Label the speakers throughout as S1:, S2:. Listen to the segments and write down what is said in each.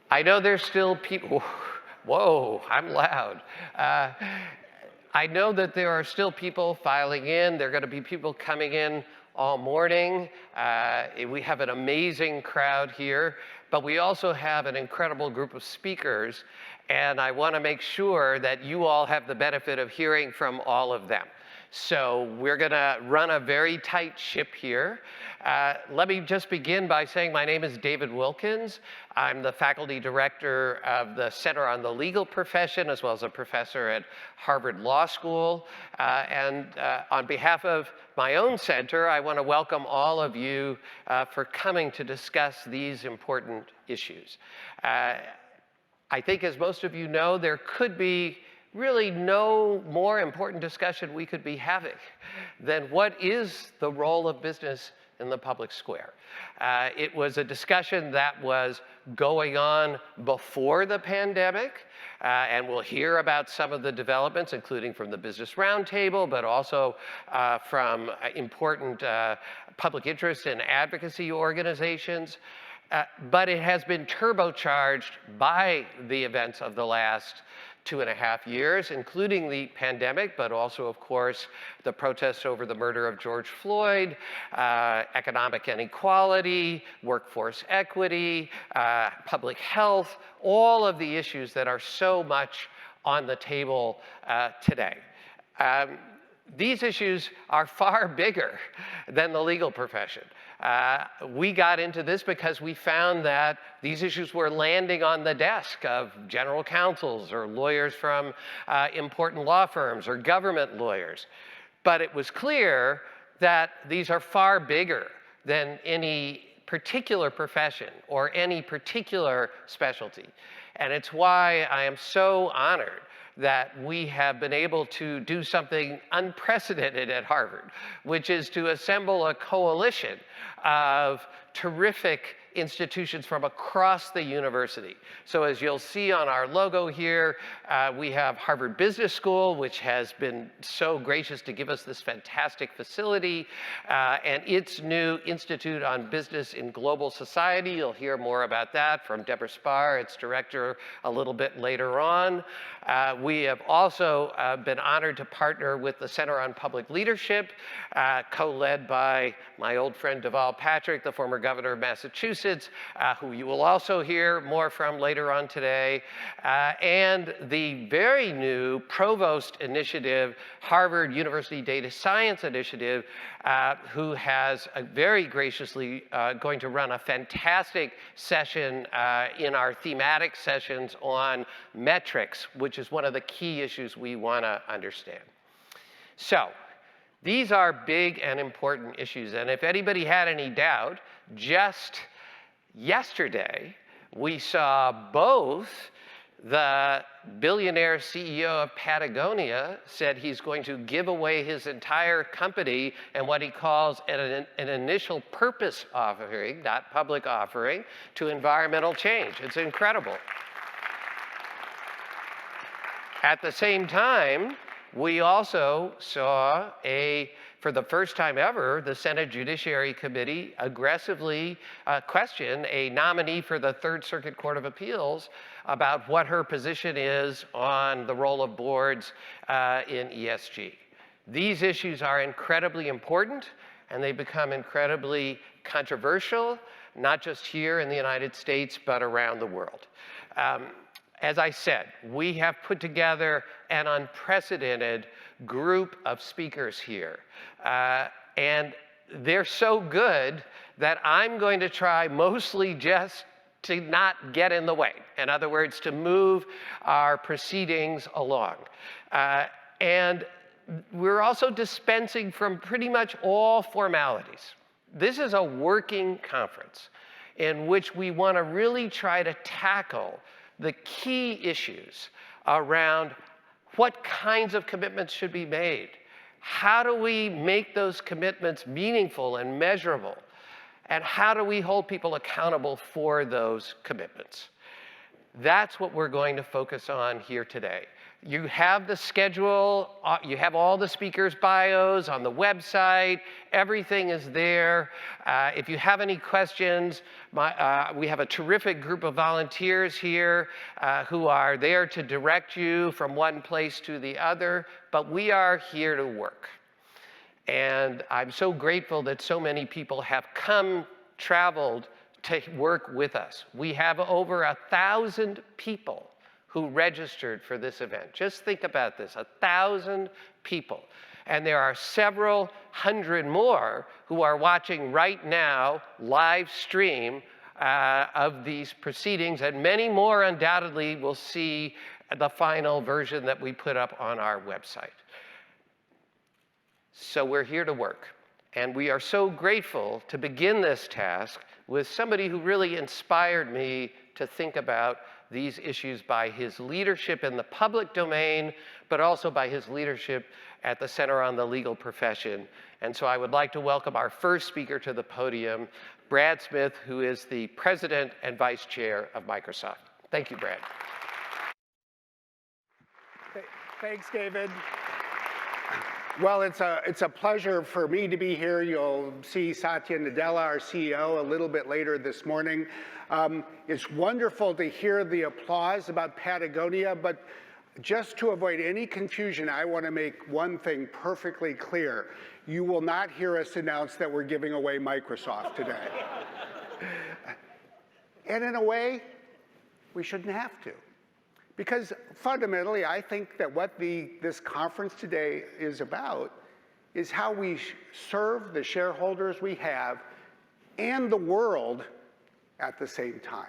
S1: I know there's still people, whoa, I'm loud. I know that there are still people filing in. There are going to be people coming in all morning. We have an amazing crowd here, but we also have an incredible group of speakers, and I want to make sure that you all have the benefit of hearing from all of them. So we're going to run a very tight ship here. Let me just begin by saying my name is David Wilkins. I'm the faculty director of the Center on the Legal Profession, as well as a professor at Harvard Law School. On behalf of my own center, I want to welcome all of you for coming to discuss these important issues. I think, as most of you know, there could be really no more important discussion we could be having than what is the role of business in the public square. It was a discussion that was going on before the pandemic, and we'll hear about some of the developments, including from the Business Roundtable, but also from important public interest and advocacy organizations. But it has been turbocharged by the events of the last 2.5 years, including the pandemic, but also, of course, the protests over the murder of George Floyd, economic inequality, workforce equity, public health, all of the issues that are so much on the table today. These issues are far bigger than the legal profession. We got into this because we found that these issues were landing on the desk of general counsels or lawyers from important law firms or government lawyers. But it was clear that these are far bigger than any particular profession or any particular specialty. And it's why I am so honored that we have been able to do something unprecedented at Harvard, which is to assemble a coalition of terrific institutions from across the university. So as you'll see on our logo here, we have Harvard Business School, which has been so gracious to give us this fantastic facility, and its new Institute on Business in Global Society. You'll hear more about that from Deborah Spar, its director, a little bit later on. We have also been honored to partner with the Center on Public Leadership, co-led by my old friend Deval Patrick, the former governor of Massachusetts, who you will also hear more from later on today, and the very new Provost Initiative, Harvard University Data Science Initiative, who has very graciously going to run a fantastic session in our thematic sessions on metrics, which is one of the key issues we want to understand. So these are big and important issues, and if anybody had any doubt, just yesterday, we saw both the billionaire CEO of Patagonia said he's going to give away his entire company and what he calls an initial purpose offering, not public offering, to environmental change. It's incredible. At the same time, we also saw for the first time ever, the Senate Judiciary Committee aggressively question a nominee for the Third Circuit Court of Appeals about what her position is on the role of boards in ESG. These issues are incredibly important, and they become incredibly controversial, not just here in the United States, but around the world. As I said, we have put together an unprecedented group of speakers here. And they're so good that I'm going to try mostly just to not get in the way. In other words, to move our proceedings along. And we're also dispensing from pretty much all formalities. This is a working conference in which we want to really try to tackle the key issues around what kinds of commitments should be made. How do we make those commitments meaningful and measurable? And how do we hold people accountable for those commitments? That's what we're going to focus on here today. You have the schedule, you have all the speakers' bios on the website, everything is there. If you have any questions, we have a terrific group of volunteers here who are there to direct you from one place to the other, but we are here to work. And I'm so grateful that so many people have traveled to work with us. We have over 1,000 people who registered for this event. Just think about this, 1,000 people. And there are several hundred more who are watching right now, live stream of these proceedings, and many more undoubtedly will see the final version that we put up on our website. So we're here to work. And we are so grateful to begin this task with somebody who really inspired me to think about these issues by his leadership in the public domain, but also by his leadership at the Center on the Legal Profession. And so I would like to welcome our first speaker to the podium, Brad Smith, who is the President and Vice Chair of Microsoft. Thank you, Brad.
S2: Thanks, David. Well, it's a pleasure for me to be here. You'll see Satya and Nadella, our CEO, a little bit later this morning. It's wonderful to hear the applause about Patagonia, but just to avoid any confusion, I want to make one thing perfectly clear. You will not hear us announce that we're giving away Microsoft today. And in a way, we shouldn't have to. Because fundamentally, I think that what this conference today is about is how we serve the shareholders we have and the world at the same time.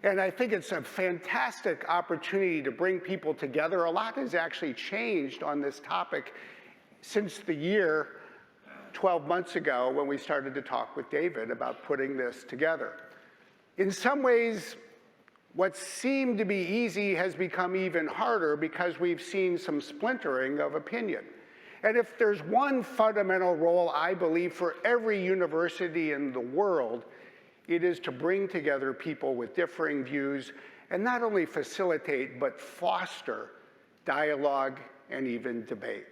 S2: And I think it's a fantastic opportunity to bring people together. A lot has actually changed on this topic since the year 12 months ago when we started to talk with David about putting this together. In some ways, what seemed to be easy has become even harder because we've seen some splintering of opinion. And if there's one fundamental role, I believe, for every university in the world, it is to bring together people with differing views and not only facilitate, but foster dialogue and even debate.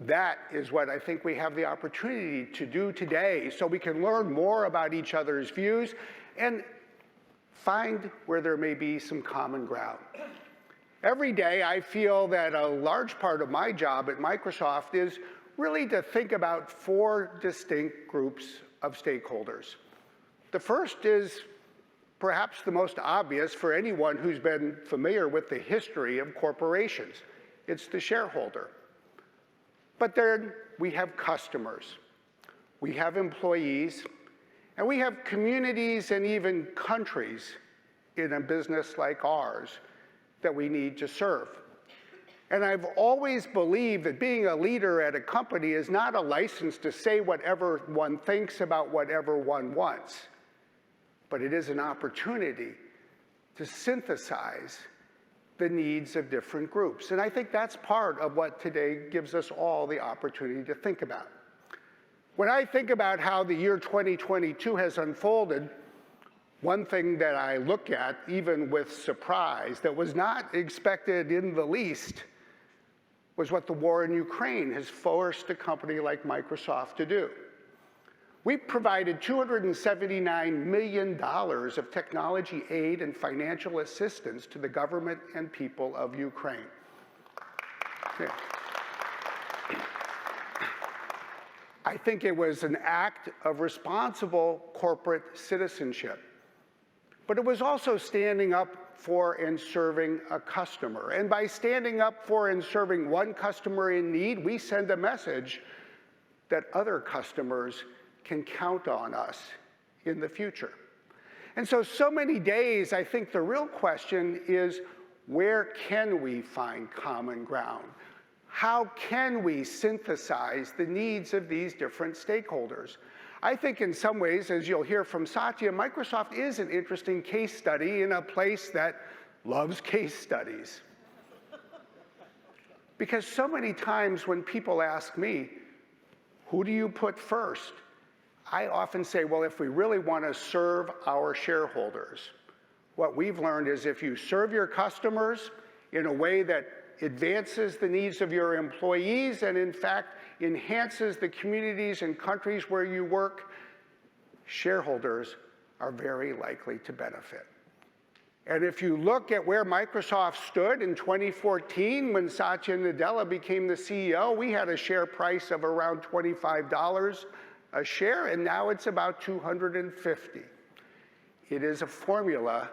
S2: That is what I think we have the opportunity to do today, so we can learn more about each other's views and find where there may be some common ground. Every day, I feel that a large part of my job at Microsoft is really to think about 4 distinct groups of stakeholders. The first is perhaps the most obvious for anyone who's been familiar with the history of corporations. It's the shareholder. But then we have customers, we have employees, and we have communities and even countries in a business like ours that we need to serve. And I've always believed that being a leader at a company is not a license to say whatever one thinks about whatever one wants, but it is an opportunity to synthesize the needs of different groups. And I think that's part of what today gives us all the opportunity to think about. When I think about how the year 2022 has unfolded, one thing that I look at, even with surprise, that was not expected in the least, was what the war in Ukraine has forced a company like Microsoft to do. We provided $279 million of technology aid and financial assistance to the government and people of Ukraine. Yeah. I think it was an act of responsible corporate citizenship. But it was also standing up for and serving a customer. And by standing up for and serving one customer in need, we send a message that other customers can count on us in the future. And so many days, I think the real question is, where can we find common ground? How can we synthesize the needs of these different stakeholders? I think in some ways, as you'll hear from Satya, Microsoft is an interesting case study in a place that loves case studies. Because so many times when people ask me, who do you put first? I often say, well, if we really want to serve our shareholders, what we've learned is if you serve your customers, in a way that advances the needs of your employees and, in fact, enhances the communities and countries where you work, shareholders are very likely to benefit. And if you look at where Microsoft stood in 2014 when Satya and Nadella became the CEO, we had a share price of around $25 a share, and now it's about $250. It is a formula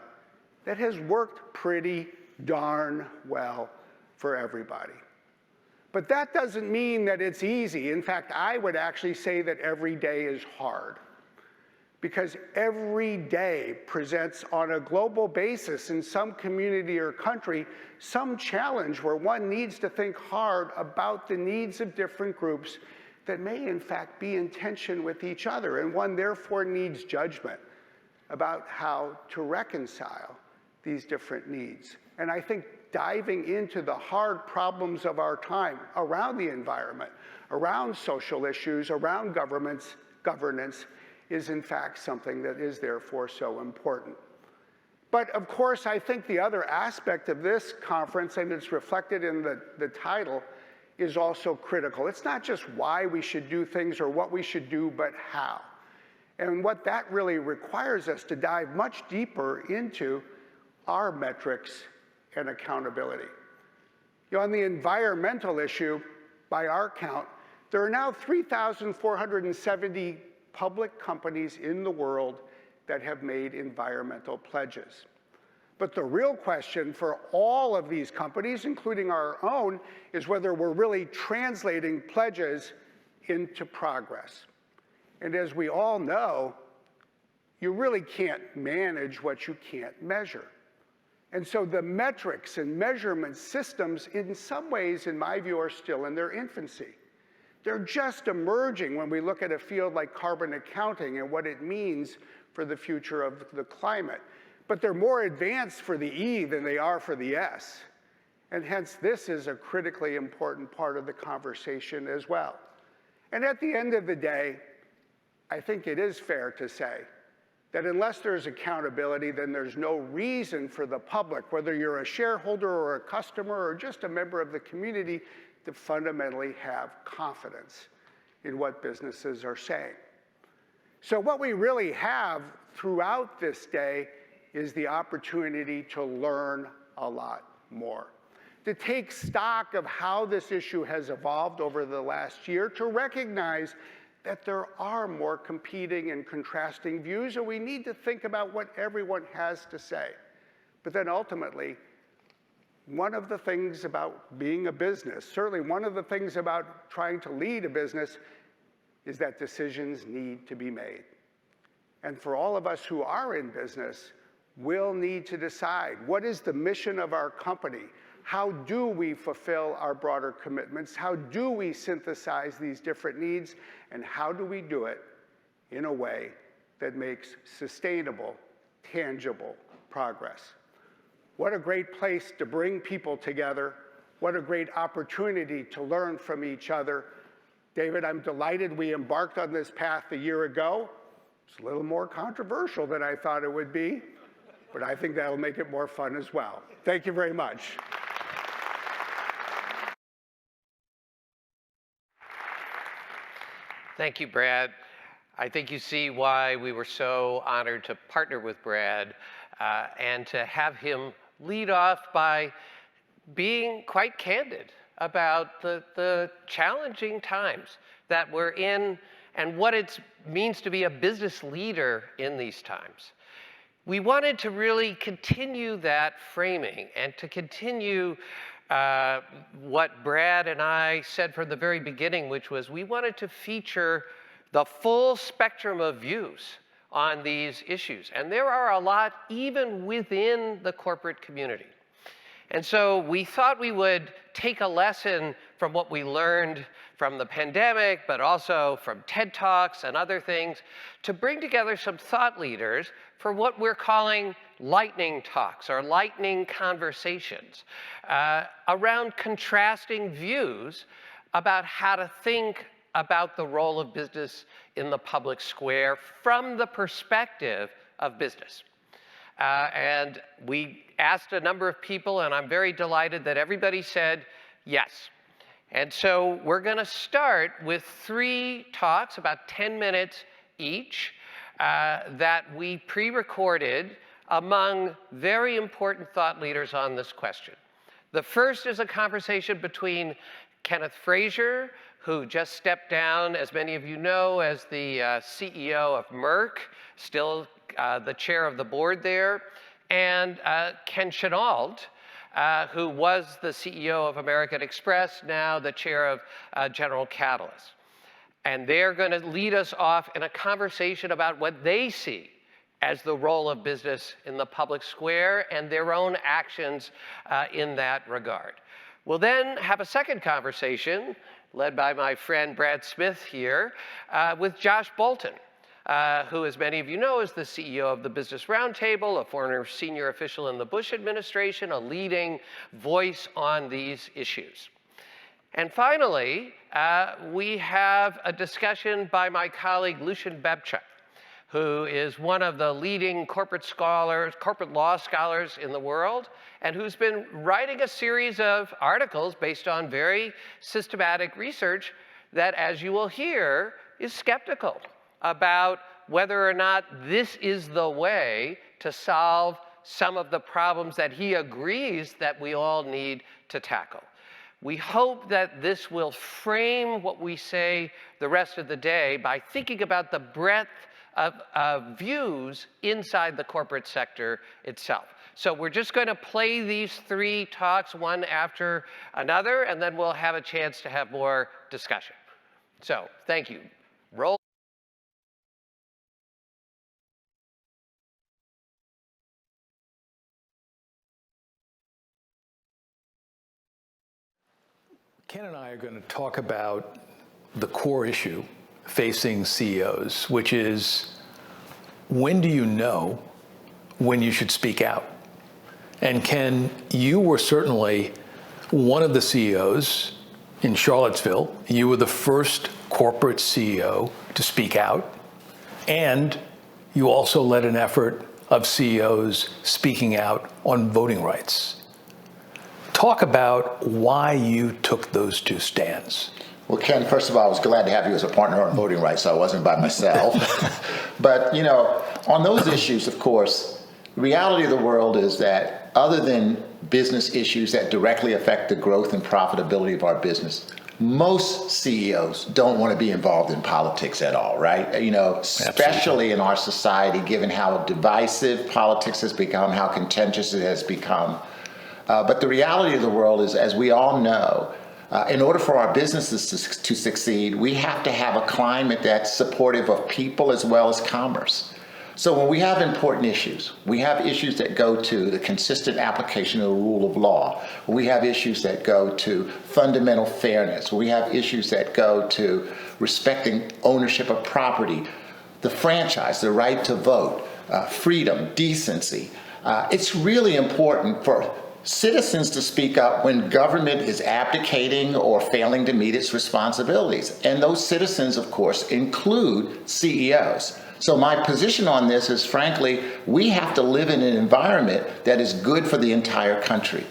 S2: that has worked pretty darn well for everybody. But that doesn't mean that it's easy. In fact, I would actually say that every day is hard, because every day presents on a global basis in some community or country some challenge where one needs to think hard about the needs of different groups that may in fact be in tension with each other, and one therefore needs judgment about how to reconcile these different needs. And I think diving into the hard problems of our time around the environment, around social issues, around governance is in fact something that is therefore so important. But of course, I think the other aspect of this conference, and it's reflected in the title, is also critical. It's not just why we should do things or what we should do, but how. And what that really requires us to dive much deeper into are metrics and accountability. You know, on the environmental issue, by our count, there are now 3,470 public companies in the world that have made environmental pledges. But the real question for all of these companies, including our own, is whether we're really translating pledges into progress. And as we all know, you really can't manage what you can't measure. And so the metrics and measurement systems, in some ways, in my view, are still in their infancy. They're just emerging when we look at a field like carbon accounting and what it means for the future of the climate. But they're more advanced for the E than they are for the S. And hence, this is a critically important part of the conversation as well. And at the end of the day, I think it is fair to say that unless there's accountability, then there's no reason for the public, whether you're a shareholder or a customer or just a member of the community, to fundamentally have confidence in what businesses are saying. So what we really have throughout this day is the opportunity to learn a lot more, to take stock of how this issue has evolved over the last year, to recognize that there are more competing and contrasting views, and we need to think about what everyone has to say. But then ultimately, one of the things about being a business, certainly one of the things about trying to lead a business, is that decisions need to be made. And for all of us who are in business, we'll need to decide, what is the mission of our company? How do we fulfill our broader commitments? How do we synthesize these different needs? And how do we do it in a way that makes sustainable, tangible progress? What a great place to bring people together. What a great opportunity to learn from each other. David, I'm delighted we embarked on this path a year ago. It's a little more controversial than I thought it would be, but I think that'll make it more fun as well. Thank you very much.
S1: Thank you, Brad. I think you see why we were so honored to partner with Brad and to have him lead off by being quite candid about the challenging times that we're in and what it means to be a business leader in these times. We wanted to really continue that framing and to continue what Brad and I said from the very beginning, which was we wanted to feature the full spectrum of views on these issues. And there are a lot even within the corporate community. And so we thought we would take a lesson from what we learned from the pandemic, but also from TED Talks and other things, to bring together some thought leaders for what we're calling lightning talks or lightning conversations around contrasting views about how to think about the role of business in the public square from the perspective of business. And we asked a number of people, and I'm very delighted that everybody said yes. And so we're going to start with 3 talks, about 10 minutes each, that we pre-recorded among very important thought leaders on this question. The first is a conversation between Kenneth Frazier, who just stepped down, as many of you know, as the CEO of Merck, still the chair of the board there, and Ken Chenault, who was the CEO of American Express, now the chair of General Catalyst. And they're going to lead us off in a conversation about what they see as the role of business in the public square and their own actions in that regard. We'll then have a second conversation, led by my friend Brad Smith here, with Josh Bolton, who, as many of you know, is the CEO of the Business Roundtable, a former senior official in the Bush administration, a leading voice on these issues. And finally, we have a discussion by my colleague Lucian Bebchuk, who is one of the leading corporate law scholars in the world, and who's been writing a series of articles based on very systematic research that, as you will hear, is skeptical about whether or not this is the way to solve some of the problems that he agrees that we all need to tackle. We hope that this will frame what we say the rest of the day by thinking about the breadth of views inside the corporate sector itself. So we're just going to play these 3 talks one after another, and then we'll have a chance to have more discussion. So thank you. Roll.
S3: Ken and I are going to talk about the core issue facing CEOs, which is, when do you know when you should speak out? And Ken, you were certainly one of the CEOs in Charlottesville. You were the first corporate CEO to speak out, and you also led an effort of CEOs speaking out on voting rights. Talk about why you took those 2 stands.
S4: Well, Ken, first of all, I was glad to have you as a partner on voting rights, so I wasn't by myself. But, you know, on those issues, of course, the reality of the world is that other than business issues that directly affect the growth and profitability of our business, most CEOs don't want to be involved in politics at all, right? You know, especially Absolutely. In our society, given how divisive politics has become, how contentious it has become. But the reality of the world is, as we all know, in order for our businesses to succeed, we have to have a climate that's supportive of people as well as commerce. So when we have important issues, we have issues that go to the consistent application of the rule of law. We have issues that go to fundamental fairness. We have issues that go to respecting ownership of property, the franchise, the right to vote, freedom, decency. It's really important for citizens to speak up when government is abdicating or failing to meet its responsibilities. And those citizens, of course, include CEOs. So my position on this is, frankly, we have to live in an environment that is good for the entire country.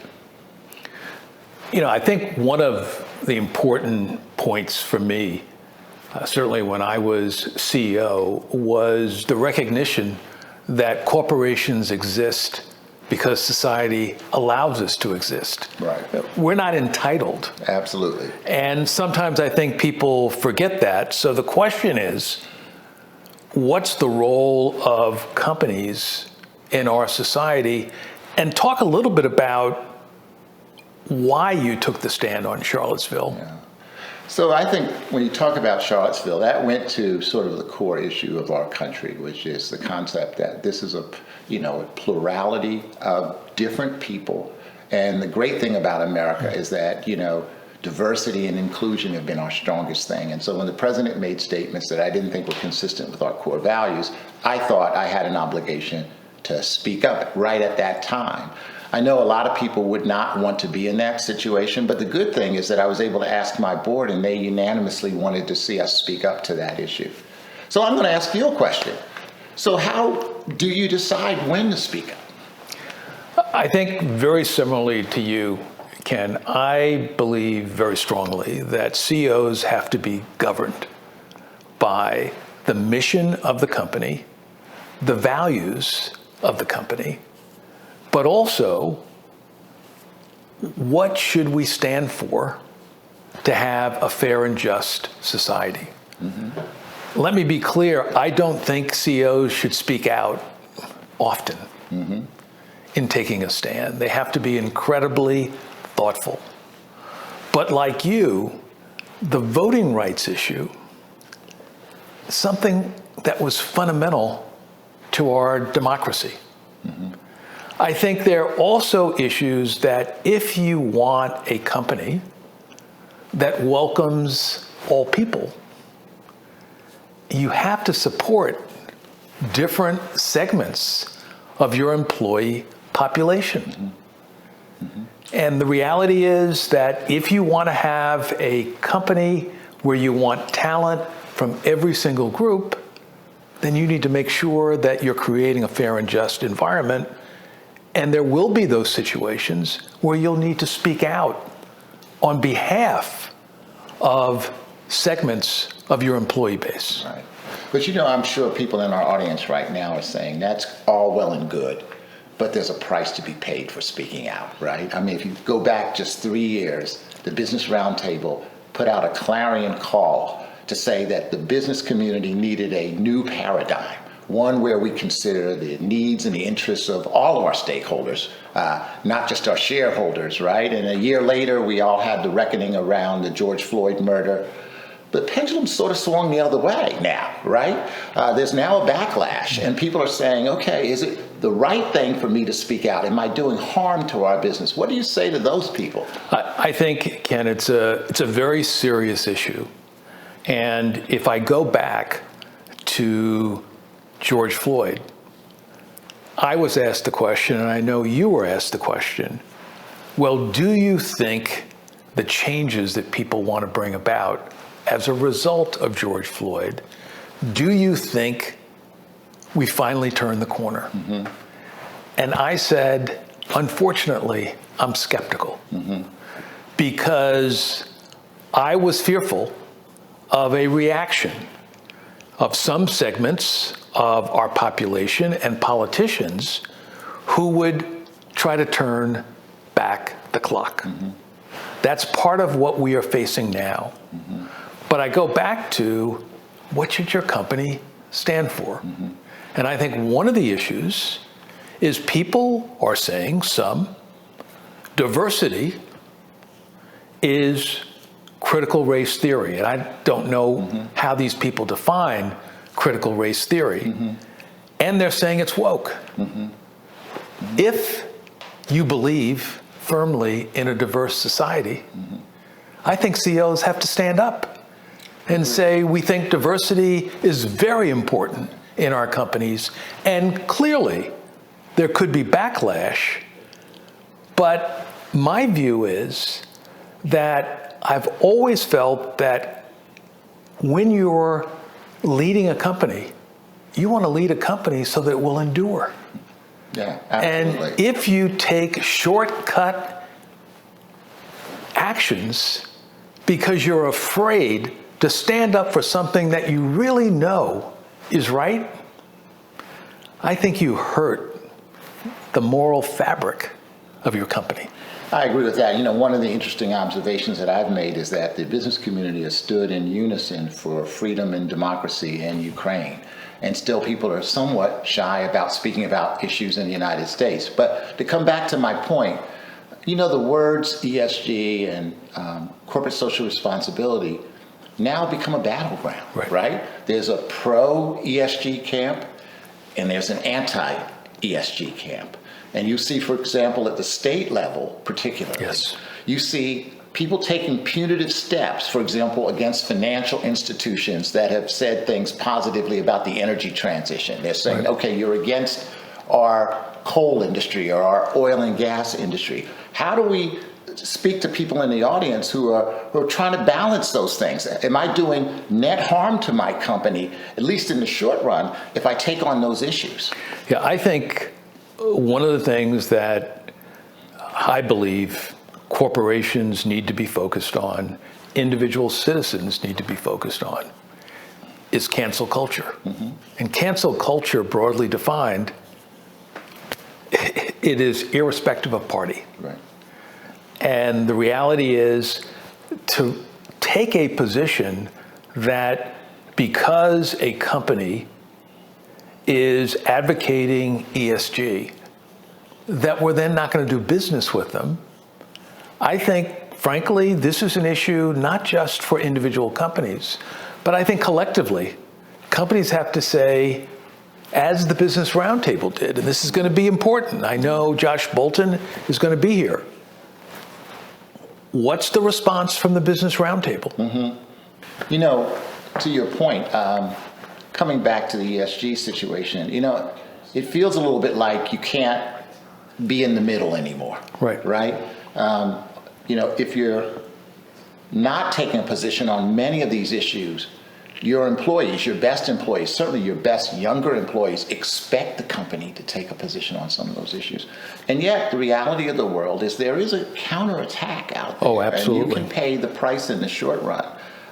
S3: You know, I think one of the important points for me, certainly when I was CEO, was the recognition that corporations exist because society allows us to exist.
S4: Right.
S3: We're not entitled.
S4: Absolutely.
S3: And sometimes I think people forget that. So the question is, what's the role of companies in our society? And talk a little bit about why you took the stand on Charlottesville.
S4: Yeah. So I think when you talk about Charlottesville, that went to sort of the core issue of our country, which is the concept that this is a plurality of different people. And the great thing about America is that, diversity and inclusion have been our strongest thing. And so when the president made statements that I didn't think were consistent with our core values, I thought I had an obligation to speak up right at that time. I know a lot of people would not want to be in that situation, but the good thing is that I was able to ask my board, and they unanimously wanted to see us speak up to that issue. So I'm going to ask you a question. So how do you decide when to speak up?
S3: I think very similarly to you, Ken, I believe very strongly that CEOs have to be governed by the mission of the company, the values of the company, but also what should we stand for to have a fair and just society. Let me be clear, I don't think CEOs should speak out often in taking a stand. They have to be incredibly thoughtful. But like you, the voting rights issue, something that was fundamental to our democracy. I think there are also issues that if you want a company that welcomes all people, you have to support different segments of your employee population. And the reality is that if you want to have a company where you want talent from every single group, then you need to make sure that you're creating a fair and just environment. And there will be those situations where you'll need to speak out on behalf of segments of your employee base.
S4: Right. But I'm sure people in our audience right now are saying that's all well and good, but there's a price to be paid for speaking out, right? I mean, if you go back just 3 years, the Business Roundtable put out a clarion call to say that the business community needed a new paradigm, one where we consider the needs and the interests of all of our stakeholders, not just our shareholders, right? And a year later, we all had the reckoning around the George Floyd murder. The pendulum sort of swung the other way now, right? There's now a backlash, and people are saying, okay, is it the right thing for me to speak out? Am I doing harm to our business? What do you say to those people?
S3: I think, Ken, it's a very serious issue. And if I go back to George Floyd, I was asked the question, and I know you were asked the question, well, do you think the changes that people want to bring about as a result of George Floyd, do you think we finally turned the corner? And I said, unfortunately, I'm skeptical because I was fearful of a reaction of some segments of our population and politicians who would try to turn back the clock. That's part of what we are facing now. But I go back to, what should your company stand for? And I think one of the issues is people are saying diversity is critical race theory. And I don't know how these people define critical race theory. And they're saying it's woke. If you believe firmly in a diverse society, I think CEOs have to stand up and say, we think diversity is very important in our companies. And clearly, there could be backlash. But my view is that I've always felt that when you're leading a company, you want to lead a company so that it will endure.
S4: Yeah, absolutely.
S3: And if you take shortcut actions because you're afraid to stand up for something that you really know is right, I think you hurt the moral fabric of your company.
S4: I agree with that. One of the interesting observations that I've made is that the business community has stood in unison for freedom and democracy in Ukraine. And still people are somewhat shy about speaking about issues in the United States. But to come back to my point, the words ESG and corporate social responsibility now become a battleground, right? There's a pro-ESG camp and there's an anti-ESG camp. And you see, for example, at the state level particularly, you see people taking punitive steps, for example, against financial institutions that have said things positively about the energy transition. They're saying, okay, you're against our coal industry or our oil and gas industry. How do we speak to people in the audience who are trying to balance those things. Am I doing net harm to my company, at least in the short run, if I take on those issues?
S3: Yeah, I think one of the things that I believe corporations need to be focused on, individual citizens need to be focused on, is cancel culture. And cancel culture, broadly defined, it is irrespective of party.
S4: Right.
S3: And the reality is to take a position that because a company is advocating ESG, that we're then not going to do business with them. I think, frankly, this is an issue not just for individual companies, but I think collectively, companies have to say, as the Business Roundtable did, and this is going to be important. I know Josh Bolton is going to be here. What's the response from the Business Roundtable?
S4: You know, to your point, coming back to the ESG situation, you know, it feels a little bit like you can't be in the middle anymore.
S3: Right.
S4: Right? You know, if you're not taking a position on many of these issues, your employees, your best employees, certainly your best younger employees, expect the company to take a position on some of those issues. And yet, the reality of the world is there is a counterattack out there.
S3: Oh, absolutely.
S4: And you can pay the price in the short run.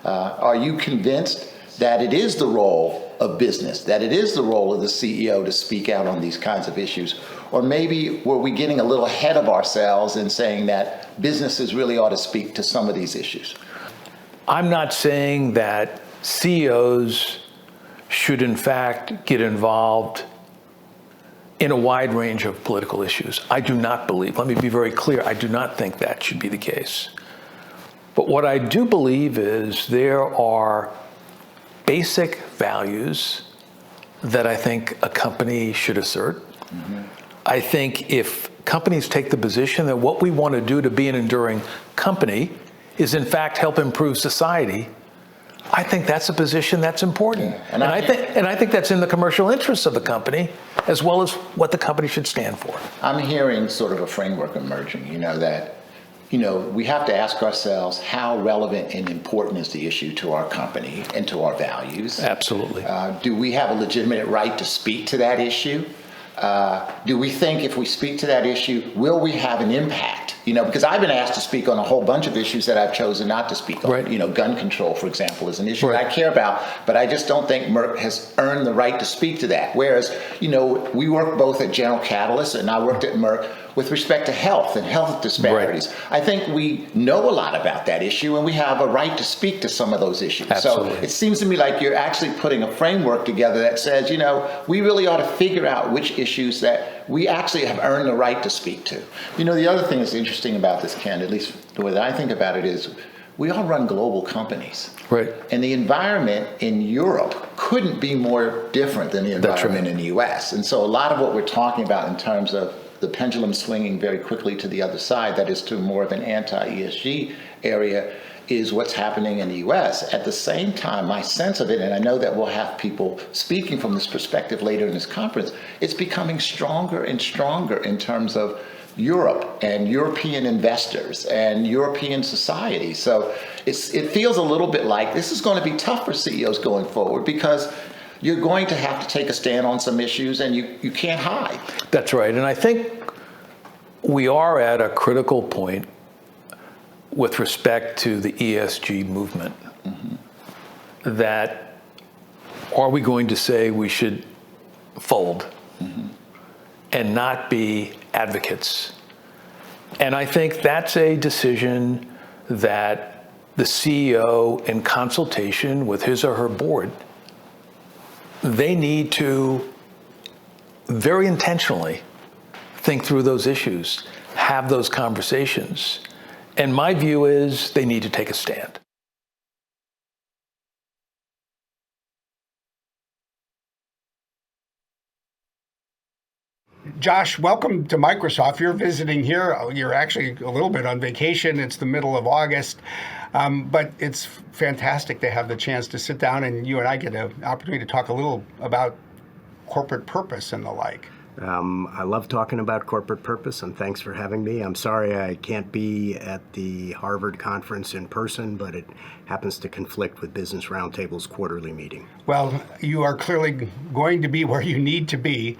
S4: Are you convinced that it is the role of business, that it is the role of the CEO to speak out on these kinds of issues? Or maybe were we getting a little ahead of ourselves in saying that businesses really ought to speak to some of these issues?
S3: I'm not saying that CEOs should in fact get involved in a wide range of political issues. I do not believe, let me be very clear, I do not think that should be the case. But what I do believe is there are basic values that I think a company should assert. I think if companies take the position that what we want to do to be an enduring company is in fact help improve society, I think that's a position that's important. Yeah. And I think that's in the commercial interests of the company as well as what the company should stand for.
S4: I'm hearing sort of a framework emerging, you know, that, you know, we have to ask ourselves how relevant and important is the issue to our company and to our values.
S3: Absolutely.
S4: Do we have a legitimate right to speak to that issue? Do we think if we speak to that issue, will we have an impact? You know, because I've been asked to speak on a whole bunch of issues that I've chosen not to speak on.
S3: Right.
S4: You know, gun control, for example, is an issue
S3: Right.
S4: that I care about, but I just don't think Merck has earned the right to speak to that. Whereas, you know, we work both at General Catalyst and I worked at Merck with respect to health and health disparities. Right. I think we know a lot about that issue and we have a right to speak to some of those issues.
S3: Absolutely.
S4: So it seems to me like you're actually putting a framework together that says, you know, we really ought to figure out which issues that we actually have earned the right to speak to. You know, the other thing that's interesting about this, Ken, at least the way that I think about it, is we all run global companies.
S3: Right.
S4: And the environment in Europe couldn't be more different than the environment in the US. And so a lot of what we're talking about in terms of the pendulum swinging very quickly to the other side, that is to more of an anti-ESG area, is what's happening in the US. At the same time, my sense of it, and I know that we'll have people speaking from this perspective later in this conference, it's becoming stronger and stronger in terms of Europe and European investors and European society. So it feels a little bit like this is going to be tough for CEOs going forward because you're going to have to take a stand on some issues and you can't hide.
S3: That's right. And I think we are at a critical point with respect to the ESG movement. That are we going to say we should fold and not be advocates? And I think that's a decision that the CEO, in consultation with his or her board, they need to very intentionally think through those issues, have those conversations. And my view is they need to take a stand.
S2: Josh, welcome to Microsoft. You're visiting here. You're actually a little bit on vacation. It's the middle of August. But it's fantastic to have the chance to sit down and you and I get an opportunity to talk a little about corporate purpose and the like.
S5: I love talking about corporate purpose, and thanks for having me. I'm sorry I can't be at the Harvard conference in person, but it happens to conflict with Business Roundtable's quarterly meeting.
S2: Well, you are clearly going to be where you need to be.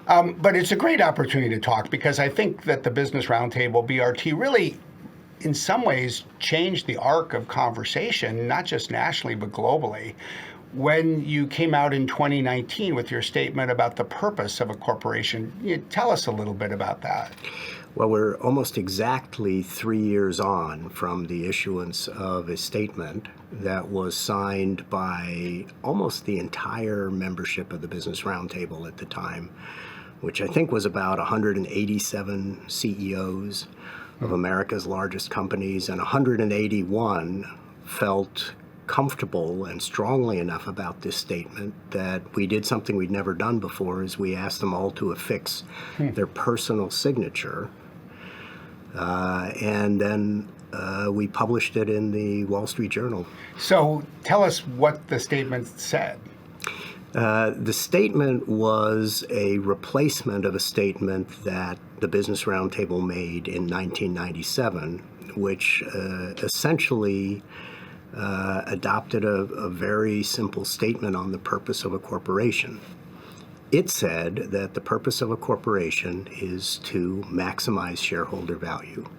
S2: But it's a great opportunity to talk, because I think that the Business Roundtable, BRT, really, in some ways, changed the arc of conversation, not just nationally, but globally. When you came out in 2019 with your statement about the purpose of a corporation, tell us a little bit about that.
S5: Well, we're almost exactly 3 years on from the issuance of a statement that was signed by almost the entire membership of the Business Roundtable at the time, which I think was about 187 CEOs of America's largest companies, and 181 felt comfortable and strongly enough about this statement that we did something we'd never done before, is we asked them all to affix their personal signature, and then we published it in the Wall Street Journal.
S2: So tell us what the statement said.
S5: The statement was a replacement of a statement that the Business Roundtable made in 1997, which essentially adopted a very simple statement on the purpose of a corporation. It said that the purpose of a corporation is to maximize shareholder value.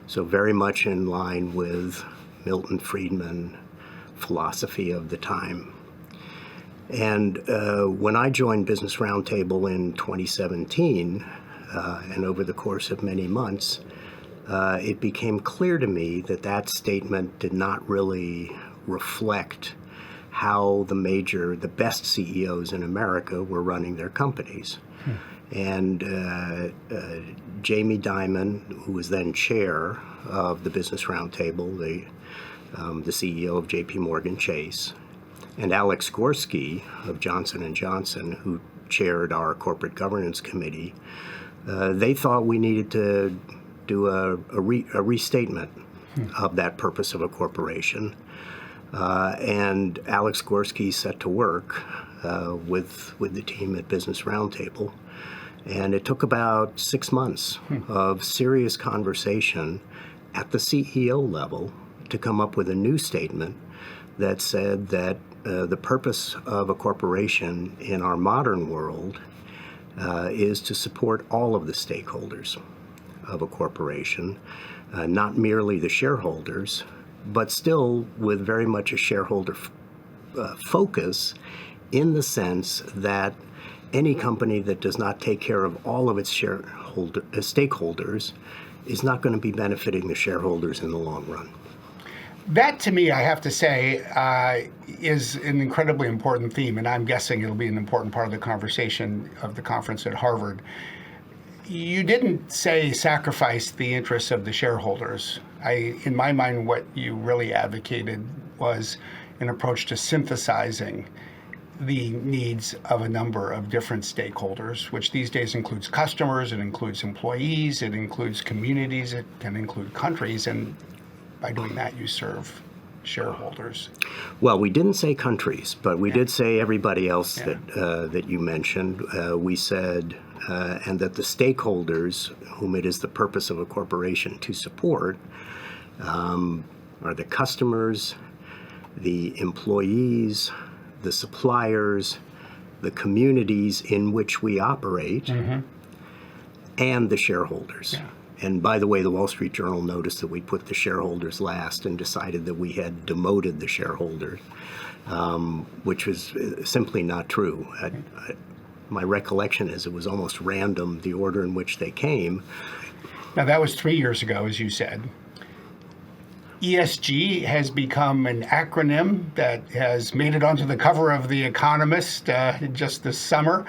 S5: So very much in line with Milton Friedman philosophy of the time. And when I joined Business Roundtable in 2017, and over the course of many months, it became clear to me that that statement did not really reflect how the best CEOs in America were running their companies. And Jamie Dimon, who was then chair of the Business Roundtable, the CEO of JP Morgan Chase, and Alex Gorski of Johnson & Johnson, who chaired our corporate governance committee, they thought we needed to do a restatement of that purpose of a corporation. And Alex Gorski set to work with the team at Business Roundtable. And it took about 6 months of serious conversation at the CEO level to come up with a new statement that said that the purpose of a corporation in our modern world is to support all of the stakeholders of a corporation, not merely the shareholders, but still with very much a shareholder focus, in the sense that any company that does not take care of all of its stakeholders is not going to be benefiting the shareholders in the long run.
S2: That, to me, I have to say, is an incredibly important theme, and I'm guessing it'll be an important part of the conversation of the conference at Harvard. You didn't say sacrifice the interests of the shareholders. In my mind, what you really advocated was an approach to synthesizing the needs of a number of different stakeholders, which these days includes customers, it includes employees, it includes communities, it can include countries, and by doing that, you serve shareholders.
S5: Well, we didn't say countries, but we did say everybody else that you mentioned. We said, and that the stakeholders, whom it is the purpose of a corporation to support, are the customers, the employees, the suppliers, the communities in which we operate, and the shareholders. Yeah. And by the way, the Wall Street Journal noticed that we put the shareholders last and decided that we had demoted the shareholders, which was simply not true. My recollection is it was almost random, the order in which they came.
S2: Now, that was 3 years ago, as you said. ESG has become an acronym that has made it onto the cover of The Economist just this summer,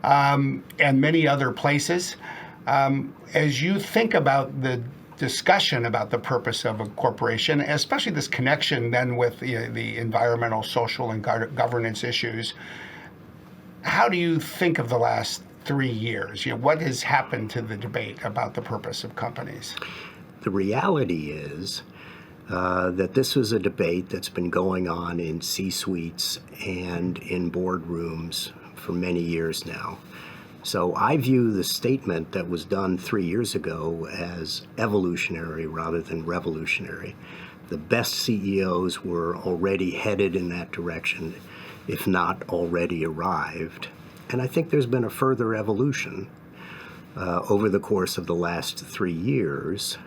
S2: and many other places. As you think about the discussion about the purpose of a corporation, especially this connection then with the environmental, social, and governance issues, how do you think of the last 3 years? What has happened to the debate about the purpose of companies?
S5: The reality is that this was a debate that's been going on in C-suites and in boardrooms for many years now. So I view the statement that was done 3 years ago as evolutionary rather than revolutionary. The best CEOs were already headed in that direction, if not already arrived. And I think there's been a further evolution over the course of the last 3 years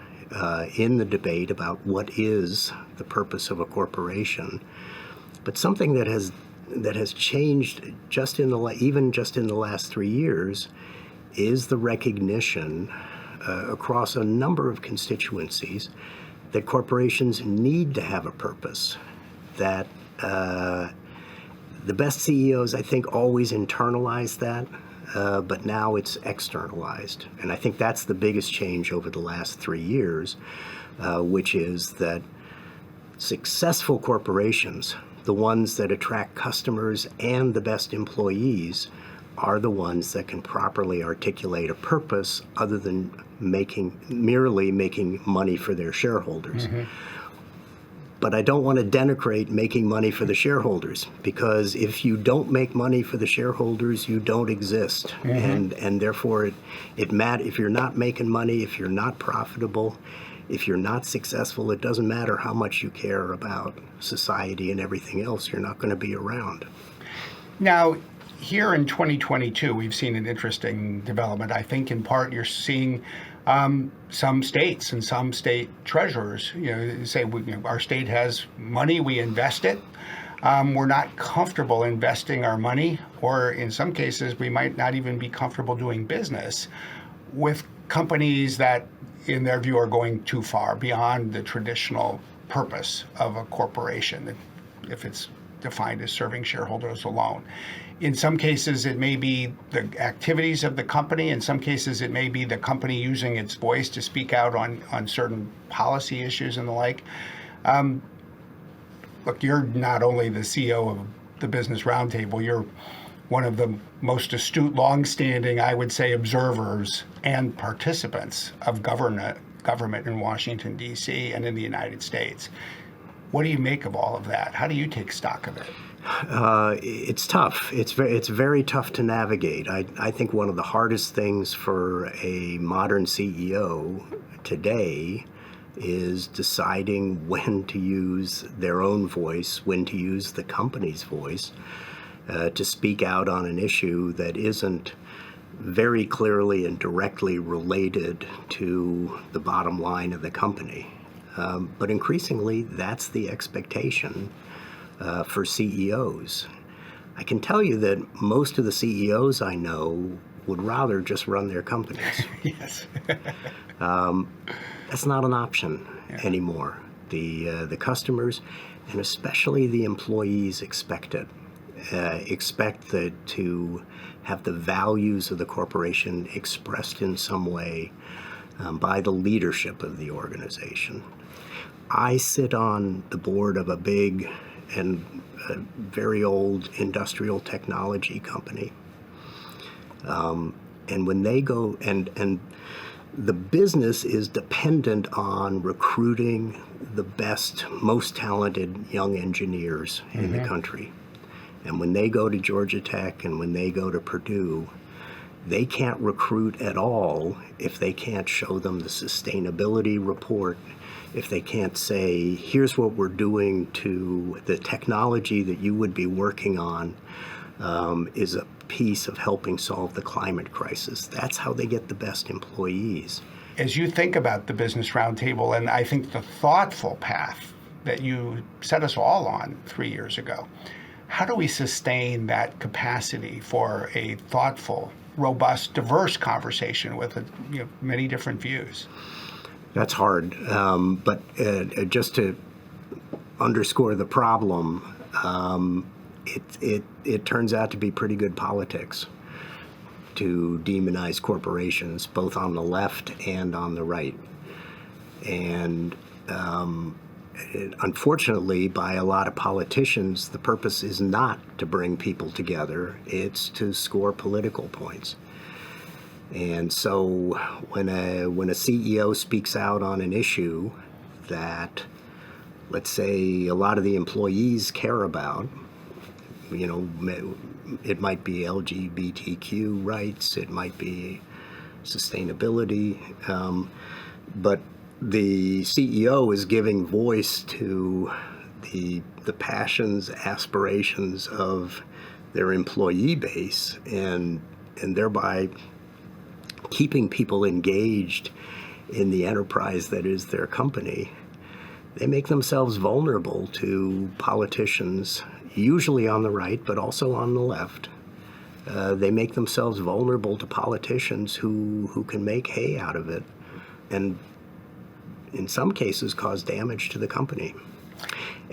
S5: in the debate about what is the purpose of a corporation. But something that has changed even just in the last 3 years is the recognition across a number of constituencies that corporations need to have a purpose. That the best CEOs, I think, always internalize that, but now it's externalized. And I think that's the biggest change over the last 3 years, which is that successful corporations, the ones that attract customers and the best employees, are the ones that can properly articulate a purpose other than merely making money for their shareholders. Mm-hmm. But I don't want to denigrate making money for the shareholders, because if you don't make money for the shareholders, you don't exist. Mm-hmm. And therefore, it matters if you're not making money, if you're not profitable, if you're not successful, it doesn't matter how much you care about society and everything else, you're not going to be around.
S2: Now, here in 2022, we've seen an interesting development. I think in part you're seeing some states and some state treasurers, say our state has money, we invest it. We're not comfortable investing our money, or in some cases, we might not even be comfortable doing business with companies that, in their view, are going too far beyond the traditional purpose of a corporation, if it's defined as serving shareholders alone. In some cases, it may be the activities of the company. In some cases, it may be the company using its voice to speak out on certain policy issues and the like. Look, you're not only the CEO of the Business Roundtable, you're one of the most astute, long-standing, I would say, observers and participants of government in Washington, D.C. and in the United States. What do you make of all of that? How do you take stock of it?
S5: It's tough. It's very tough to navigate. I think one of the hardest things for a modern CEO today is deciding when to use their own voice, when to use the company's voice to speak out on an issue that isn't very clearly and directly related to the bottom line of the company. But increasingly, that's the expectation for CEOs. I can tell you that most of the CEOs I know would rather just run their companies.
S2: Yes.
S5: That's not an option anymore. The customers, and especially the employees, expect it. Expect to have the values of the corporation expressed in some way by the leadership of the organization. I sit on the board of a big and very old industrial technology company. And when they go, and the business is dependent on recruiting the best, most talented young engineers in the country. And when they go to Georgia Tech and when they go to Purdue, they can't recruit at all if they can't show them the sustainability report, if they can't say, here's what we're doing to the technology that you would be working on is a piece of helping solve the climate crisis. That's how they get the best employees.
S2: As you think about the Business Roundtable, and I think the thoughtful path that you set us all on 3 years ago, how do we sustain that capacity for a thoughtful, robust, diverse conversation with many different views?
S5: That's hard, but just to underscore the problem, it turns out to be pretty good politics to demonize corporations, both on the left and on the right. And unfortunately, by a lot of politicians, the purpose is not to bring people together, it's to score political points. And so when a CEO speaks out on an issue that, let's say, a lot of the employees care about, It might be LGBTQ rights, it might be sustainability, but the CEO is giving voice to the passions, aspirations of their employee base, and thereby keeping people engaged in the enterprise that is their company. They make themselves vulnerable to politicians, usually on the right, but also on the left. They make themselves vulnerable to politicians who can make hay out of it, and in some cases cause damage to the company.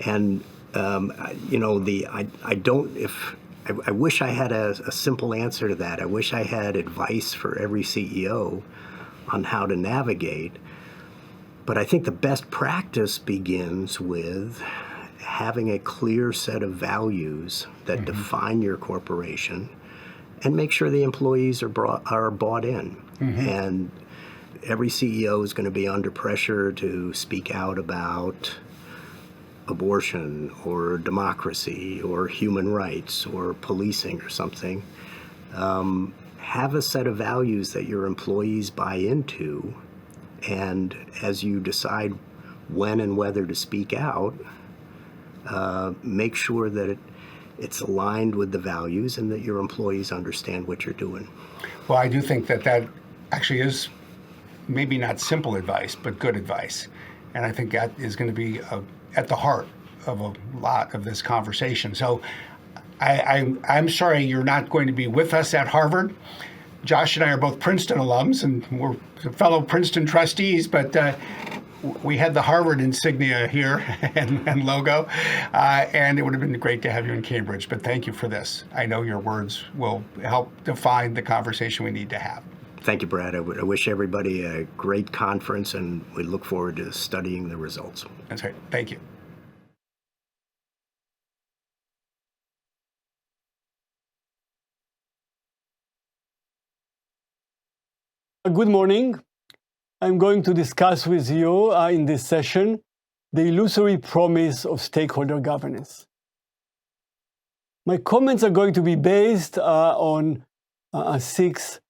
S5: And I wish I had a simple answer to that. I wish I had advice for every CEO on how to navigate. But I think the best practice begins with having a clear set of values that define your corporation, and make sure the employees are bought in. And every CEO is going to be under pressure to speak out about abortion or democracy or human rights or policing or something. Have a set of values that your employees buy into, and as you decide when and whether to speak out, make sure that it's aligned with the values and that your employees understand what you're doing.
S2: Well, I do think that actually is maybe not simple advice, but good advice. And I think that is going to be at the heart of a lot of this conversation. So I'm sorry you're not going to be with us at Harvard. Josh and I are both Princeton alums, and we're fellow Princeton trustees, but we had the Harvard insignia here and logo, and it would have been great to have you in Cambridge, but thank you for this. I know your words will help define the conversation we need to have.
S5: Thank you, Brad. I wish everybody a great conference, and we look forward to studying the results.
S2: That's right. Thank you.
S6: Good morning. I'm going to discuss with you in this session the illusory promise of stakeholder governance. My comments are going to be based on 6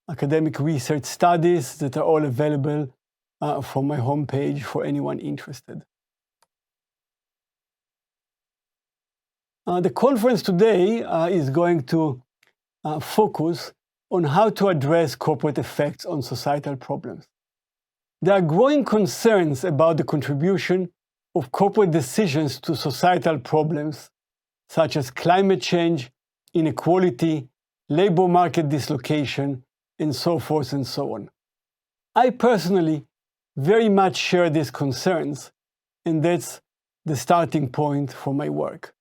S6: academic research studies that are all available from my homepage for anyone interested. The conference today is going to focus on how to address corporate effects on societal problems. There are growing concerns about the contribution of corporate decisions to societal problems, such as climate change, inequality, labor market dislocation, and so forth and so on. I personally very much share these concerns, and that's the starting point for my work.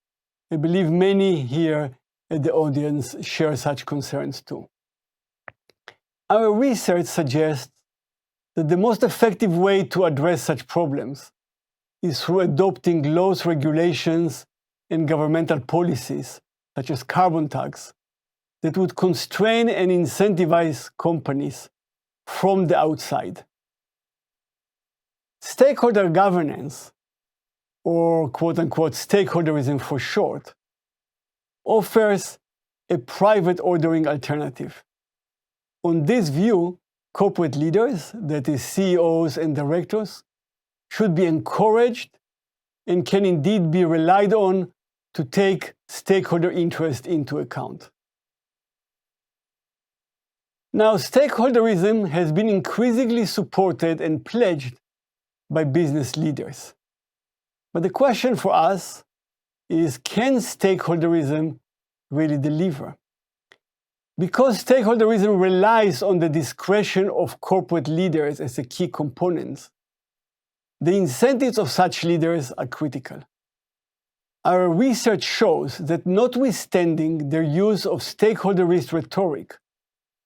S6: I believe many here at the audience share such concerns too. Our research suggests that the most effective way to address such problems is through adopting laws, regulations, and governmental policies, such as carbon tax, that would constrain and incentivize companies from the outside. Stakeholder governance, or quote-unquote stakeholderism for short, offers a private ordering alternative. On this view, corporate leaders, that is CEOs and directors, should be encouraged and can indeed be relied on to take stakeholder interest into account. Now, stakeholderism has been increasingly supported and pledged by business leaders. But the question for us is, can stakeholderism really deliver? Because stakeholderism relies on the discretion of corporate leaders as a key component, the incentives of such leaders are critical. Our research shows that notwithstanding their use of stakeholderist rhetoric,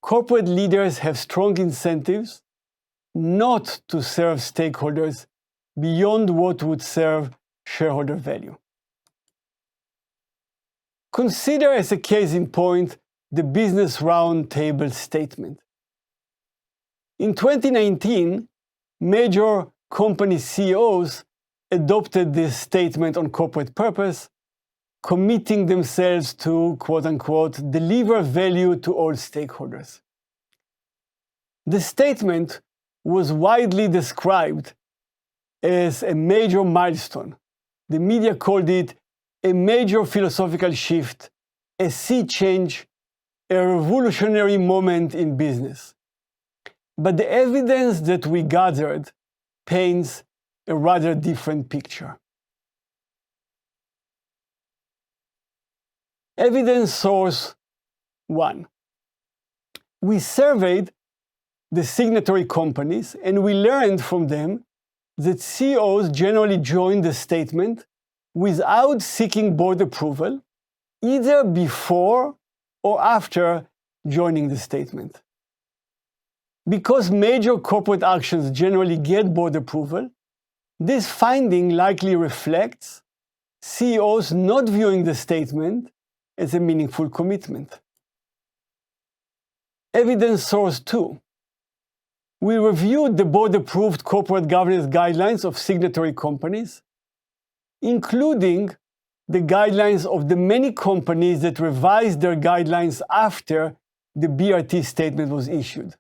S6: corporate leaders have strong incentives not to serve stakeholders beyond what would serve shareholder value. Consider as a case in point the Business Roundtable statement. In 2019, major company CEOs adopted this statement on corporate purpose, committing themselves to, quote unquote, deliver value to all stakeholders. The statement was widely described as a major milestone. The media called it a major philosophical shift, a sea change, a revolutionary moment in business. But the evidence that we gathered paints a rather different picture. Evidence source 1. We surveyed the signatory companies and we learned from them that CEOs generally join the statement without seeking board approval, either before or after joining the statement. Because major corporate actions generally get board approval, this finding likely reflects CEOs not viewing the statement as a meaningful commitment. Evidence source 2. We reviewed the board-approved corporate governance guidelines of signatory companies, including the guidelines of the many companies that revised their guidelines after the BRT statement was issued.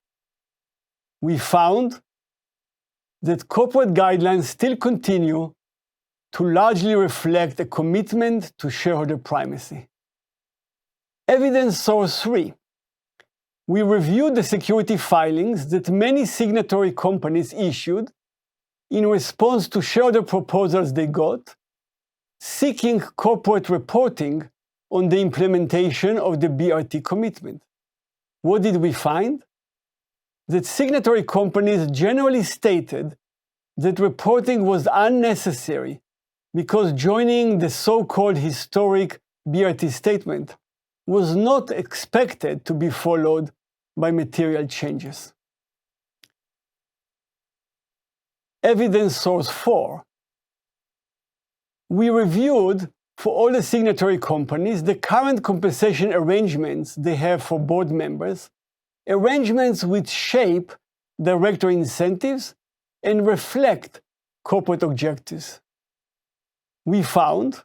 S6: We found that corporate guidelines still continue to largely reflect a commitment to shareholder primacy. Evidence source 3. We reviewed the security filings that many signatory companies issued in response to shareholder proposals they got, seeking corporate reporting on the implementation of the BRT commitment. What did we find? That signatory companies generally stated that reporting was unnecessary because joining the so-called historic BRT statement was not expected to be followed by material changes. Evidence source 4. We reviewed for all the signatory companies the current compensation arrangements they have for board members, arrangements which shape director incentives and reflect corporate objectives. We found,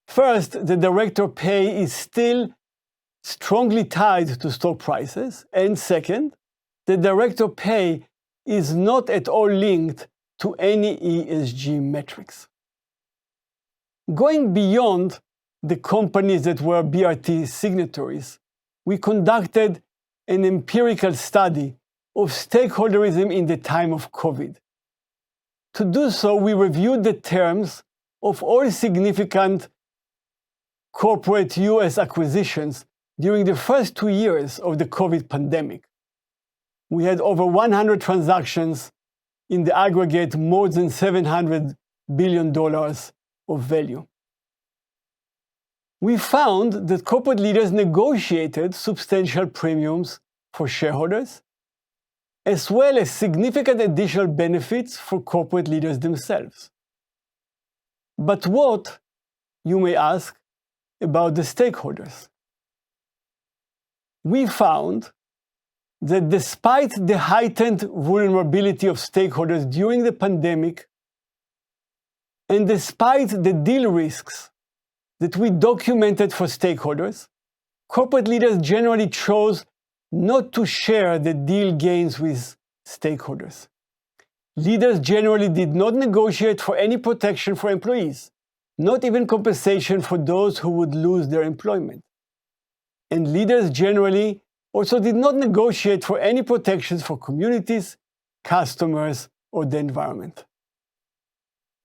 S6: first, the director pay is still strongly tied to stock prices, and second, the director pay is not at all linked to any ESG metrics. Going beyond the companies that were BRT signatories, we conducted an empirical study of stakeholderism in the time of COVID. To do so, we reviewed the terms of all significant corporate US acquisitions during the first 2 years of the COVID pandemic. We had over 100 transactions, in the aggregate more than $700 billion of value. We found that corporate leaders negotiated substantial premiums for shareholders, as well as significant additional benefits for corporate leaders themselves. But what, you may ask, about the stakeholders? We found that despite the heightened vulnerability of stakeholders during the pandemic, and despite the deal risks that we documented for stakeholders, corporate leaders generally chose not to share the deal gains with stakeholders. Leaders generally did not negotiate for any protection for employees, not even compensation for those who would lose their employment. And leaders generally also did not negotiate for any protections for communities, customers, or the environment.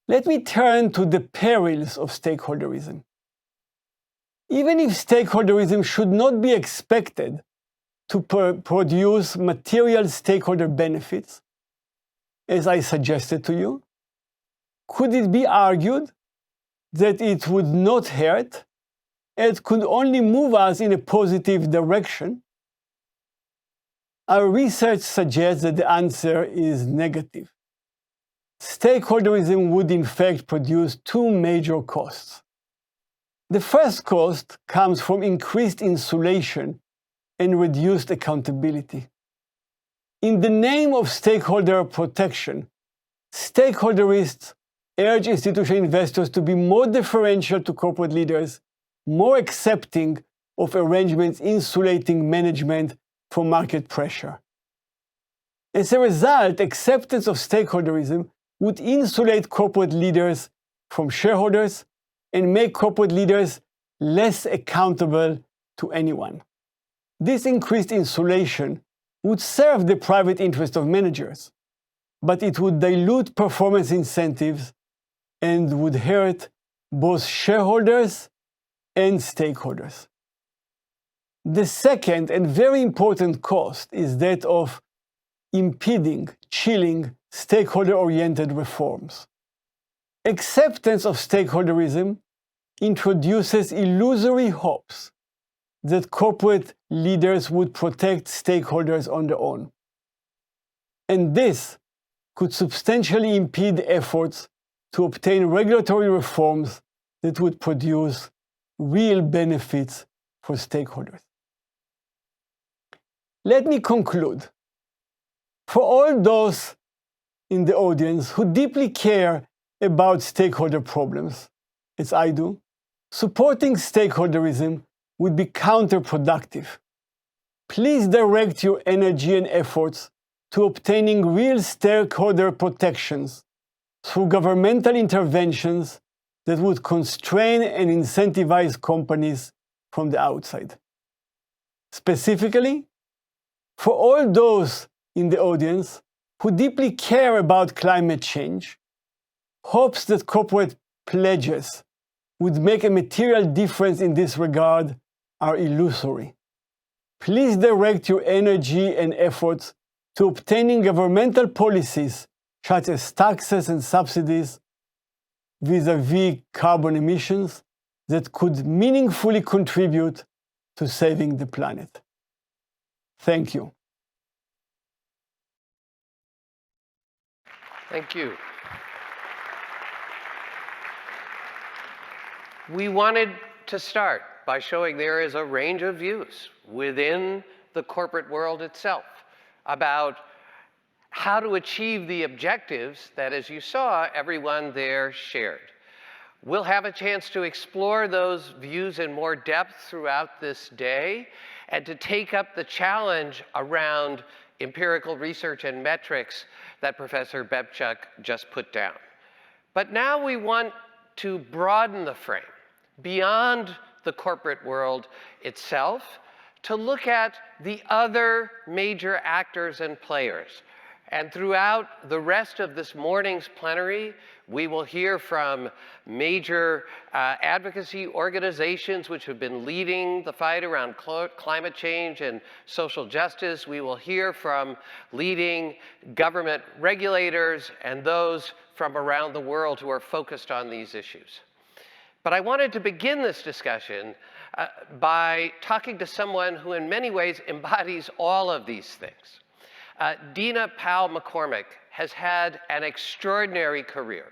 S6: Let me turn to the perils of stakeholderism. Even if stakeholderism should not be expected to produce material stakeholder benefits, as I suggested to you, could it be argued that it would not hurt, it could only move us in a positive direction? Our research suggests that the answer is negative. Stakeholderism would in fact produce two major costs. The first cost comes from increased insulation and reduced accountability. In the name of stakeholder protection, stakeholderists urge institutional investors to be more deferential to corporate leaders, more accepting of arrangements insulating management from market pressure. As a result, acceptance of stakeholderism would insulate corporate leaders from shareholders and make corporate leaders less accountable to anyone. This increased insulation would serve the private interest of managers, but it would dilute performance incentives and would hurt both shareholders and stakeholders. The second and very important cost is that of impeding, chilling stakeholder-oriented reforms. Acceptance of stakeholderism introduces illusory hopes that corporate leaders would protect stakeholders on their own. And this could substantially impede efforts to obtain regulatory reforms that would produce real benefits for stakeholders. Let me conclude. For all those in the audience who deeply care about stakeholder problems, as I do, supporting stakeholderism would be counterproductive. Please direct your energy and efforts to obtaining real stakeholder protections through governmental interventions that would constrain and incentivize companies from the outside. Specifically, for all those in the audience who deeply care about climate change, hopes that corporate pledges would make a material difference in this regard are illusory. Please direct your energy and efforts to obtaining governmental policies such as taxes and subsidies vis-à-vis carbon emissions that could meaningfully contribute to saving the planet. Thank you.
S1: Thank you. We wanted to start by showing there is a range of views within the corporate world itself about how to achieve the objectives that, as you saw, everyone there shared. We'll have a chance to explore those views in more depth throughout this day and to take up the challenge around empirical research and metrics that Professor Bebchuk just put down. But now we want to broaden the frame beyond the corporate world itself to look at the other major actors and players. And throughout the rest of this morning's plenary, we will hear from major advocacy organizations which have been leading the fight around climate change and social justice. We will hear from leading government regulators and those from around the world who are focused on these issues. But I wanted to begin this discussion by talking to someone who in many ways embodies all of these things. Dina Powell-McCormick has had an extraordinary career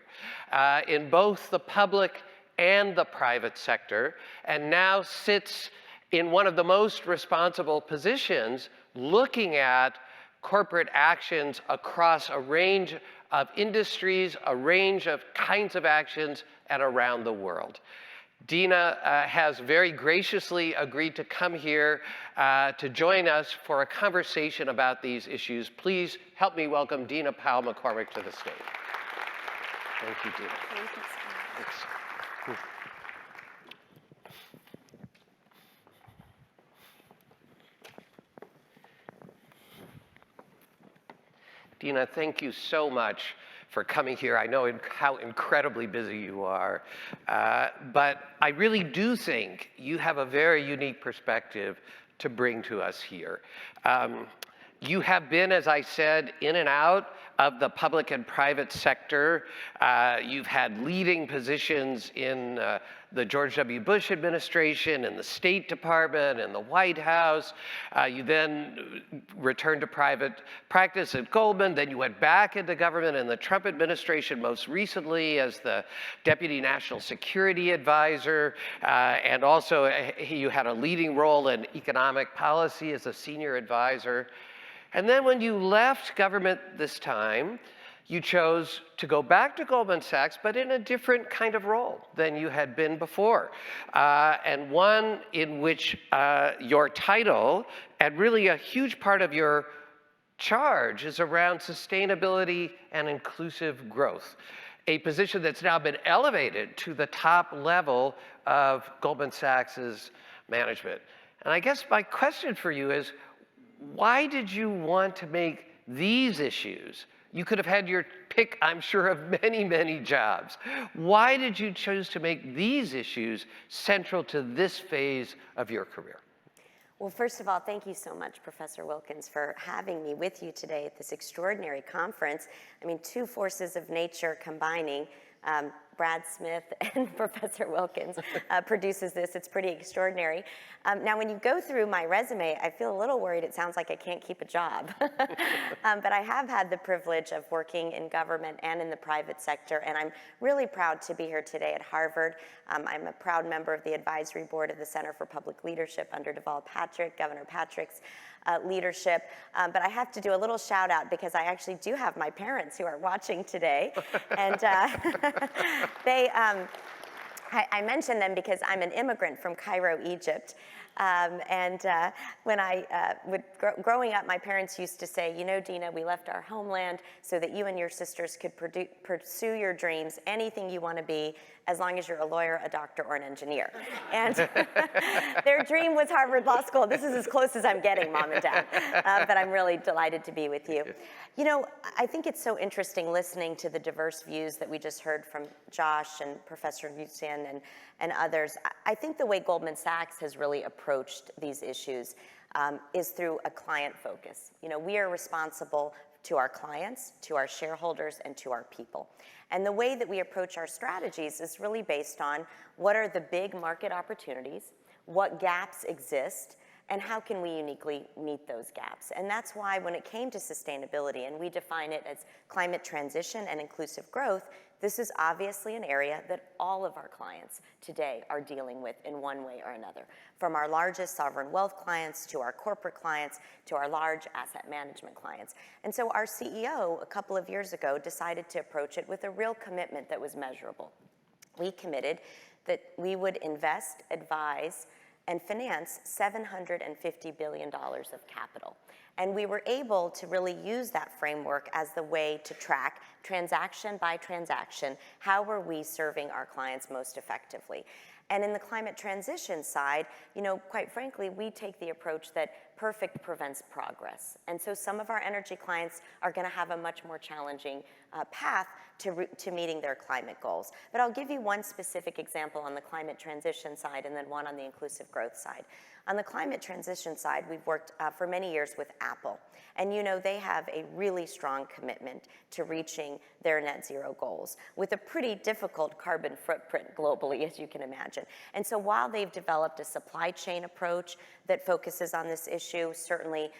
S1: in both the public and the private sector, and now sits in one of the most responsible positions looking at corporate actions across a range of industries, a range of kinds of actions, and around the world. Dina has very graciously agreed to come here to join us for a conversation about these issues. Please help me welcome Dina Powell-McCormick to the stage. Thank you, Dina.
S7: Thank you so much.
S1: Thanks. Dina, thank you so much for coming here. I know how incredibly busy you are, but I really do think you have a very unique perspective to bring to us here. You have been, as I said, in and out of the public and private sector. You've had leading positions in the George W. Bush administration, in the State Department, in the White House. You then returned to private practice at Goldman. Then you went back into government in the Trump administration, most recently as the Deputy National Security Advisor. And also you had a leading role in economic policy as a senior advisor. And then when you left government this time, You chose to go back to Goldman Sachs, but in a different kind of role than you had been before, and one in which your title and really a huge part of your charge is around sustainability and inclusive growth, a position that's now been elevated to the top level of Goldman Sachs's management. And I guess my question for you is, why did you want to make these issues? You could have had your pick, I'm sure, of many, many jobs. Why did you choose to make these issues central to this phase of your career?
S7: Well, first of all, thank you so much, Professor Wilkins, for having me with you today at this extraordinary conference. I mean, two forces of nature combining. Brad Smith and Professor Wilkins produces this. It's pretty extraordinary. Now, when you go through my resume, I feel a little worried. It sounds like I can't keep a job. But I have had the privilege of working in government and in the private sector, and I'm really proud to be here today at Harvard. I'm a proud member of the advisory board of the Center for Public Leadership under Governor Patrick's leadership. But I have to do a little shout out because I actually do have my parents who are watching today. And I mention them because I'm an immigrant from Cairo, Egypt. When growing up, my parents used to say, you know, Dina, we left our homeland so that you and your sisters could pursue your dreams, anything you want to be, as long as you're a lawyer, a doctor, or an engineer. And their dream was Harvard Law School. This is as close as I'm getting, Mom and Dad. But I'm really delighted to be with you. You know, I think it's so interesting listening to the diverse views that we just heard from Josh and Professor Lucien and others. I think the way Goldman Sachs has really approached these issues is through a client focus. You know, we are responsible to our clients, to our shareholders, and to our people. And the way that we approach our strategies is really based on what are the big market opportunities, what gaps exist, and how can we uniquely meet those gaps? And that's why when it came to sustainability, and we define it as climate transition and inclusive growth, this is obviously an area that all of our clients today are dealing with in one way or another. From our largest sovereign wealth clients, to our corporate clients, to our large asset management clients. And so our CEO, a couple of years ago, decided to approach it with a real commitment that was measurable. We committed that we would invest, advise, and finance $750 billion of capital. And we were able to really use that framework as the way to track transaction by transaction, how were we serving our clients most effectively. And in the climate transition side, you know, quite frankly, we take the approach that perfect prevents progress. And so some of our energy clients are going to have a much more challenging path to meeting their climate goals. But I'll give you one specific example on the climate transition side and then one on the inclusive growth side. On the climate transition side, we've worked for many years with Apple. And you know, they have a really strong commitment to reaching their net zero goals with a pretty difficult carbon footprint globally, as you can imagine. And so while they've developed a supply chain approach that focuses on this issue, certainly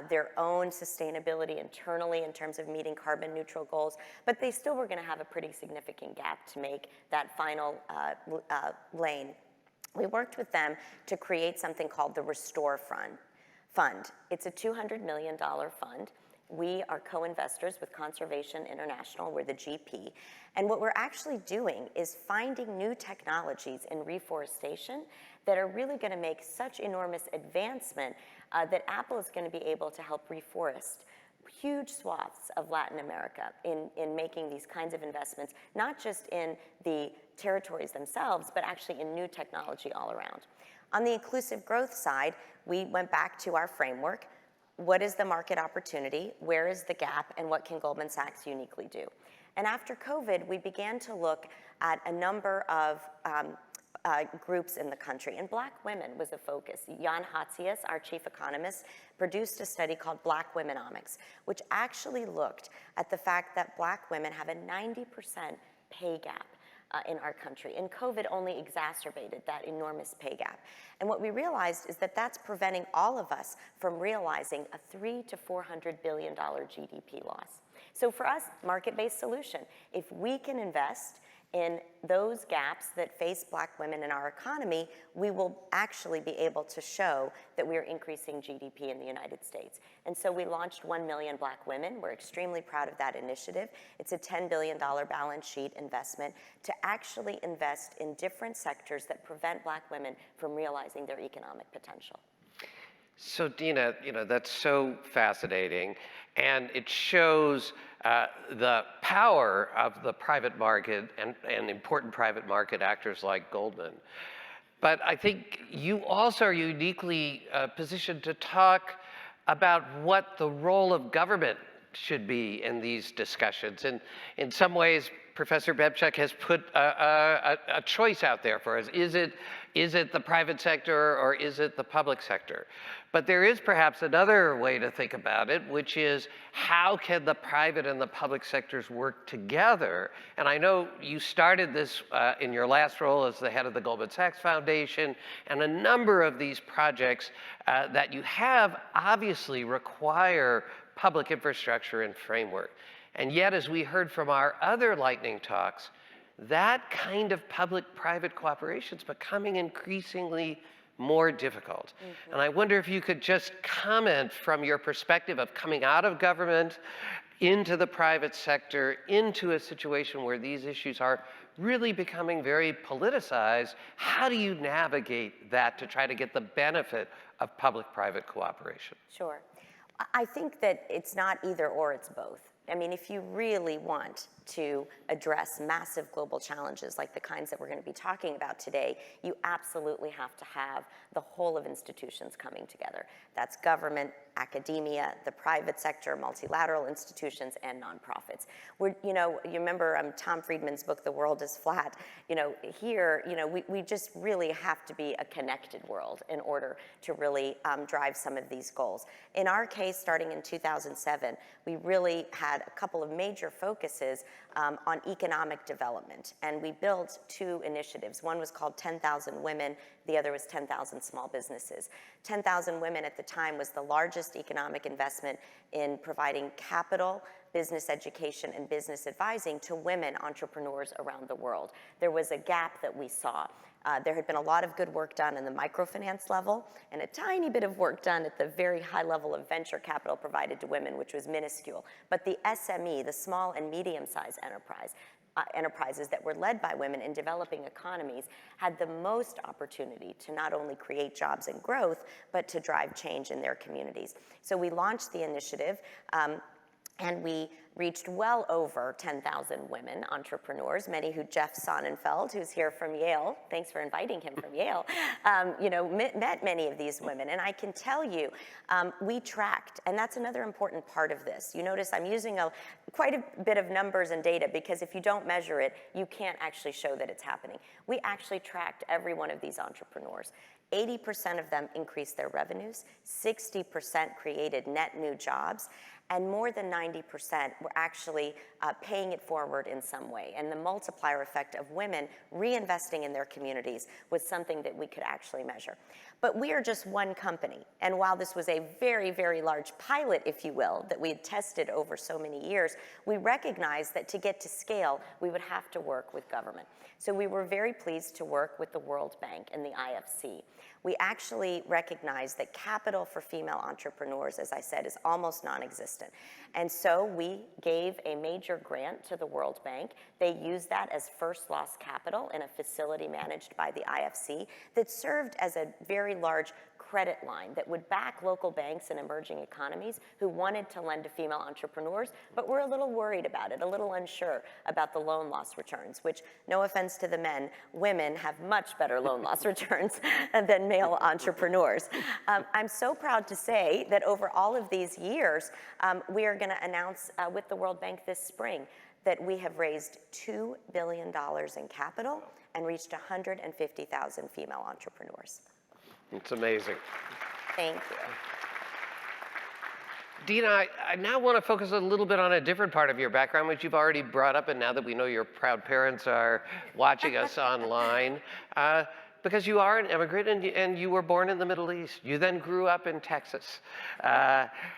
S7: their own sustainability internally in terms of meeting carbon neutral goals, but they still were gonna have a pretty significant gap to make that final lane. We worked with them to create something called the Restore Fund. It's a $200 million fund. We are co-investors with Conservation International, we're the GP. And what we're actually doing is finding new technologies in reforestation that are really gonna make such enormous advancement that Apple is gonna be able to help reforest huge swaths of Latin America in making these kinds of investments, not just in the territories themselves, but actually in new technology all around. On the inclusive growth side, we went back to our framework. What is the market opportunity? Where is the gap? And what can Goldman Sachs uniquely do? And after COVID, we began to look at a number of groups in the country, and Black women was a focus. Jan Hatzius, our chief economist, produced a study called Black Womenomics, which actually looked at the fact that Black women have a 90% pay gap in our country, and COVID only exacerbated that enormous pay gap. And what we realized is that that's preventing all of us from realizing a $300 to $400 billion GDP loss. So for us, market-based solution. If we can invest In those gaps that face Black women in our economy, we will actually be able to show that we are increasing GDP in the United States. And so we launched 1 Million Black Women. We're extremely proud of that initiative. It's a $10 billion balance sheet investment to actually invest in different sectors that prevent Black women from realizing their economic potential.
S1: So Dina, that's so fascinating, and it shows the power of the private market and important private market actors like Goldman. But I think you also are uniquely positioned to talk about what the role of government should be in these discussions. And in some ways, Professor Bebchuk has put a choice out there for us. Is it the private sector or is it the public sector? But there is perhaps another way to think about it, which is how can the private and the public sectors work together? And I know you started this in your last role as the head of the Goldman Sachs Foundation, and a number of these projects that you have obviously require public infrastructure and framework. And yet, as we heard from our other lightning talks, that kind of public-private cooperation is becoming increasingly more difficult. Mm-hmm. And I wonder if you could just comment from your perspective of coming out of government into the private sector, into a situation where these issues are really becoming very politicized. How do you navigate that to try to get the benefit of public-private cooperation?
S7: Sure. I think that it's not either or, it's both. I mean, if you really want to address massive global challenges like the kinds that we're going to be talking about today, you absolutely have to have the whole of institutions coming together. That's government, academia, the private sector, multilateral institutions, and nonprofits. You remember Tom Friedman's book, The World is Flat. We just really have to be a connected world in order to really drive some of these goals. In our case, starting in 2007, we really had a couple of major focuses on economic development. And we built two initiatives. One was called 10,000 Women. The other was 10,000 Small Businesses. 10,000 Women at the time was the largest economic investment in providing capital, business education, and business advising to women entrepreneurs around the world. There was a gap that we saw. There had been a lot of good work done in the microfinance level and a tiny bit of work done at the very high level of venture capital provided to women, which was minuscule. But the SME, the small and medium-sized enterprises that were led by women in developing economies had the most opportunity to not only create jobs and growth, but to drive change in their communities. So we launched the initiative, and we reached well over 10,000 women entrepreneurs, many who Jeff Sonnenfeld, who's here from Yale, thanks for inviting him from Yale, met many of these women. And I can tell you, we tracked, and that's another important part of this. You notice I'm using quite a bit of numbers and data, because if you don't measure it, you can't actually show that it's happening. We actually tracked every one of these entrepreneurs. 80% of them increased their revenues, 60% created net new jobs, and more than 90% were actually paying it forward in some way. And the multiplier effect of women reinvesting in their communities was something that we could actually measure. But we are just one company. And while this was a very, very large pilot, if you will, that we had tested over so many years, we recognized that to get to scale, we would have to work with government. So we were very pleased to work with the World Bank and the IFC. We actually recognized that capital for female entrepreneurs, as I said, is almost non-existent. And so we gave a major grant to the World Bank. They used that as first loss capital in a facility managed by the IFC that served as a very large credit line that would back local banks and emerging economies who wanted to lend to female entrepreneurs, but were a little worried about it, a little unsure about the loan loss returns, which, no offense to the men, women have much better loan loss returns than male entrepreneurs. I'm so proud to say that over all of these years, we are going to announce with the World Bank this spring that we have raised $2 billion in capital and reached 150,000 female entrepreneurs.
S1: It's amazing.
S7: Thank you.
S1: Dina, I now want to focus a little bit on a different part of your background, which you've already brought up, and now that we know your proud parents are watching us online, because you are an immigrant and you were born in the Middle East. You then grew up in Texas.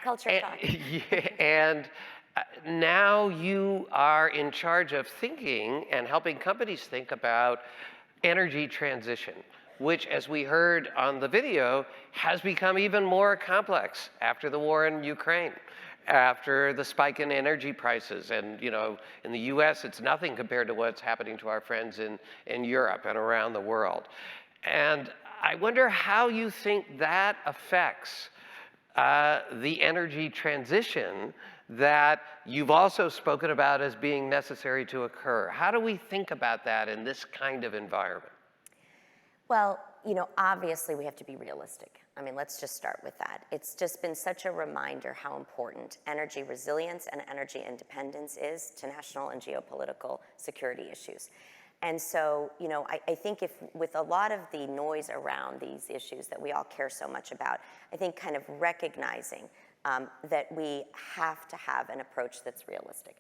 S7: Culture shock.
S1: Now you are in charge of thinking and helping companies think about energy transition, which, as we heard on the video, has become even more complex after the war in Ukraine, after the spike in energy prices. And, you know, in the US, it's nothing compared to what's happening to our friends in Europe and around the world. And I wonder how you think that affects the energy transition that you've also spoken about as being necessary to occur. How do we think about that in this kind of environment?
S7: Well, you know, obviously we have to be realistic. I mean, let's just start with that. It's just been such a reminder how important energy resilience and energy independence is to national and geopolitical security issues. And so, you know, I think if with a lot of the noise around these issues that we all care so much about, I think kind of recognizing that we have to have an approach that's realistic.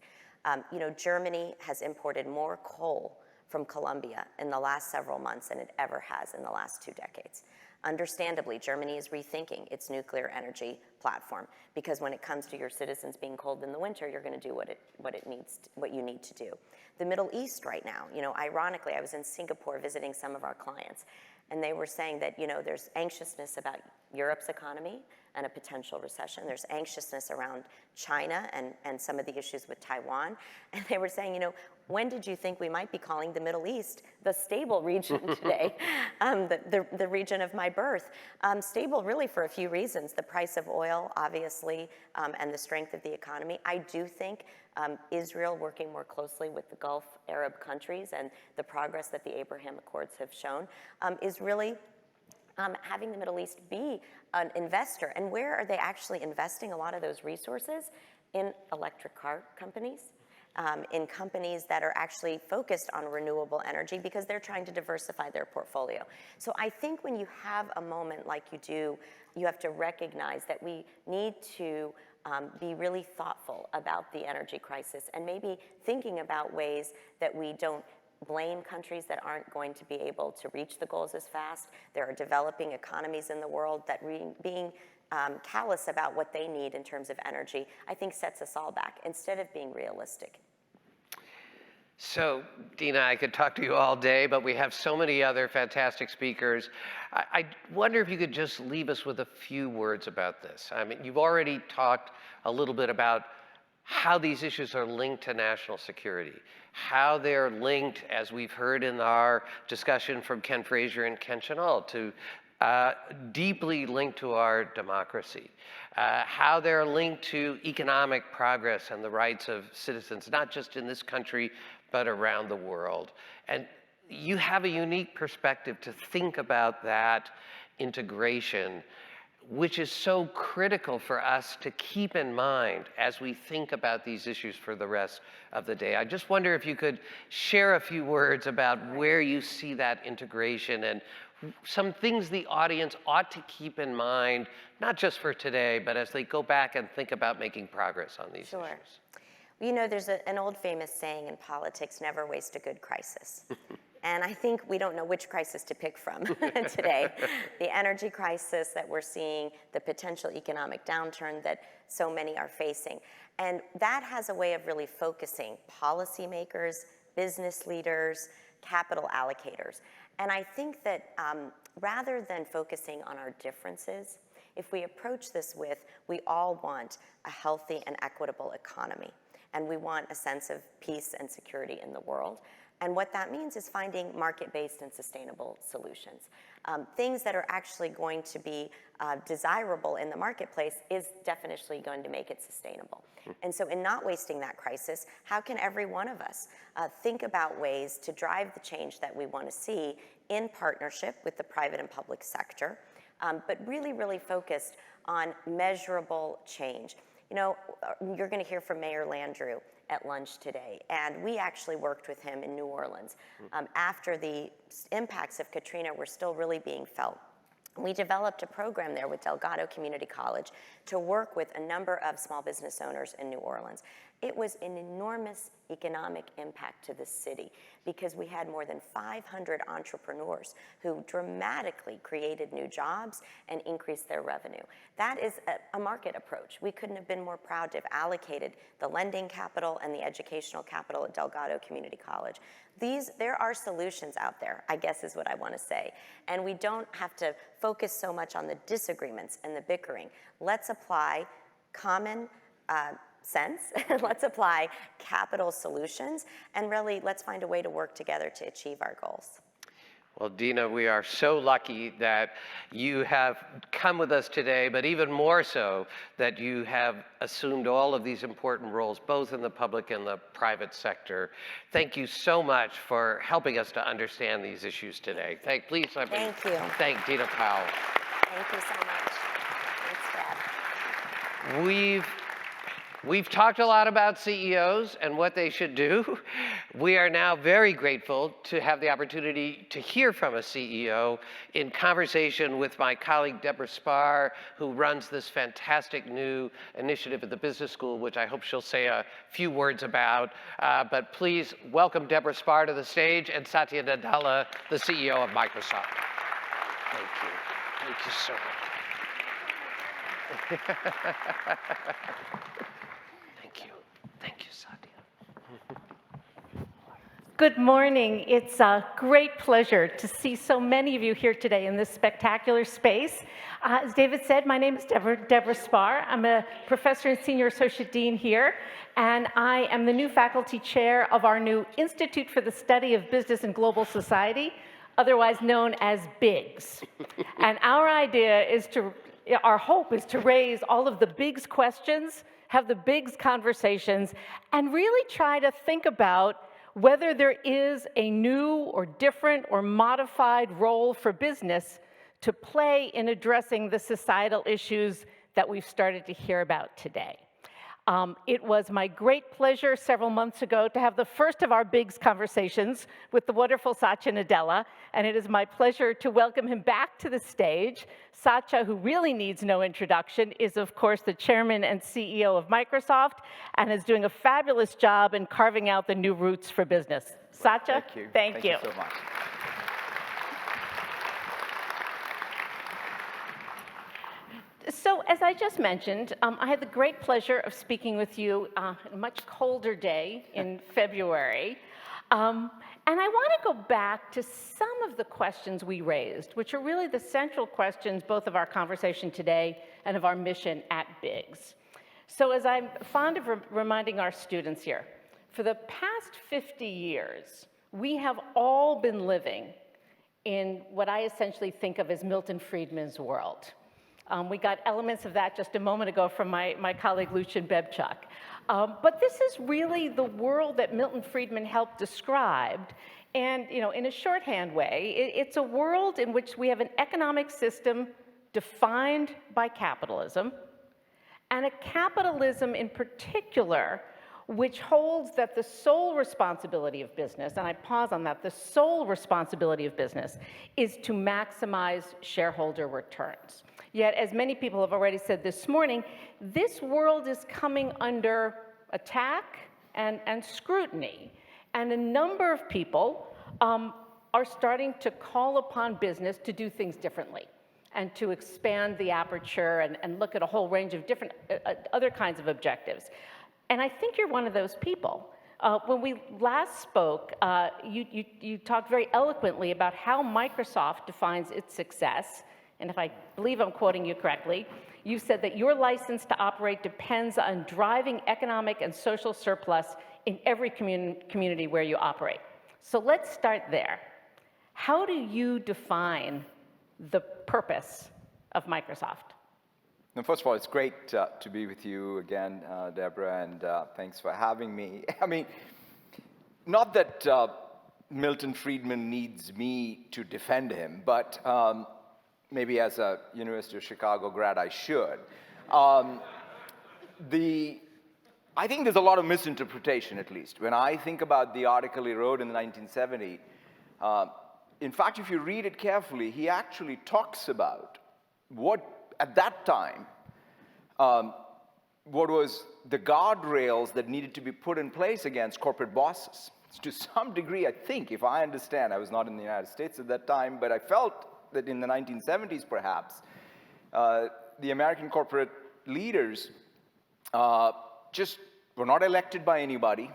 S7: You know, Germany has imported more coal from Colombia in the last several months than it ever has in the last 2 decades. Understandably, Germany is rethinking its nuclear energy platform because when it comes to your citizens being cold in the winter, you're going to do what you need to do. The Middle East right now, you know, ironically, I was in Singapore visiting some of our clients, and they were saying that, you know, there's anxiousness about Europe's economy and a potential recession. There's anxiousness around China and some of the issues with Taiwan. And they were saying, you know, when did you think we might be calling the Middle East the stable region today? The region of my birth. Stable really for a few reasons. The price of oil, obviously, and the strength of the economy. I do think Israel working more closely with the Gulf Arab countries and the progress that the Abraham Accords have shown is really having the Middle East be an investor. And where are they actually investing a lot of those resources? In electric car companies, in companies that are actually focused on renewable energy because they're trying to diversify their portfolio. So I think when you have a moment like you do, you have to recognize that we need to be really thoughtful about the energy crisis and maybe thinking about ways that we don't blame countries that aren't going to be able to reach the goals as fast. There are developing economies in the world that being callous about what they need in terms of energy, I think sets us all back instead of being realistic.
S1: So, Dina, I could talk to you all day, but we have so many other fantastic speakers. I wonder if you could just leave us with a few words about this. I mean, you've already talked a little bit about how these issues are linked to national security, how they're linked, as we've heard in our discussion from Ken Frazier and Ken Chanel, to deeply linked to our democracy, how they're linked to economic progress and the rights of citizens, not just in this country, but around the world. And you have a unique perspective to think about that integration, which is so critical for us to keep in mind as we think about these issues for the rest of the day. I just wonder if you could share a few words about where you see that integration and some things the audience ought to keep in mind, not just for today, but as they go back and think about making progress on these issues.
S7: You know, there's an old famous saying in politics, never waste a good crisis. And I think we don't know which crisis to pick from today. The energy crisis that we're seeing, the potential economic downturn that so many are facing. And that has a way of really focusing policymakers, business leaders, capital allocators. And I think that rather than focusing on our differences, if we approach this with, we all want a healthy and equitable economy, and we want a sense of peace and security in the world. And what that means is finding market-based and sustainable solutions. Things that are actually going to be desirable in the marketplace is definitely going to make it sustainable. And so in not wasting that crisis, how can every one of us think about ways to drive the change that we want to see in partnership with the private and public sector, but really, really focused on measurable change. You know, you're going to hear from Mayor Landrieu at lunch today, and we actually worked with him in New Orleans. After the impacts of Katrina were still really being felt, we developed a program there with Delgado Community College to work with a number of small business owners in New Orleans. It was an enormous economic impact to the city because we had more than 500 entrepreneurs who dramatically created new jobs and increased their revenue. That is a market approach. We couldn't have been more proud to have allocated the lending capital and the educational capital at Delgado Community College. There are solutions out there, I guess is what I want to say. And we don't have to focus so much on the disagreements and the bickering. Let's apply common sense, let's apply capital solutions, and really let's find a way to work together to achieve our goals.
S1: Well, Dina, we are so lucky that you have come with us today, but even more so that you have assumed all of these important roles, both in the public and the private sector. Thank you so much for helping us to understand these issues today. Please let me thank Dina Powell.
S7: Thank you so much. Thanks, Deb.
S1: We've talked a lot about CEOs and what they should do. We are now very grateful to have the opportunity to hear from a CEO in conversation with my colleague, Deborah Spar, who runs this fantastic new initiative at the Business School, which I hope she'll say a few words about. But please welcome Deborah Spar to the stage and Satya Nadella, the CEO of Microsoft. Thank you. Thank you so much. Thank you, Satya.
S8: Good morning. It's a great pleasure to see so many of you here today in this spectacular space. As David said, my name is Deborah Spar. I'm a professor and senior associate dean here, and I am the new faculty chair of our new Institute for the Study of Business and Global Society, otherwise known as BIGS. And our hope is to raise all of the BIGS questions, have the BIGS conversations, and really try to think about whether there is a new or different or modified role for business to play in addressing the societal issues that we've started to hear about today. It was my great pleasure several months ago to have the first of our BIGS conversations with the wonderful Satya Nadella, and it is my pleasure to welcome him back to the stage. Satya, who really needs no introduction, is of course the chairman and CEO of Microsoft and is doing a fabulous job in carving out the new routes for business. Satya,
S9: thank you.
S8: Thank you
S9: so much.
S8: So, as I just mentioned, I had the great pleasure of speaking with you on a much colder day in February. And I want to go back to some of the questions we raised, which are really the central questions both of our conversation today and of our mission at BIGS. So as I'm fond of reminding our students here, for the past 50 years, we have all been living in what I essentially think of as Milton Friedman's world. We got elements of that just a moment ago from my colleague Lucian Bebchuk. But this is really the world that Milton Friedman helped describe. And in a shorthand way, it's a world in which we have an economic system defined by capitalism, and a capitalism in particular which holds that the sole responsibility of business, and I pause on that, the sole responsibility of business is to maximize shareholder returns. Yet, as many people have already said this morning, this world is coming under attack and scrutiny. And a number of people are starting to call upon business to do things differently and to expand the aperture and look at a whole range of different other kinds of objectives. And I think you're one of those people. When we last spoke, you talked very eloquently about how Microsoft defines its success. And if I believe I'm quoting you correctly, you said that your license to operate depends on driving economic and social surplus in every community where you operate. So let's start there. How do you define the purpose of Microsoft?
S9: Now, first of all, it's great to be with you again, Deborah, and thanks for having me. I mean, not that Milton Friedman needs me to defend him, but maybe as a University of Chicago grad, I should. I think there's a lot of misinterpretation, at least. When I think about the article he wrote in 1970, in fact, if you read it carefully, he actually talks about what, at that time, what was the guardrails that needed to be put in place against corporate bosses. To some degree, I think, if I understand, I was not in the United States at that time, but I felt that in the 1970s, perhaps, the American corporate leaders just were not elected by anybody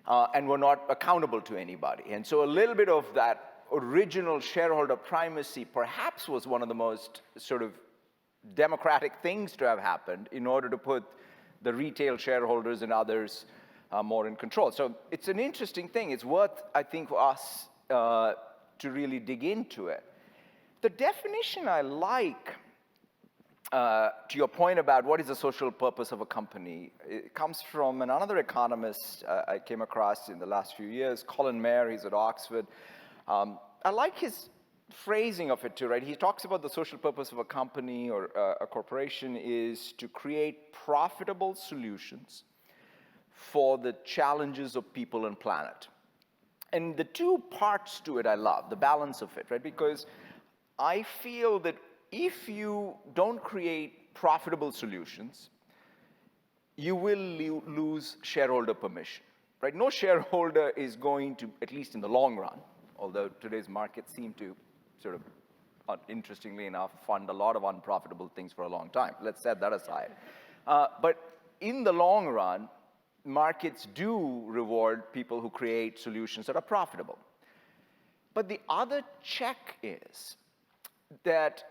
S9: and were not accountable to anybody. And so a little bit of that original shareholder primacy perhaps was one of the most sort of democratic things to have happened in order to put the retail shareholders and others more in control. So it's an interesting thing. It's worth, I think, for us to really dig into it. The definition I like, to your point about what is the social purpose of a company, it comes from another economist I came across in the last few years, Colin Mayer. He's at Oxford. I like his phrasing of it too, right? He talks about the social purpose of a company or a corporation is to create profitable solutions for the challenges of people and planet. And the two parts to it I love, the balance of it, right? Because I feel that if you don't create profitable solutions, you will lose shareholder permission, right? No shareholder is going to, at least in the long run, although today's markets seem to sort of, interestingly enough, fund a lot of unprofitable things for a long time. Let's set that aside. But in the long run, markets do reward people who create solutions that are profitable. But the other check is that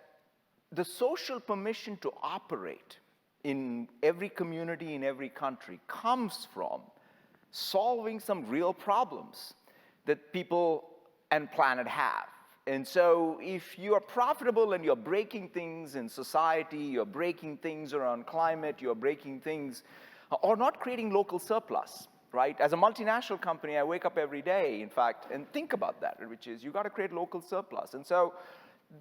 S9: the social permission to operate in every community, in every country, comes from solving some real problems that people and planet have. And so if you are profitable and you're breaking things in society, you're breaking things around climate, you're breaking things, or not creating local surplus, right? As a multinational company, I wake up every day, in fact, and think about that, which is you got to create local surplus. And so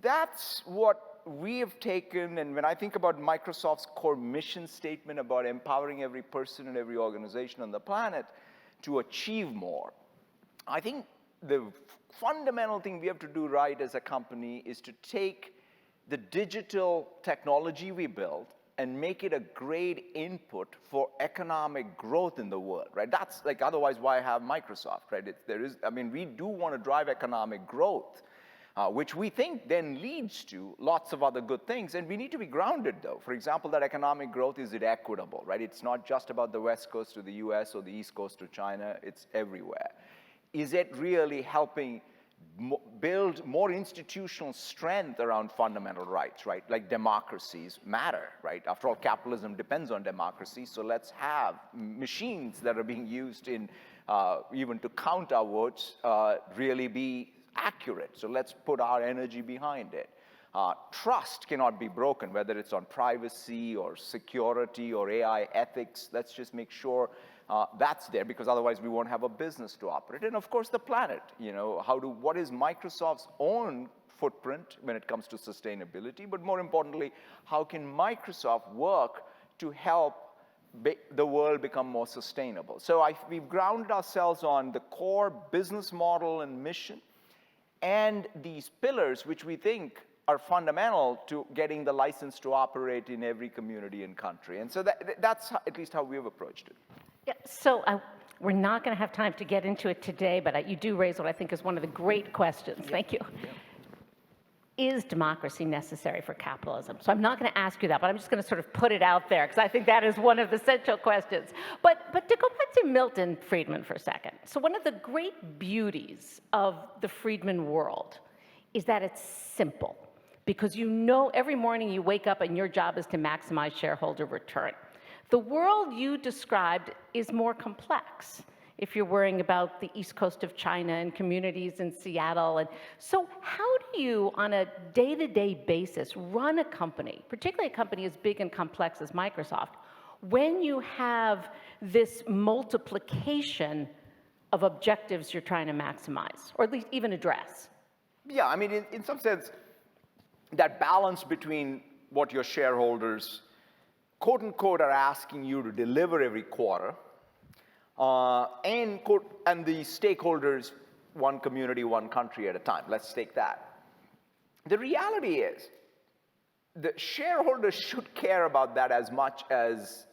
S9: that's what we have taken, and when I think about Microsoft's core mission statement about empowering every person and every organization on the planet to achieve more, I think the fundamental thing we have to do right as a company is to take the digital technology we build and make it a great input for economic growth in the world, right? That's like, otherwise why have Microsoft, right? We do want to drive economic growth, which we think then leads to lots of other good things. And we need to be grounded, though. For example, that economic growth, is it equitable, right? It's not just about the West Coast to the US or the East Coast to China. It's everywhere. Is it really helping build more institutional strength around fundamental rights, right? Like democracies matter, right? After all, capitalism depends on democracy, so let's have machines that are being used in even to count our votes really be accurate. So let's put our energy behind it. Trust cannot be broken, whether it's on privacy or security or AI ethics. Let's just make sure that's there, because otherwise we won't have a business to operate. And of course, the planet. What is Microsoft's own footprint when it comes to sustainability? But more importantly, how can Microsoft work to help the world become more sustainable? So we've grounded ourselves on the core business model and mission, and these pillars, which we think are fundamental to getting the license to operate in every community and country. And so that's at least how we've approached it.
S8: Yeah, so we're not going to have time to get into it today, but you do raise what I think is one of the great questions. Yeah. Thank you. Yeah. Is democracy necessary for capitalism? So I'm not going to ask you that, but I'm just going to sort of put it out there, because I think that is one of the central questions. But to go back to Milton Friedman for a second. So one of the great beauties of the Friedman world is that it's simple, because every morning you wake up and your job is to maximize shareholder return. The world you described is more complex if you're worrying about the East Coast of China and communities in Seattle. And so how do you, on a day-to-day basis, run a company, particularly a company as big and complex as Microsoft, when you have this multiplication of objectives you're trying to maximize, or at least even address?
S9: Yeah, I mean, in some sense, that balance between what your shareholders, quote unquote, are asking you to deliver every quarter, and the stakeholders, one community, one country at a time. Let's take that. The reality is, the shareholders should care about that as much as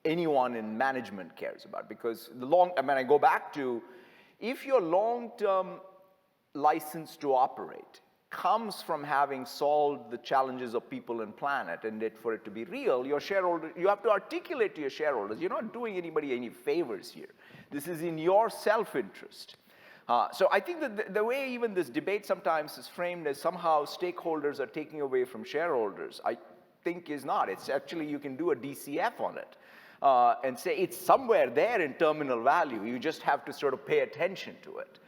S9: anyone in management cares about. Because I go back to, if your long-term license to operate comes from having solved the challenges of people and planet, and for it to be real, you have to articulate to your shareholders, you're not doing anybody any favors here. This is in your self-interest. So I think that the way even this debate sometimes is framed as somehow stakeholders are taking away from shareholders, I think is not. It's actually, you can do a DCF on it and say it's somewhere there in terminal value. You just have to sort of pay attention to it.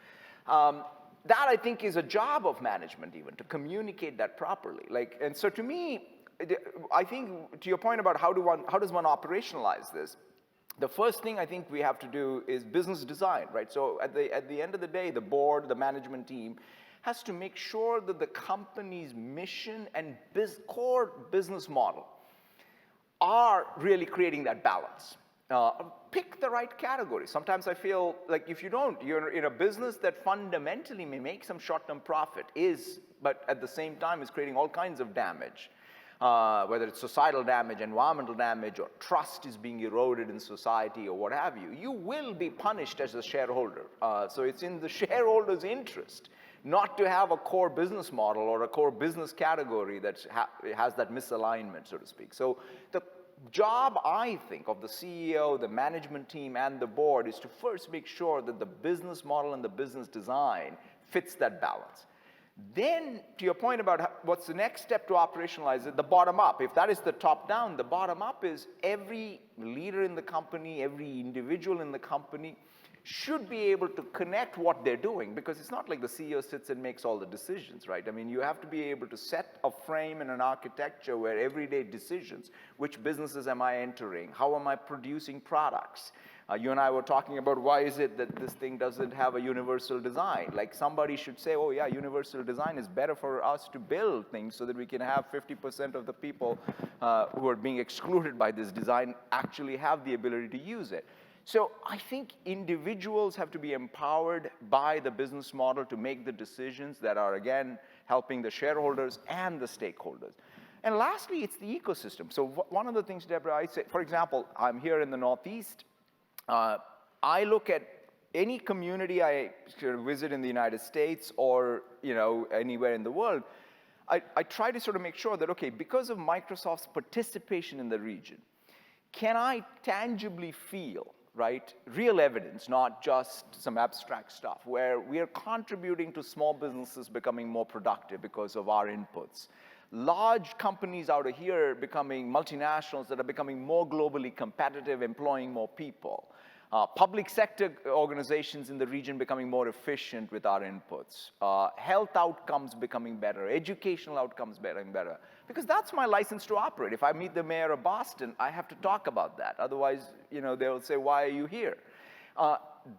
S9: That, I think, is a job of management even, to communicate that properly. And so to me, I think, to your point about how does one operationalize this, the first thing I think we have to do is business design, right? So at the end of the day, the board, the management team, has to make sure that the company's mission and core business model are really creating that balance. Pick the right category. Sometimes I feel like if you don't, you're in a business that fundamentally may make some short-term profit, but at the same time is creating all kinds of damage. Whether it's societal damage, environmental damage, or trust is being eroded in society, or what have you, you will be punished as a shareholder. So it's in the shareholder's interest not to have a core business model or a core business category that has that misalignment, so to speak. So the job, I think, of the CEO, the management team, and the board is to first make sure that the business model and the business design fits that balance. Then, to your point about what's the next step to operationalize it, the bottom up. If that is the top down, the bottom up is every leader in the company, every individual in the company should be able to connect what they're doing, because it's not like the CEO sits and makes all the decisions, right? I mean, you have to be able to set a frame and an architecture where everyday decisions, which businesses am I entering? How am I producing products? You and I were talking about why is it that this thing doesn't have a universal design? Like somebody should say, oh yeah, universal design is better for us to build things so that we can have 50% of the people who are being excluded by this design actually have the ability to use it. So I think individuals have to be empowered by the business model to make the decisions that are, again, helping the shareholders and the stakeholders. And lastly, it's the ecosystem. So one of the things, Deborah, I say, for example, I'm here in the Northeast. I look at any community I visit in the United States or anywhere in the world, I try to sort of make sure that, okay, because of Microsoft's participation in the region, can I tangibly feel, right, real evidence, not just some abstract stuff, where we are contributing to small businesses becoming more productive because of our inputs. Large companies out of here becoming multinationals that are becoming more globally competitive, employing more people. Public sector organizations in the region becoming more efficient with our inputs. Health outcomes becoming better. Educational outcomes becoming better. Because that's my license to operate. If I meet the mayor of Boston, I have to talk about that. Otherwise, they'll say, why are you here?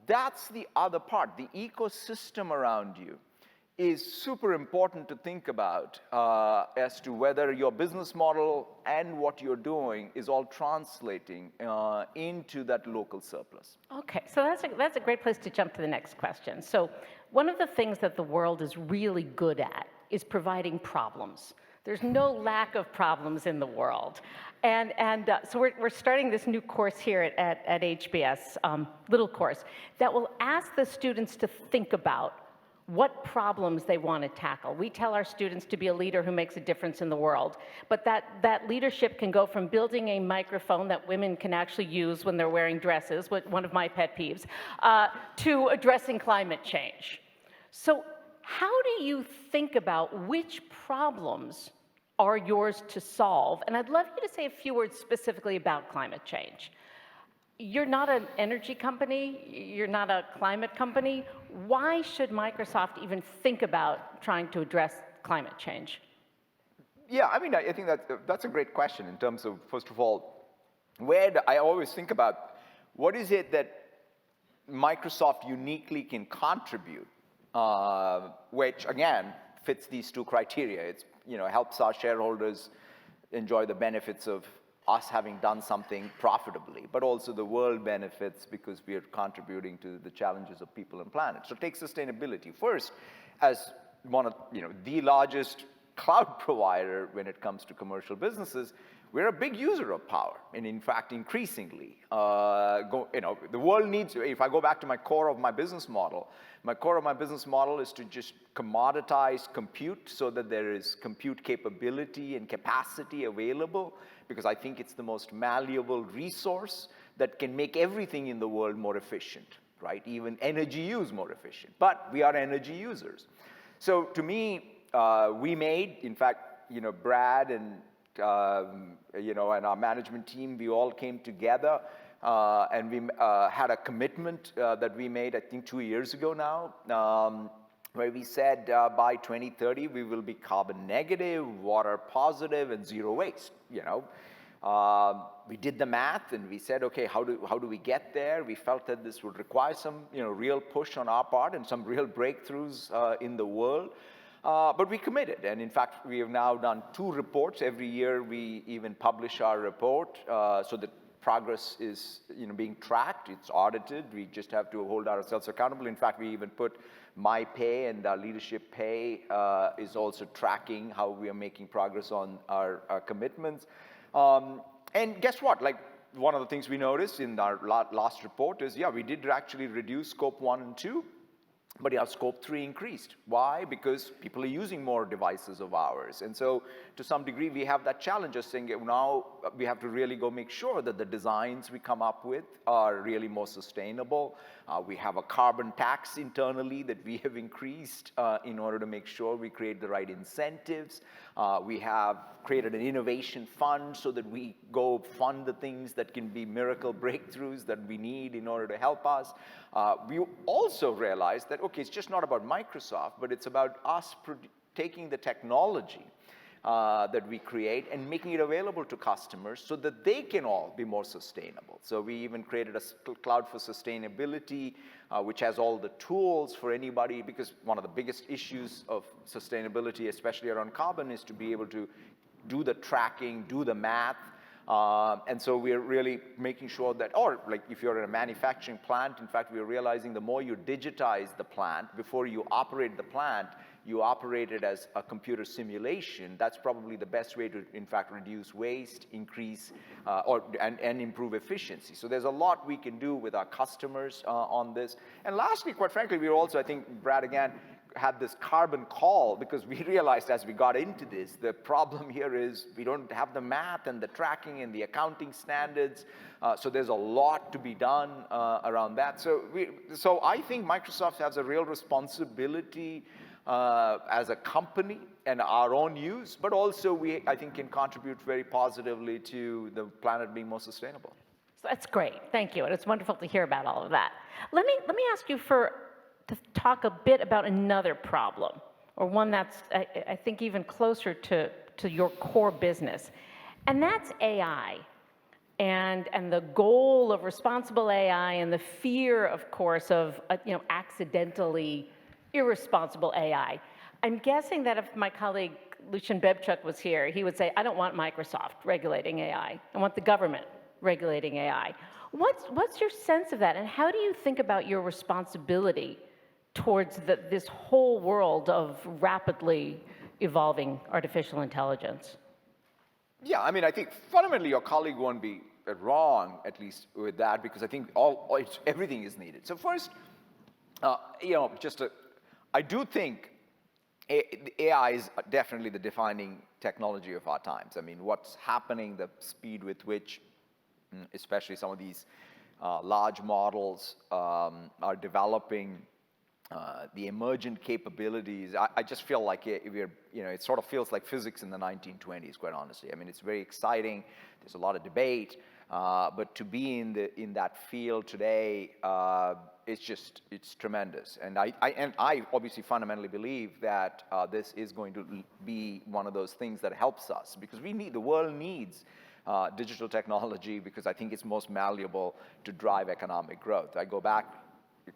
S9: That's the other part. The ecosystem around you is super important to think about as to whether your business model and what you're doing is all translating into that local surplus.
S8: Okay, so that's a great place to jump to the next question. So one of the things that the world is really good at is providing problems. There's no lack of problems in the world. And so we're starting this new course here at HBS, little course, that will ask the students to think about what problems they want to tackle. We tell our students to be a leader who makes a difference in the world, but that leadership can go from building a microphone that women can actually use when they're wearing dresses, one of my pet peeves, to addressing climate change. So how do you think about which problems are yours to solve? And I'd love you to say a few words specifically about climate change. You're not an energy company, you're not a climate company. Why should Microsoft even think about trying to address climate change?
S9: Yeah, I mean, I think that's a great question in terms of, first of all, I always think about what is it that Microsoft uniquely can contribute, which, again, fits these two criteria. It's, helps our shareholders enjoy the benefits of us having done something profitably, but also the world benefits because we are contributing to the challenges of people and planet. So take sustainability. First, as one of the largest cloud provider when it comes to commercial businesses, we're a big user of power, and in fact, increasingly. The world needs, if I go back to my core of my business model is to just commoditize compute so that there is compute capability and capacity available, because I think it's the most malleable resource that can make everything in the world more efficient, right? Even energy use more efficient. But we are energy users. So to me, we made, in fact, Brad and and our management team, we all came together and we had a commitment that we made, I think, 2 years ago now, where we said by 2030 we will be carbon negative, water positive, and zero waste. We did the math and we said, okay, how do we get there? We felt that this would require some real push on our part and some real breakthroughs in the world. But we committed, and in fact, we have now done 2 reports. Every year, we even publish our report, so that progress is, being tracked. It's audited. We just have to hold ourselves accountable. In fact, we even put my pay and our leadership pay is also tracking how we are making progress on our commitments. And guess what? Like, one of the things we noticed in our last report is, we did actually reduce Scope 1 and 2. But our Scope 3 increased. Why? Because people are using more devices of ours. And so to some degree, we have that challenge of saying now we have to really go make sure that the designs we come up with are really more sustainable. We have a carbon tax internally that we have increased in order to make sure we create the right incentives. We have created an innovation fund so that we go fund the things that can be miracle breakthroughs that we need in order to help us. We also realized that, okay, it's just not about Microsoft, but it's about us taking the technology that we create and making it available to customers so that they can all be more sustainable. So we even created a cloud for sustainability, which has all the tools for anybody, because one of the biggest issues of sustainability, especially around carbon, is to be able to do the tracking, do the math. And so we're really making sure that, or like if you're in a manufacturing plant, in fact, we're realizing the more you digitize the plant, before you operate the plant, you operate it as a computer simulation. That's probably the best way to, in fact, reduce waste, increase, and improve efficiency. So there's a lot we can do with our customers on this. And lastly, quite frankly, we're also, I think, Brad, again, had this carbon call, because we realized as we got into this, the problem here is we don't have the math and the tracking and the accounting standards. So there's a lot to be done around that. So I think Microsoft has a real responsibility as a company and our own use, but also we, I think, can contribute very positively to the planet being more sustainable.
S8: So that's great. Thank you. And it's wonderful to hear about all of that. Let me ask you to talk a bit about another problem, or one that's, I think, even closer to your core business, and that's AI, and the goal of responsible AI, and the fear, of course, of accidentally irresponsible AI. I'm guessing that if my colleague Lucian Bebchuk was here, he would say, I don't want Microsoft regulating AI. I want the government regulating AI. What's your sense of that, and how do you think about your responsibility towards this whole world of rapidly evolving artificial intelligence?
S9: Yeah, I mean, I think fundamentally your colleague won't be wrong, at least with that, because I think everything is needed. So first, I do think AI is definitely the defining technology of our times. I mean, what's happening, the speed with which, especially some of these large models are developing, the emergent capabilities, I just feel like it sort of feels like physics in the 1920s, quite honestly. I mean, it's very exciting. There's a lot of debate, but to be in that field today, it's tremendous. And I obviously fundamentally believe that this is going to be one of those things that helps us, because the world needs digital technology, because I think it's most malleable to drive economic growth. I go back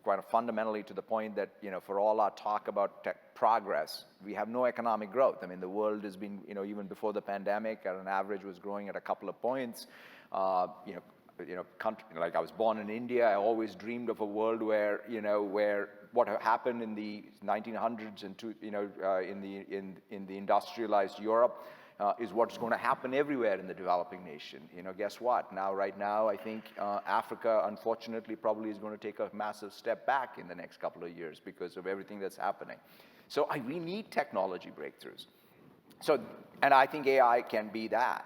S9: quite fundamentally to the point that, for all our talk about tech progress, we have no economic growth. I mean, the world has been, even before the pandemic, at an average was growing at a couple of points. Like I was born in India, I always dreamed of a world where what happened in the 1900s and in the industrialized Europe is what's going to happen everywhere in the developing nation. Guess what? Right now, I think Africa, unfortunately, probably is going to take a massive step back in the next couple of years because of everything that's happening. So we need technology breakthroughs. And I think AI can be that.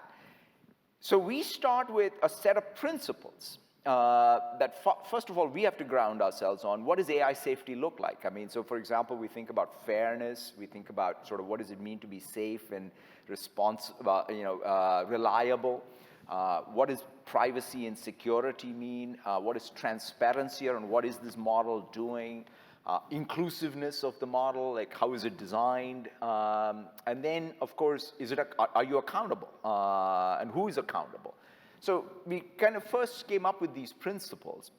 S9: So we start with a set of principles that, first of all, we have to ground ourselves on. What does AI safety look like? I mean, so for example, we think about fairness. We think about sort of what does it mean to be safe and reliable. What does privacy and security mean? What is transparency, and what is this model doing? Inclusiveness of the model, like how is it designed? And then, of course, are you accountable? And who is accountable? So we kind of first came up with these principles.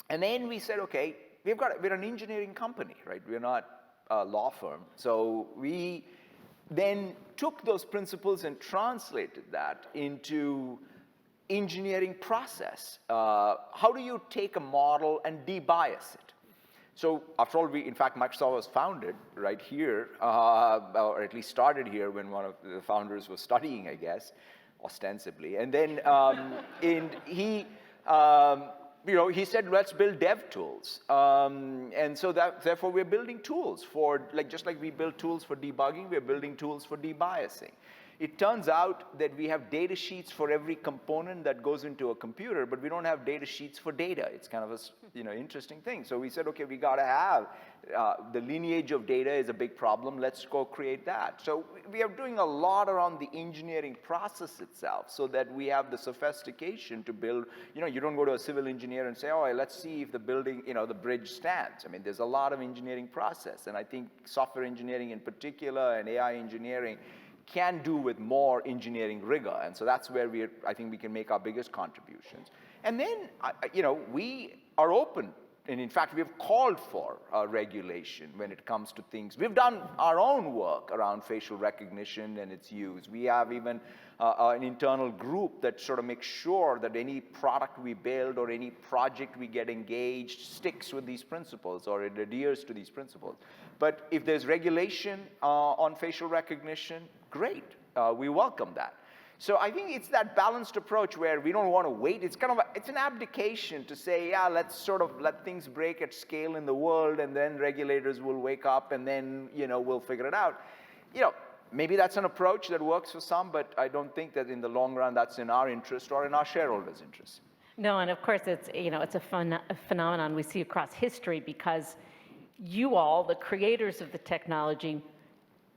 S9: And then we said, okay, we're an engineering company, right? We're not a law firm. So we then took those principles and translated that into engineering process. How do you take a model and de-bias it? So after all, in fact, Microsoft was founded right here, or at least started here when one of the founders was studying, I guess, ostensibly. And then he said, let's build dev tools. And so therefore, we're building tools for, just like we build tools for debugging, we're building tools for de-biasing. It turns out that we have data sheets for every component that goes into a computer, but we don't have data sheets for data. It's kind of a interesting thing. So we said, okay, we got to have the lineage of data is a big problem. Let's go create that. So we are doing a lot around the engineering process itself, so that we have the sophistication to build. You don't go to a civil engineer and say, oh, let's see if the building, the bridge stands. I mean, there's a lot of engineering process, and I think software engineering in particular and AI engineering can do with more engineering rigor. And so that's where I think we can make our biggest contributions. And then, we are open. And in fact, we have called for regulation when it comes to things. We've done our own work around facial recognition and its use. We have even an internal group that sort of makes sure that any product we build or any project we get engaged sticks with these principles or it adheres to these principles. But if there's regulation on facial recognition, great. We welcome that. So I think it's that balanced approach where we don't want to wait. It's kind of it's an abdication to say, yeah, let's sort of let things break at scale in the world, and then regulators will wake up, and then we'll figure it out. Maybe that's an approach that works for some, but I don't think that in the long run that's in our interest or in our shareholders' interest.
S8: No, and of course it's a phenomenon we see across history, because you all, the creators of the technology,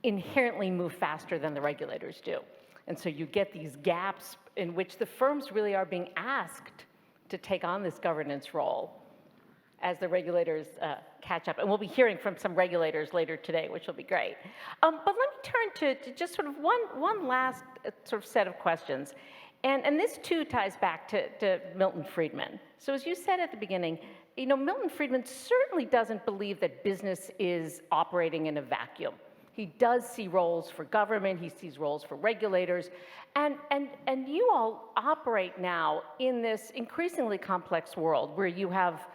S8: inherently move faster than the regulators do. And so you get these gaps in which the firms really are being asked to take on this governance role as the regulators catch up. And we'll be hearing from some regulators later today, which will be great. But let me turn to just sort of one last sort of set of questions. And this too ties back to Milton Friedman. So as you said at the beginning, Milton Friedman certainly doesn't believe that business is operating in a vacuum. He does see roles for government, he sees roles for regulators, and you all operate now in this increasingly complex world where you have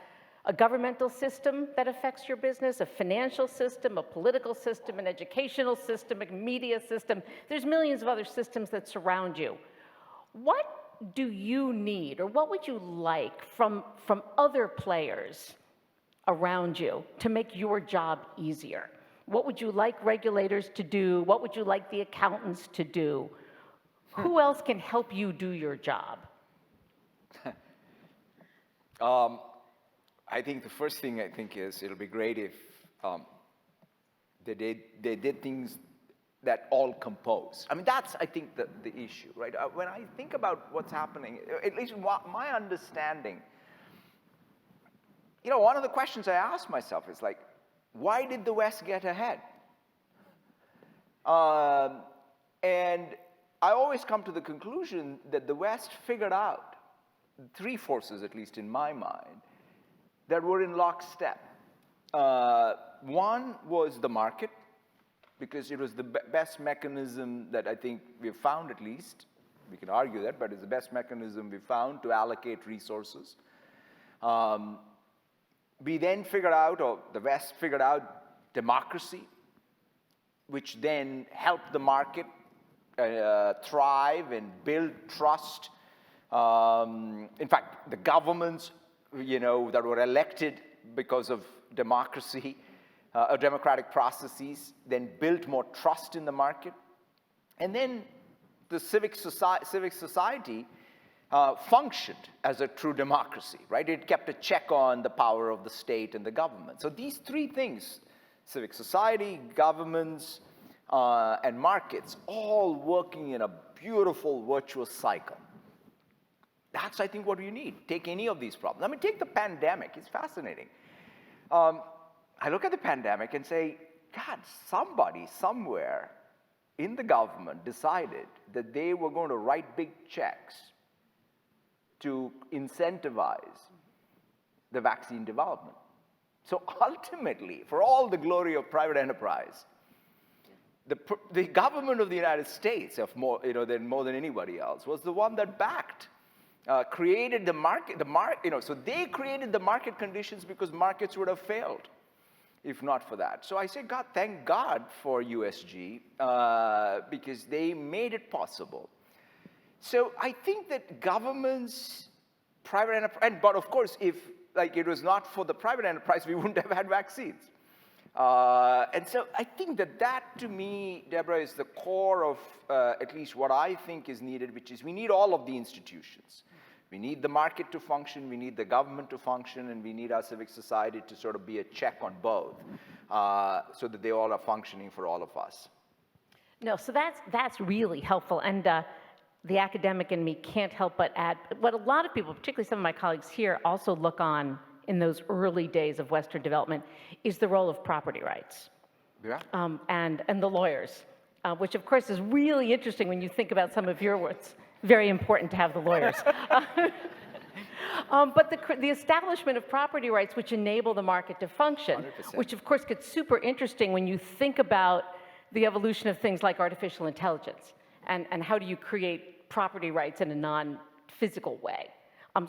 S8: a governmental system that affects your business, a financial system, a political system, an educational system, a media system. There's millions of other systems that surround you. What do you need, or what would you like from other players around you to make your job easier? What would you like regulators to do? What would you like the accountants to do? Who else can help you do your job?
S9: I think the first thing is it'll be great if they did things that all compose. I mean, that's, I think, the issue, right? When I think about what's happening, at least my understanding, one of the questions I ask myself is like, why did the West get ahead? And I always come to the conclusion that the West figured out three forces, at least in my mind, that were in lockstep. One was the market, because it was the best mechanism that I think we've found, at least. We can argue that, but it's the best mechanism we found to allocate resources. we then figured out, or the West figured out, democracy, which then helped the market thrive and build trust. In fact, the governments, that were elected because of democracy, democratic processes, then built more trust in the market. And then the civic society functioned as a true democracy, right? It kept a check on the power of the state and the government. So these three things, civic society, governments, and markets, all working in a beautiful virtuous cycle. That's, I think, what you need. Take any of these problems. I mean, take the pandemic. It's fascinating. I look at the pandemic and say, God, somebody somewhere in the government decided that they were going to write big checks to incentivize the vaccine development. So ultimately, for all the glory of private enterprise, the government of the United States, than more than anybody else, was the one that backed, created the market. So they created the market conditions because markets would have failed if not for that. So I say, God, thank God for USG because they made it possible. So I think that governments, private enterprise, but of course, if it was not for the private enterprise, we wouldn't have had vaccines. And so I think that to me, Deborah, is the core of at least what I think is needed, which is we need all of the institutions. We need the market to function, we need the government to function, and we need our civic society to sort of be a check on both so that they all are functioning for all of us.
S8: No, so that's really helpful. And the academic in me can't help but add what a lot of people, particularly some of my colleagues here, also look on in those early days of Western development is the role of property rights.
S9: Yeah.
S8: And the lawyers, which of course is really interesting when you think about some of your words. Very important to have the lawyers. But the establishment of property rights which enable the market to function,
S9: 100%.
S8: which of course gets super interesting when you think about the evolution of things like artificial intelligence and how do you create property rights in a non-physical way.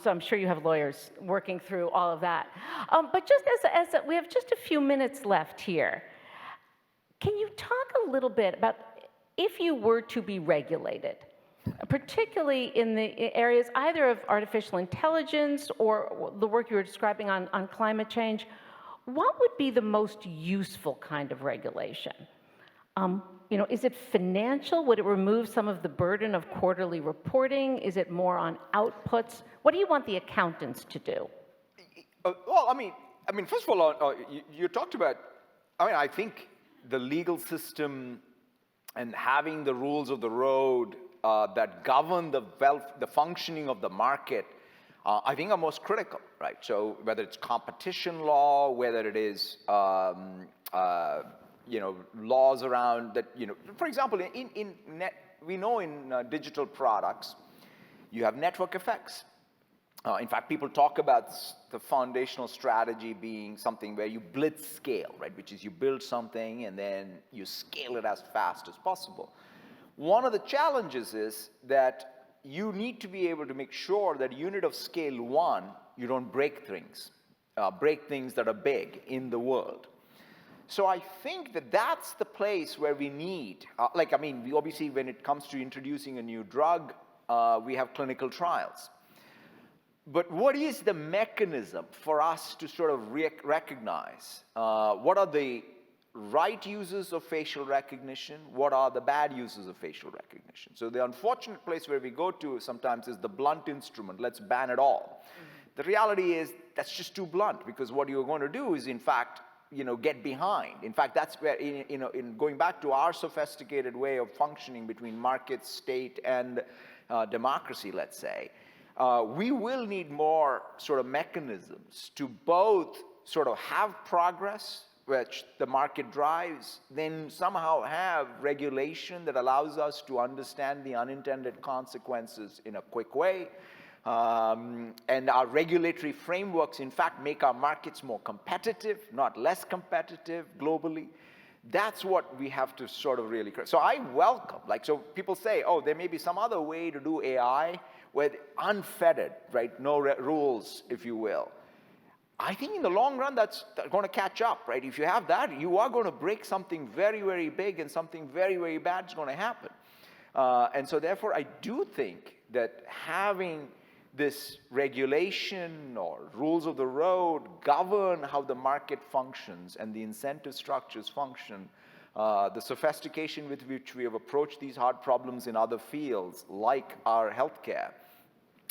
S8: So I'm sure you have lawyers working through all of that. But just as we have just a few minutes left here, can you talk a little bit about if you were to be regulated, particularly in the areas either of artificial intelligence or the work you were describing on climate change, what would be the most useful kind of regulation? Is it financial? Would it remove some of the burden of quarterly reporting? Is it more on outputs? What do you want the accountants to do?
S9: Well, I mean, first of all, you talked about, I think the legal system and having the rules of the road that govern the functioning of the market, I think are most critical, right? So whether it's competition law, whether it is laws around that, for example, we know in digital products, you have network effects. In fact, people talk about the foundational strategy being something where you blitz scale, right? Which is you build something and then you scale it as fast as possible. One of the challenges is that you need to be able to make sure that unit of scale 1, you don't break things that are big in the world. So I think that that's the place where we need, we obviously, when it comes to introducing a new drug, we have clinical trials. But what is the mechanism for us to sort of recognize what are the right uses of facial recognition, what are the bad uses of facial recognition? So the unfortunate place where we go to sometimes is the blunt instrument, let's ban it all. Mm-hmm. The reality is that's just too blunt because what you're going to do is, in fact, get behind. In fact, that's where, in going back to our sophisticated way of functioning between market, state, and democracy, let's say, we will need more sort of mechanisms to both sort of have progress, which the market drives, then somehow have regulation that allows us to understand the unintended consequences in a quick way. And our regulatory frameworks, in fact, make our markets more competitive, not less competitive globally. That's what we have to sort of really create. So I welcome, so people say, oh, there may be some other way to do AI where unfettered, right? No rules, if you will. I think in the long run, that's going to catch up, right? If you have that, you are going to break something very, very big, and something very, very bad is going to happen. And so therefore, I do think that having this regulation or rules of the road govern how the market functions and the incentive structures function, the sophistication with which we have approached these hard problems in other fields, like our healthcare,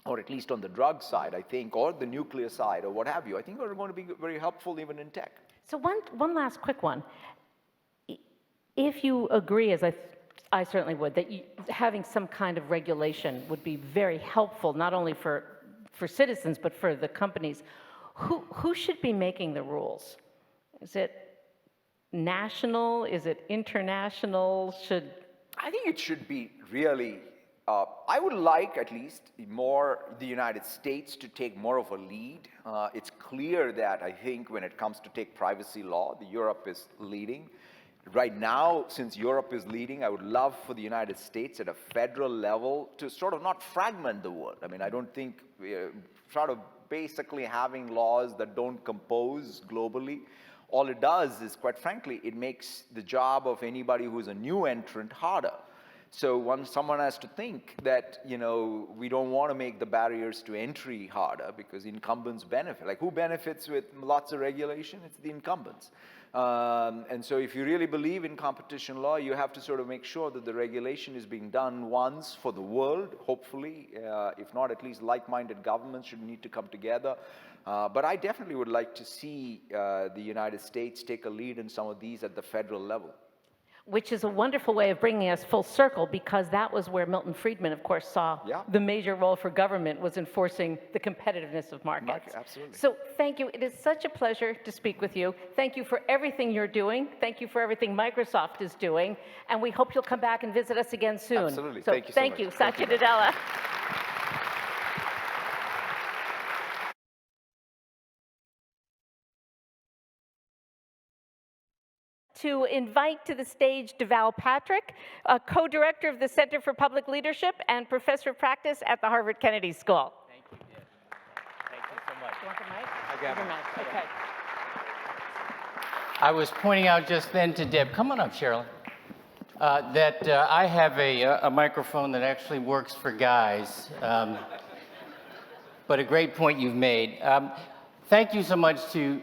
S9: or at least on the drug side, I think, or the nuclear side, or what have you, I think are going to be very helpful even in tech.
S8: So one last quick one. If you agree, as I certainly would, that having some kind of regulation would be very helpful, not only for citizens, but for the companies, who should be making the rules? Is it national? Is it international?
S9: I think it should be really, I would like at least more the United States to take more of a lead. It's clear that I think when it comes to take privacy law, Europe is leading. Right now, since Europe is leading, I would love for the United States at a federal level to sort of not fragment the world. I mean, I don't think sort of basically having laws that don't compose globally. All it does is, quite frankly, it makes the job of anybody who's a new entrant harder. So someone has to think that, we don't want to make the barriers to entry harder because incumbents benefit. Like, who benefits with lots of regulation? It's the incumbents. And so if you really believe in competition law, you have to sort of make sure that the regulation is being done once for the world, hopefully. If not, at least like-minded governments should need to come together. But I definitely would like to see the United States take a lead in some of these at the federal level.
S8: Which is a wonderful way of bringing us full circle, because that was where Milton Friedman, of course, saw the major role for government was enforcing the competitiveness of markets.
S9: Absolutely.
S8: So thank you. It is such a pleasure to speak with you. Thank you for everything you're doing. Thank you for everything Microsoft is doing. And we hope you'll come back and visit us again soon.
S9: Absolutely.
S8: So
S9: thank you so
S8: thank
S9: much.
S8: you, Satya Nadella. To invite to the stage DeVal Patrick, co-director of the Center for Public Leadership and professor of practice at the Harvard Kennedy School.
S10: Thank you, Deb. Thank you so much.
S8: You want the mic?
S10: I got it.
S8: Okay.
S10: I was pointing out just then to Deb, come on up, Sherilyn, that I have a microphone that actually works for guys, but a great point you've made. Thank you so much to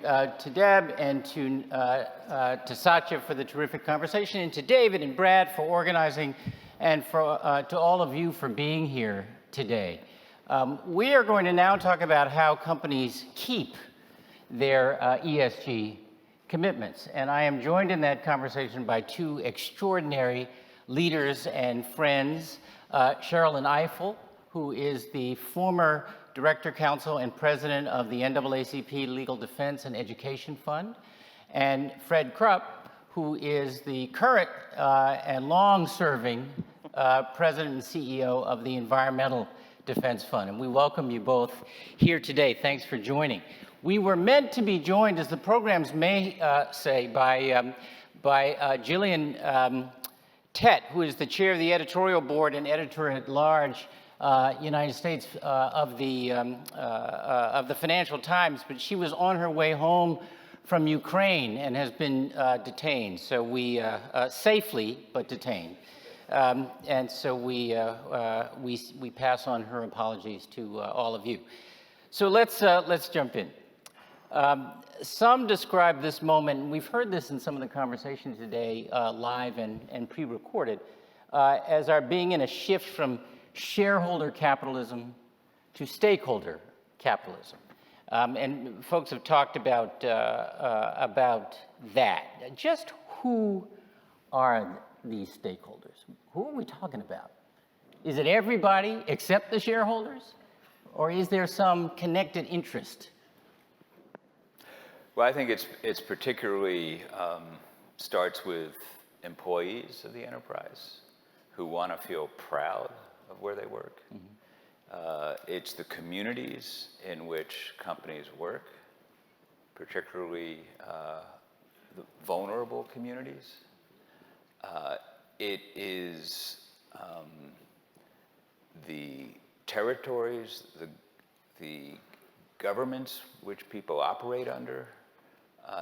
S10: Deb and to Satya for the terrific conversation, and to David and Brad for organizing, and to all of you for being here today. We are going to now talk about how companies keep their ESG commitments, and I am joined in that conversation by two extraordinary leaders and friends, Sherilyn Ifill, who is the former Director, Counsel, and President of the NAACP Legal Defense and Education Fund, and Fred Krupp, who is the current and long-serving President and CEO of the Environmental Defense Fund. And we welcome you both here today. Thanks for joining. We were meant to be joined, as the programs may say, by Gillian Tett, who is the chair of the editorial board and editor-at-large United States of the Financial Times, but she was on her way home from Ukraine and has been detained. So we safely, but detained, and so we pass on her apologies to all of you. So let's jump in. Some describe this moment, and we've heard this in some of the conversations today, live and pre-recorded, as our being in a shift from shareholder capitalism to stakeholder capitalism. And folks have talked about that. Just who are these stakeholders? Who are we talking about? Is it everybody except the shareholders? Or is there some connected interest?
S11: Well, I think it's particularly starts with employees of the enterprise who want to feel proud of where they work. Mm-hmm. It's the communities in which companies work, particularly the vulnerable communities. It is the territories, the governments which people operate under.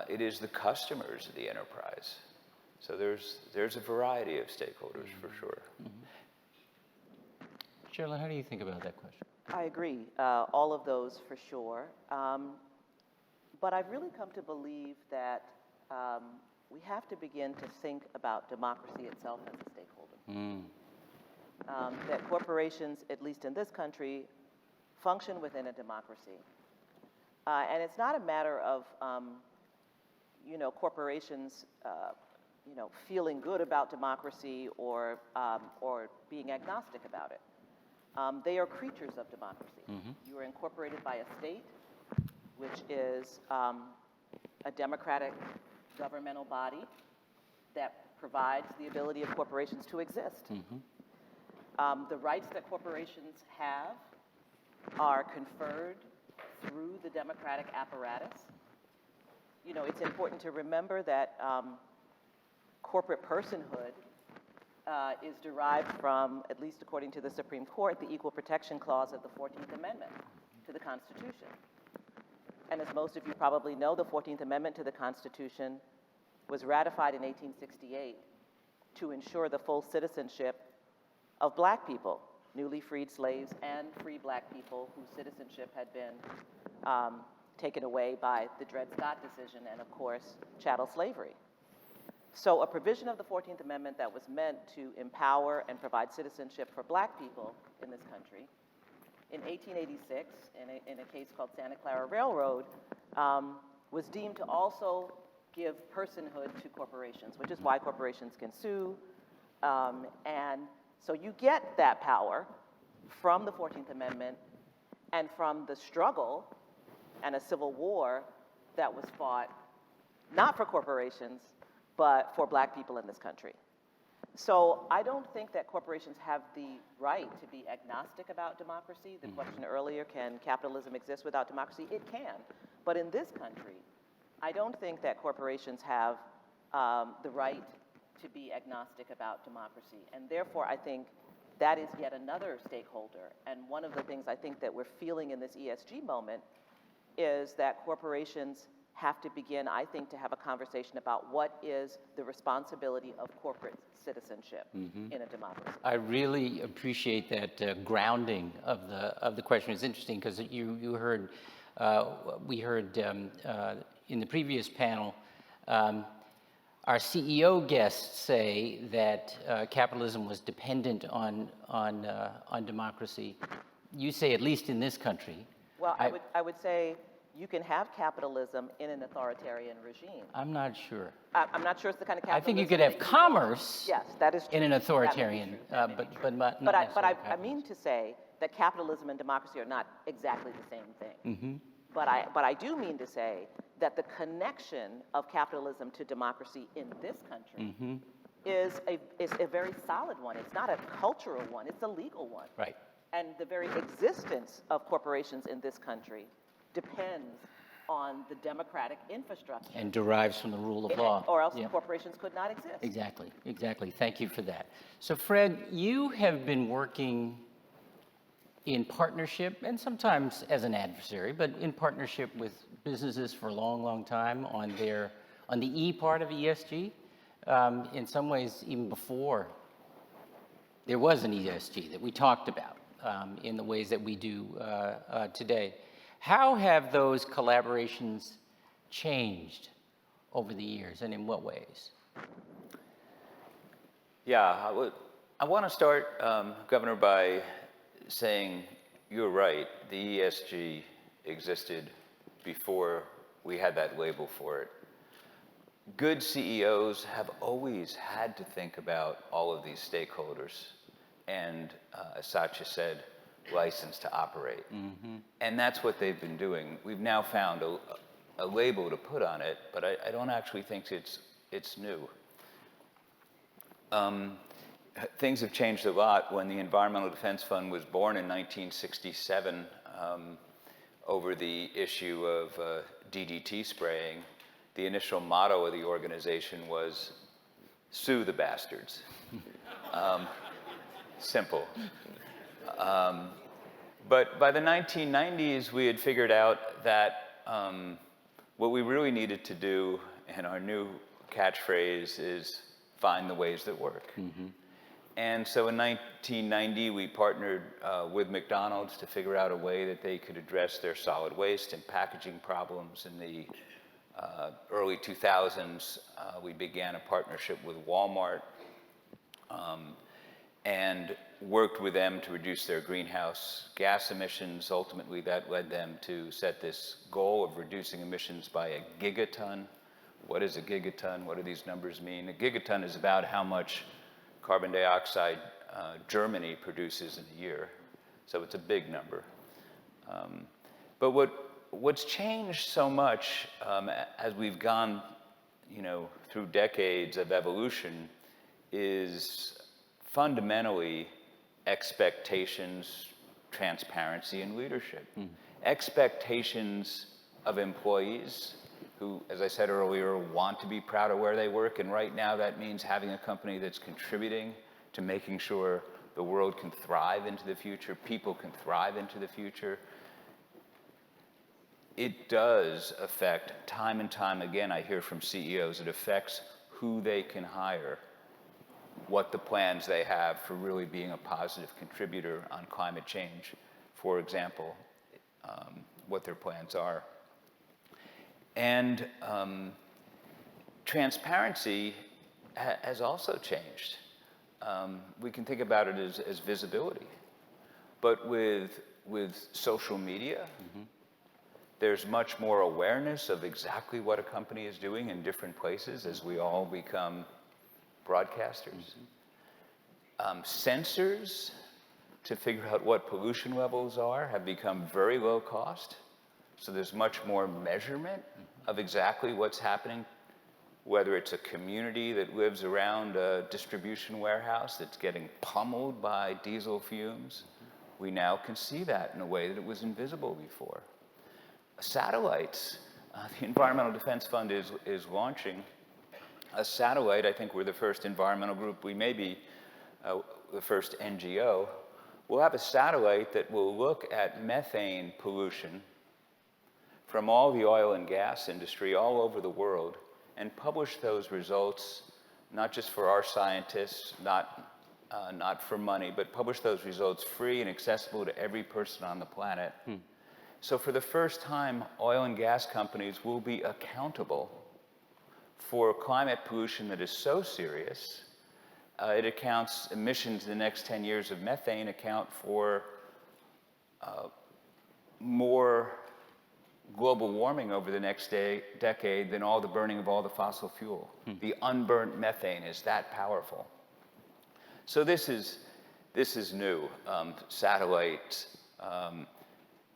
S11: It is the customers of the enterprise. So there's a variety of stakeholders for sure.
S10: Sherilyn, how do you think about that question?
S12: I agree, all of those for sure. But I've really come to believe that we have to begin to think about democracy itself as a stakeholder. That corporations, at least in this country, function within a democracy. And it's not a matter of, corporations, feeling good about democracy or being agnostic about it. They are creatures of democracy. You are incorporated by a state, which is a democratic governmental body that provides the ability of corporations to exist. The rights that corporations have are conferred through the democratic apparatus. It's important to remember that corporate personhood is derived from, at least according to the Supreme Court, the Equal Protection Clause of the 14th Amendment to the Constitution. And as most of you probably know, the 14th Amendment to the Constitution was ratified in 1868 to ensure the full citizenship of Black people, newly freed slaves and free Black people whose citizenship had been taken away by the Dred Scott decision and, of course, chattel slavery. So a provision of the 14th Amendment that was meant to empower and provide citizenship for Black people in this country, in 1886, in a case called Santa Clara Railroad, was deemed to also give personhood to corporations, which is why corporations can sue. And so you get that power from the 14th Amendment and from the struggle and a civil war that was fought not for corporations, but for Black people in this country. So I don't think that corporations have the right to be agnostic about democracy. The question earlier, can capitalism exist without democracy? It can. But in this country, I don't think that corporations have the right to be agnostic about democracy. And therefore, I think that is yet another stakeholder. And one of the things I think that we're feeling in this ESG moment is that corporations have to begin, I think, to have a conversation about what is the responsibility of corporate citizenship in a democracy.
S10: I really appreciate that grounding of the question. It's interesting because you heard, we heard in the previous panel, our CEO guests say that capitalism was dependent on democracy. You say, at least in this country.
S12: Well, I would say you can have capitalism in an authoritarian regime.
S10: I'm not sure.
S12: I'm not sure it's the kind of capitalism.
S10: I think you could have commerce.
S12: Yes, that is true.
S10: In an authoritarian, but not necessarily
S12: I mean to say that capitalism and democracy are not exactly the same thing. But I do mean to say that the connection of capitalism to democracy in this country is a very solid one. It's not a cultural one, it's a legal one.
S10: Right.
S12: And the very existence of corporations in this country depends on the democratic infrastructure.
S10: And derives from the rule of law.
S12: Or else corporations could not exist.
S10: Exactly, exactly. Thank you for that. So Fred, you have been working in partnership, and sometimes as an adversary, but in partnership with businesses for a long, long time on the E part of ESG. In some ways, even before there was an ESG that we talked about in the ways that we do today. How have those collaborations changed over the years, and in what ways?
S11: Yeah, I want to start, Governor, by saying you're right. The ESG existed before we had that label for it. Good CEOs have always had to think about all of these stakeholders and, as Satya said, license to operate. And that's what they've been doing. We've now found a label to put on it, but I don't actually think it's new. Things have changed a lot. When the Environmental Defense Fund was born in 1967, over the issue of DDT spraying, the initial motto of the organization was, "Sue the bastards." Simple. But by the 1990s, we had figured out that what we really needed to do, and our new catchphrase is find the ways that work. And so in 1990, we partnered with McDonald's to figure out a way that they could address their solid waste and packaging problems. In the early 2000s, we began a partnership with Walmart and worked with them to reduce their greenhouse gas emissions. Ultimately, that led them to set this goal of reducing emissions by a gigaton. What is a gigaton? What do these numbers mean? A gigaton is about how much carbon dioxide Germany produces in a year. So it's a big number. But what's changed so much as we've gone, through decades of evolution is fundamentally expectations, transparency, and leadership. Expectations of employees who, as I said earlier, want to be proud of where they work. And right now that means having a company that's contributing to making sure the world can thrive into the future, people can thrive into the future. It does affect, time and time again, I hear from CEOs, it affects who they can hire, what the plans they have for really being a positive contributor on climate change, for example, what their plans are. And transparency has also changed. We can think about it as visibility. But with social media, there's much more awareness of exactly what a company is doing in different places as we all become broadcasters. Sensors to figure out what pollution levels are have become very low cost. So there's much more measurement of exactly what's happening, whether it's a community that lives around a distribution warehouse that's getting pummeled by diesel fumes. We now can see that in a way that it was invisible before. Satellites, the Environmental Defense Fund is launching a satellite. I think we're the first environmental group. We may be the first NGO. We'll have a satellite that will look at methane pollution from all the oil and gas industry all over the world and publish those results, not just for our scientists, not for money, but publish those results free and accessible to every person on the planet. So for the first time, oil and gas companies will be accountable for climate pollution that is so serious. It accounts, emissions in the next 10 years of methane account for more global warming over the next decade than all the burning of all the fossil fuel. The unburnt methane is that powerful. So this is new, satellites,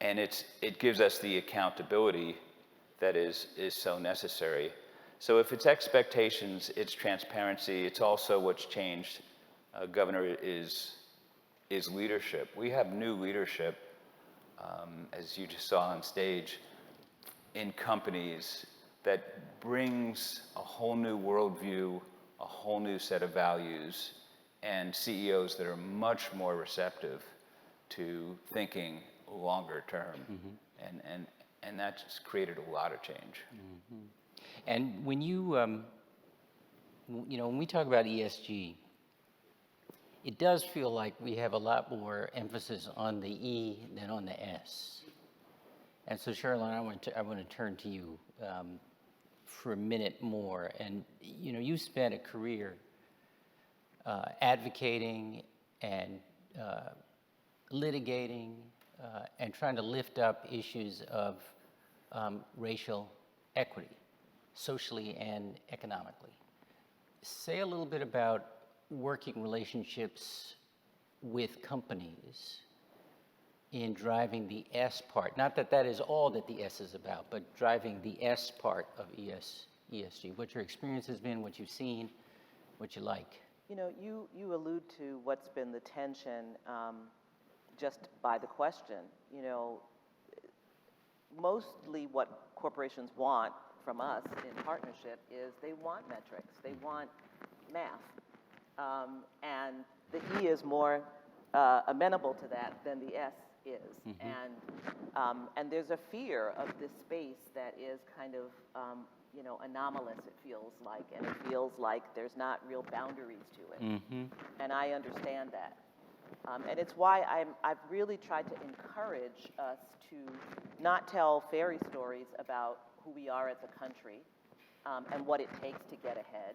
S11: and it gives us the accountability that is so necessary. So if it's expectations, it's transparency, it's also what's changed, Governor, is leadership. We have new leadership, as you just saw on stage, in companies that brings a whole new worldview, a whole new set of values, and CEOs that are much more receptive to thinking longer term. And that's created a lot of change.
S10: And when when we talk about ESG, it does feel like we have a lot more emphasis on the E than on the S. And so, Sherilyn, I want to turn to you for a minute more. And you spent a career advocating and litigating and trying to lift up issues of racial equity, socially and economically. Say a little bit about working relationships with companies in driving the S part. Not that that is all that the S is about, but driving the S part of ESG. What your experience has been, what you've seen, what you like.
S12: You allude to what's been the tension just by the question. Mostly what corporations want from us in partnership is they want metrics, they want math. And the E is more amenable to that than the S is. And there's a fear of this space that is kind of, anomalous, it feels like, and it feels like there's not real boundaries to it. And I understand that. And it's why I've really tried to encourage us to not tell fairy stories about who we are as a country and what it takes to get ahead.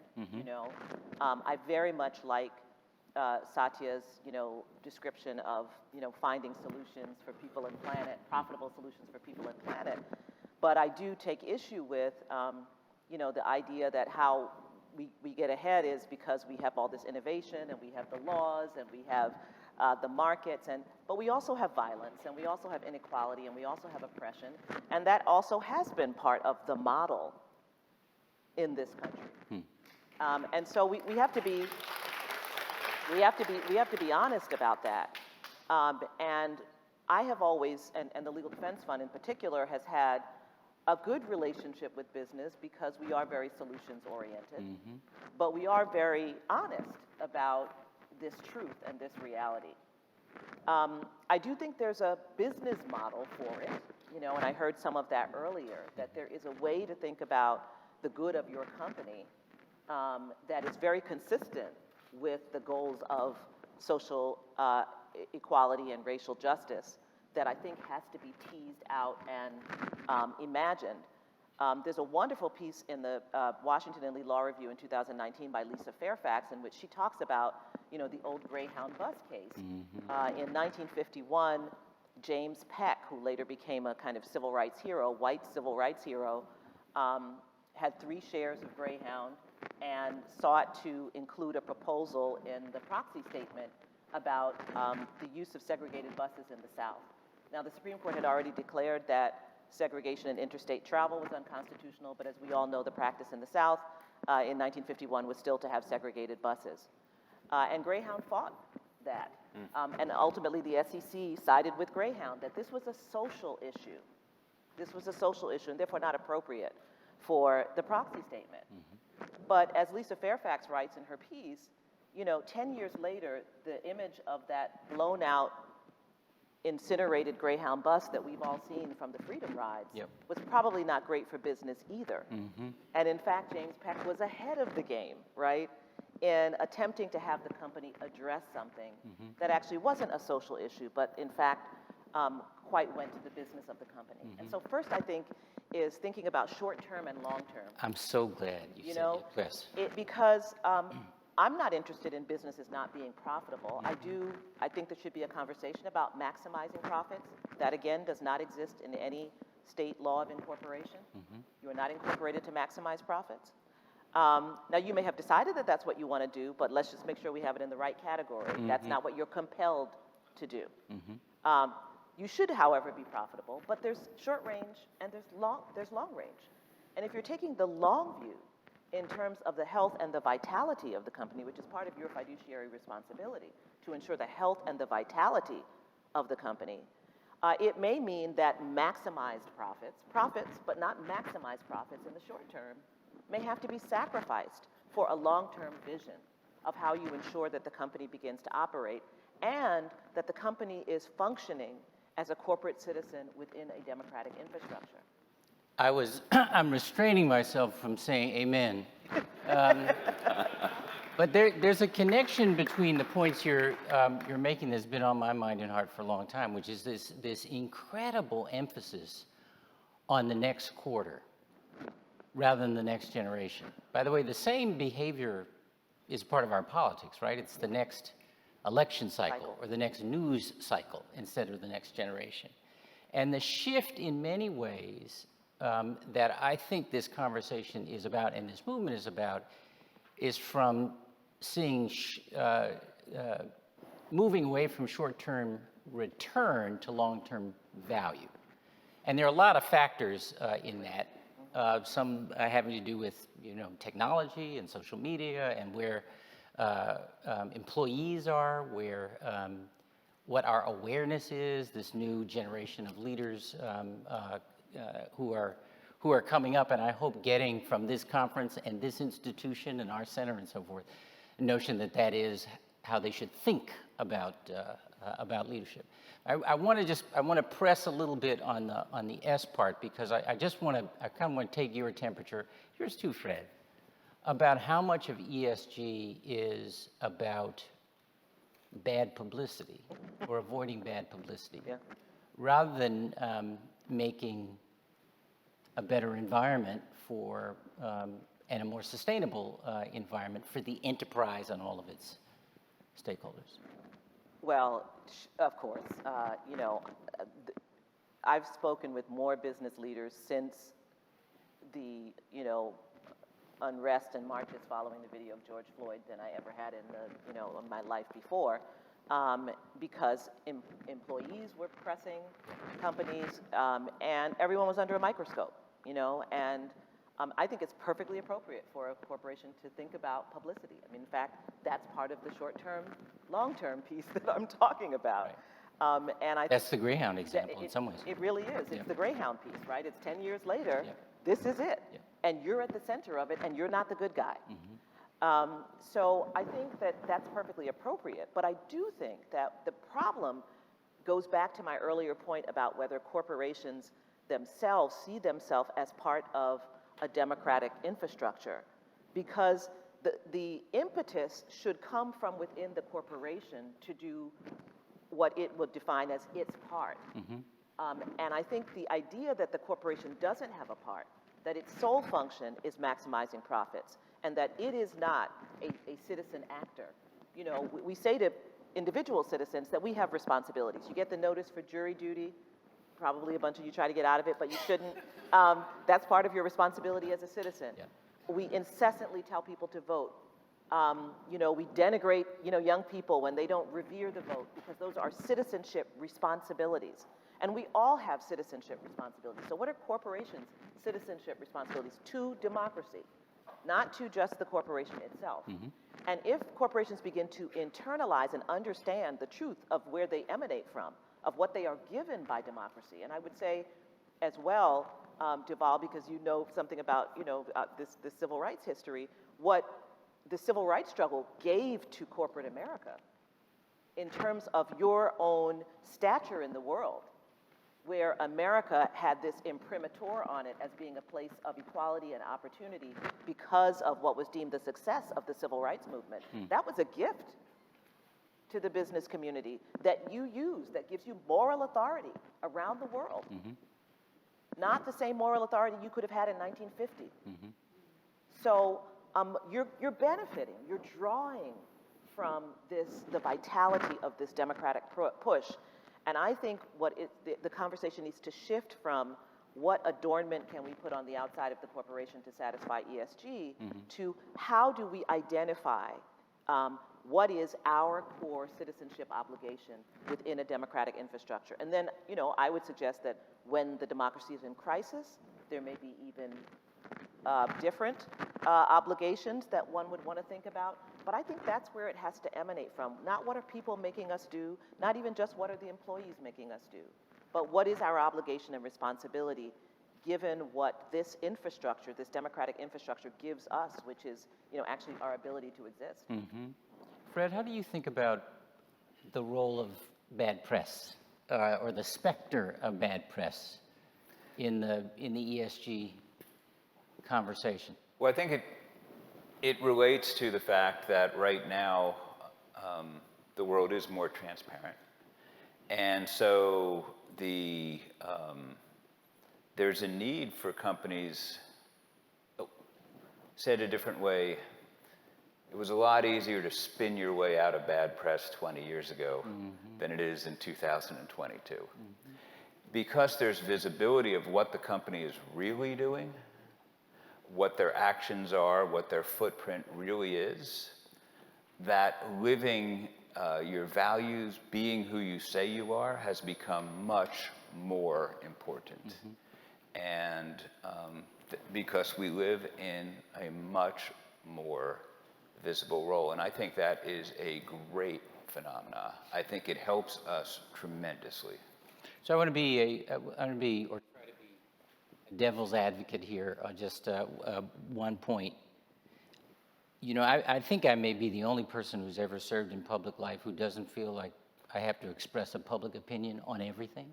S12: I very much like Satya's, description of, finding solutions for people and planet, profitable solutions for people and planet. But I do take issue with, the idea that how we get ahead is because we have all this innovation and we have the laws and we have the markets, but we also have violence and we also have inequality and we also have oppression, and that also has been part of the model in this country. And so we have to be honest about that. And I have always, and the Legal Defense Fund in particular, has had a good relationship with business because we are very solutions oriented, but we are very honest about this truth and this reality. I do think there's a business model for it, and I heard some of that earlier, that there is a way to think about the good of your company that is very consistent with the goals of social equality and racial justice that I think has to be teased out and imagined. There's a wonderful piece in the Washington and Lee Law Review in 2019 by Lisa Fairfax in which she talks about, the old Greyhound bus case. In 1951, James Peck, who later became a kind of civil rights hero, white civil rights hero, had 3 shares of Greyhound and sought to include a proposal in the proxy statement about the use of segregated buses in the South. Now, the Supreme Court had already declared that segregation in interstate travel was unconstitutional, but as we all know, the practice in the South in 1951 was still to have segregated buses. And Greyhound fought that. And ultimately, the SEC sided with Greyhound that this was a social issue. This was a social issue and therefore not appropriate for the proxy statement. But as Lisa Fairfax writes in her piece, 10 years later, the image of that blown out, incinerated Greyhound bus that we've all seen from the Freedom Rides was probably not great for business either. And in fact, James Peck was ahead of the game, right, in attempting to have the company address something that actually wasn't a social issue, but in fact quite went to the business of the company. And so first, I think, is thinking about short-term and long-term.
S10: I'm so glad you said it. Yes.
S12: Because I'm not interested in businesses not being profitable. I think there should be a conversation about maximizing profits. That, again, does not exist in any state law of incorporation. You are not incorporated to maximize profits. Now, you may have decided that that's what you want to do, but let's just make sure we have it in the right category. That's not what you're compelled to do. You should, however, be profitable, but there's short range and there's long range. And if you're taking the long view in terms of the health and the vitality of the company, which is part of your fiduciary responsibility, to ensure the health and the vitality of the company, it may mean that maximized profits, but not maximized profits in the short term, may have to be sacrificed for a long-term vision of how you ensure that the company begins to operate and that the company is functioning as a corporate citizen within a democratic infrastructure.
S10: I'm restraining myself from saying amen. But there's a connection between the points you're making that's been on my mind and heart for a long time, which is this incredible emphasis on the next quarter rather than the next generation. By the way, the same behavior is part of our politics, right? It's the next election cycle or the next news cycle instead of the next generation. And the shift in many ways that I think this conversation is about and this movement is about is from seeing, moving away from short-term return to long-term value. And there are a lot of factors in that, some having to do with technology and social media and where employees are, where what our awareness is, this new generation of leaders who are coming up, and I hope getting from this conference and this institution and our center and so forth, a notion that is how they should think about leadership. I want to press a little bit on the S part, because I kind of want to take your temperature. Yours too, Fred, about how much of ESG is about bad publicity or avoiding bad publicity, rather than making a better environment for and a more sustainable environment for the enterprise and all of its stakeholders.
S12: Well, of course, I've spoken with more business leaders since the, unrest and marches following the video of George Floyd than I ever had in my life before, because employees were pressing companies, and everyone was under a microscope, and I think it's perfectly appropriate for a corporation to think about publicity. I mean, in fact, that's part of the short-term, long-term piece that I'm talking about.
S10: Right.
S12: And
S10: that's the Greyhound example in some ways.
S12: It really is. It's the Greyhound piece, right? It's 10 years later. This is it. And you're at the center of it, and you're not the good guy. So I think that that's perfectly appropriate. But I do think that the problem goes back to my earlier point about whether corporations themselves see themselves as part of a democratic infrastructure, because the impetus should come from within the corporation to do what it would define as its part. And I think the idea that the corporation doesn't have a part, that its sole function is maximizing profits, and that it is not a citizen actor. We say to individual citizens that we have responsibilities. You get the notice for jury duty. Probably a bunch of you try to get out of it, but you shouldn't. That's part of your responsibility as a citizen. We incessantly tell people to vote. We denigrate, young people when they don't revere the vote, because those are citizenship responsibilities. And we all have citizenship responsibilities. So what are corporations' citizenship responsibilities? To democracy, not to just the corporation itself. And if corporations begin to internalize and understand the truth of where they emanate from, of what they are given by democracy. And I would say as well, Deval, because you know something about this civil rights history, what the civil rights struggle gave to corporate America in terms of your own stature in the world, where America had this imprimatur on it as being a place of equality and opportunity because of what was deemed the success of the civil rights movement. That was a gift to the business community that you use, that gives you moral authority around the world. Not the same moral authority you could have had in 1950. So you're benefiting, you're drawing from the vitality of this democratic push. And I think the conversation needs to shift from what adornment can we put on the outside of the corporation to satisfy ESG to how do we identify what is our core citizenship obligation within a democratic infrastructure. And then, I would suggest that when the democracy is in crisis, there may be even different obligations that one would want to think about. But I think that's where it has to emanate from. Not what are people making us do, not even just what are the employees making us do, but what is our obligation and responsibility given what this infrastructure, this democratic infrastructure gives us, which is, actually our ability to exist.
S10: Fred, how do you think about the role of bad press, or the specter of bad press in the ESG conversation?
S11: Well, I think it relates to the fact that right now the world is more transparent. And so there's a need for companies, said a different way, it was a lot easier to spin your way out of bad press 20 years ago than it is in 2022. Because there's visibility of what the company is really doing, what their actions are, what their footprint really is, that living your values, being who you say you are, has become much more important. And because we live in a much more visible role. And I think that is a great phenomena. I think it helps us tremendously.
S10: So I want to be or try to be a devil's advocate here on just one point. I think I may be the only person who's ever served in public life who doesn't feel like I have to express a public opinion on everything.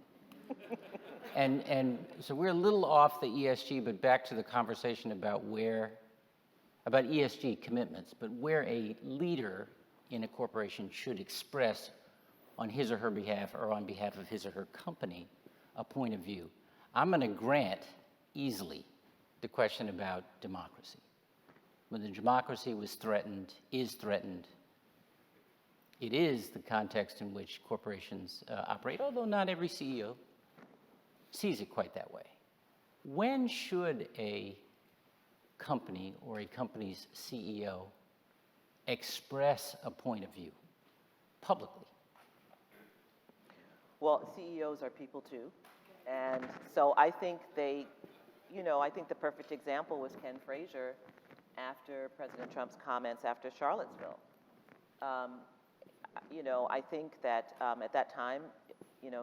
S10: And so we're a little off the ESG, but back to the conversation about ESG commitments, but where a leader in a corporation should express on his or her behalf or on behalf of his or her company a point of view. I'm going to grant easily the question about democracy. When the democracy was threatened, is threatened, it is the context in which corporations operate, although not every CEO sees it quite that way. When should a company or a company's CEO express a point of view publicly?
S12: Well, CEOs are people too. And so I think I think the perfect example was Ken Frazier after President Trump's comments after Charlottesville. I think that at that time,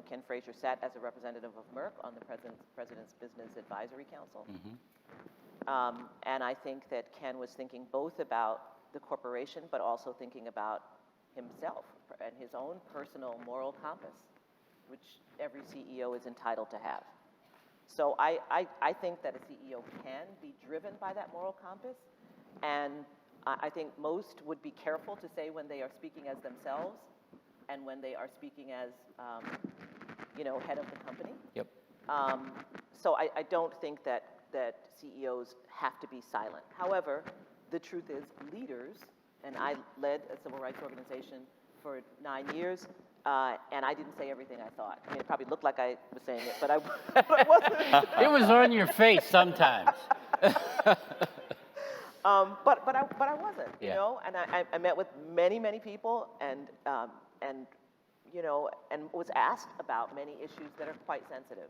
S12: Ken Frazier sat as a representative of Merck on the President's Business Advisory Council. And I think that Ken was thinking both about the corporation, but also thinking about himself and his own personal moral compass, which every CEO is entitled to have. So I think that a CEO can be driven by that moral compass, and I think most would be careful to say when they are speaking as themselves and when they are speaking as, head of the company.
S10: Yep.
S12: So I don't think that CEOs have to be silent. However, the truth is leaders, and I led a civil rights organization for 9 years, and I didn't say everything I thought. I mean, it probably looked like I was saying it, but I wasn't.
S10: It was on your face sometimes.
S12: But I wasn't,
S10: Yeah.
S12: and I met with many people and was asked about many issues that are quite sensitive,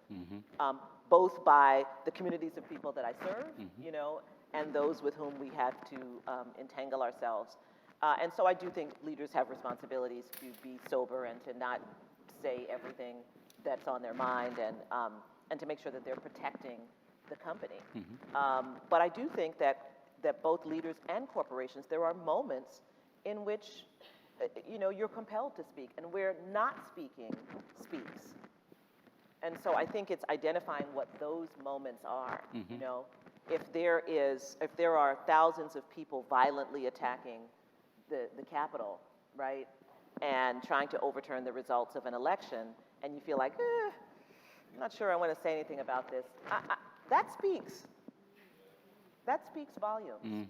S12: both by the communities of people that I serve, and those with whom we have to entangle ourselves. And so I do think leaders have responsibilities to be sober and to not say everything that's on their mind, and to make sure that they're protecting the company. But I do think that both leaders and corporations, there are moments in which you're compelled to speak, and where not speaking speaks. And so I think it's identifying what those moments are. If there are thousands of people violently attacking the Capitol, right, and trying to overturn the results of an election, and you feel like, I'm not sure I want to say anything about this, that speaks volumes.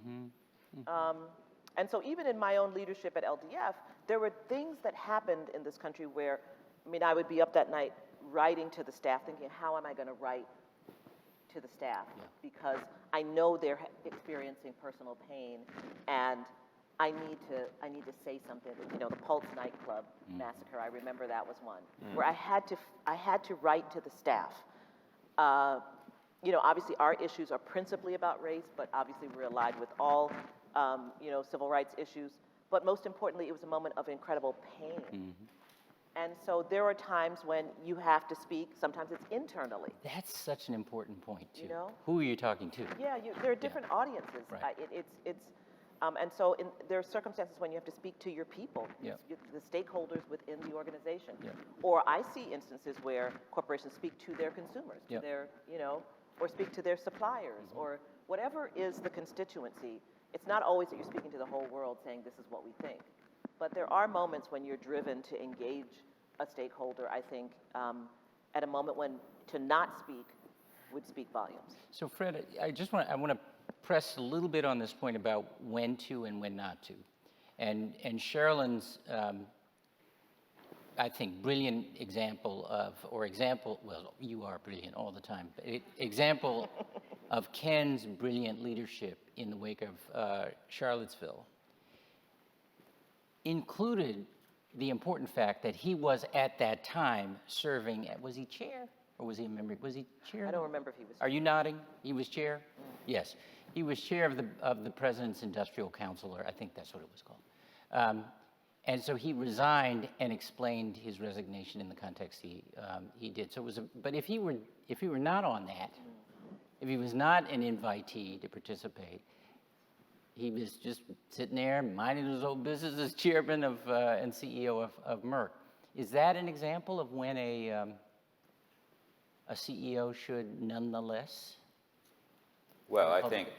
S12: And so even in my own leadership at LDF, there were things that happened in this country where, I would be up that night writing to the staff, thinking, how am I going to write to the staff? Because I know they're experiencing personal pain, and I need to say something. The Pulse nightclub massacre, I remember that was one where I had to write to the staff. Obviously our issues are principally about race, but obviously we're allied with all, civil rights issues. But most importantly, it was a moment of incredible pain. And so there are times when you have to speak. Sometimes it's internally.
S10: That's such an important point, too.
S12: You know?
S10: Who are you talking to?
S12: Yeah, there are different audiences.
S10: Right.
S12: And so there are circumstances when you have to speak to your people,
S10: Yeah.
S12: the stakeholders within the organization.
S10: Yeah.
S12: Or I see instances where corporations speak to their consumers,
S10: Yeah.
S12: to their, or speak to their suppliers, or whatever is the constituency. It's not always that you're speaking to the whole world saying this is what we think. But there are moments when you're driven to engage a stakeholder, I think, at a moment when to not speak would speak volumes.
S10: So Fred, I want to press a little bit on this point about when to and when not to. And Sherilyn's, I think, brilliant example, well, you are brilliant all the time, but example of Ken's brilliant leadership in the wake of Charlottesville included the important fact that he was at that time serving, was he chair or was he a member? Was he chair?
S12: I don't remember if he was.
S10: Are you nodding? He was chair? Yes. He was chair of the President's Industrial Council, or I think that's what it was called. And so he resigned and explained his resignation in the context he did. So it was but if he were not on that, if he was not an invitee to participate, he was just sitting there minding his own business as chairman of and CEO of Merck. Is that an example of when a CEO should nonetheless?
S11: Well, I think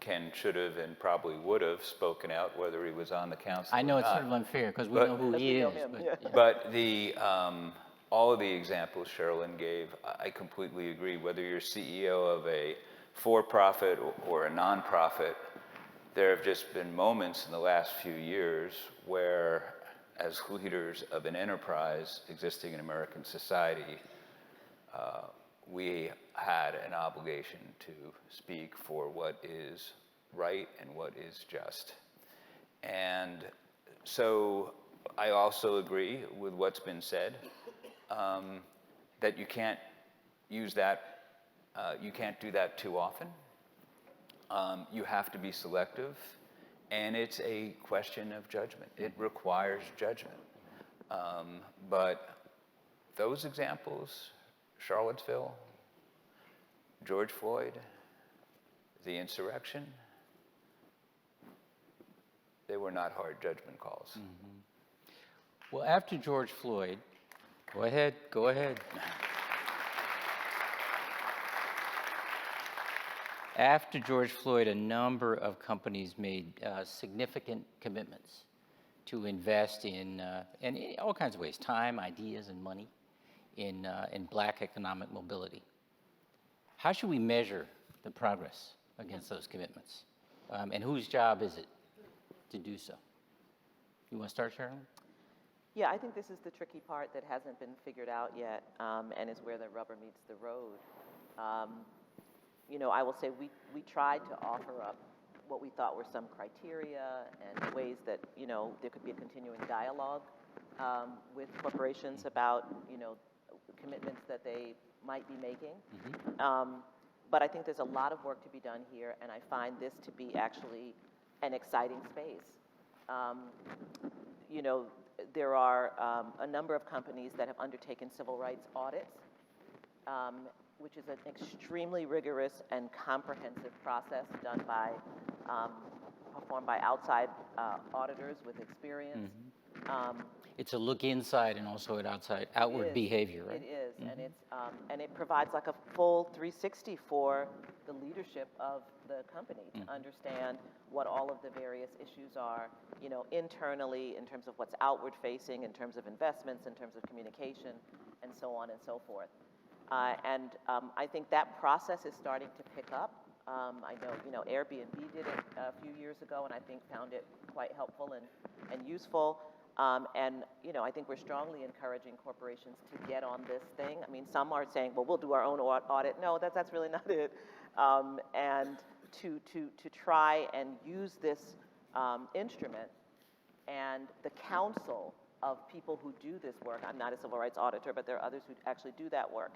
S11: Ken should have and probably would have spoken out whether he was on the council.
S10: I know
S11: or
S10: it's
S11: not.
S10: sort of unfair because we know who he is.
S11: But the all of the examples Sherilyn gave, I completely agree. Whether you're CEO of a for-profit or a nonprofit, there have just been moments in the last few years where, as leaders of an enterprise existing in American society, we had an obligation to speak for what is right and what is just. And so I also agree with what's been said, that you can't use that, you can't do that too often. You have to be selective, and it's a question of judgment. It requires judgment. But those examples, Charlottesville, George Floyd, the insurrection, they were not hard judgment calls.
S10: Mm-hmm. Well, after George Floyd, go ahead. After George Floyd, a number of companies made significant commitments to invest in all kinds of ways, time, ideas, and money in Black economic mobility. How should we measure the progress against those commitments? And whose job is it to do so? You want to start, Sherilyn?
S12: Yeah, I think this is the tricky part that hasn't been figured out yet, and is where the rubber meets the road. I will say we tried to offer up what we thought were some criteria and ways that, there could be a continuing dialogue with corporations about, commitments that they might be making.
S10: Mm-hmm.
S12: But I think there's a lot of work to be done here, and I find this to be actually an exciting space. There are a number of companies that have undertaken civil rights audits, which is an extremely rigorous and comprehensive process performed by outside auditors with experience.
S10: Mm-hmm. It's a look inside and also at outward behavior, right?
S12: It is,
S10: Mm-hmm.
S12: and it provides like a full 360 for the leadership of the company to understand what all of the various issues are, internally in terms of what's outward facing, in terms of investments, in terms of communication, and so on and so forth. I think that process is starting to pick up. I know, Airbnb did it a few years ago, and I think found it quite helpful and useful. I think we're strongly encouraging corporations to get on this thing. I mean, some are saying, well, we'll do our own audit. No, that's really not it. And to try and use this instrument and the council of people who do this work. I'm not a civil rights auditor, but there are others who actually do that work,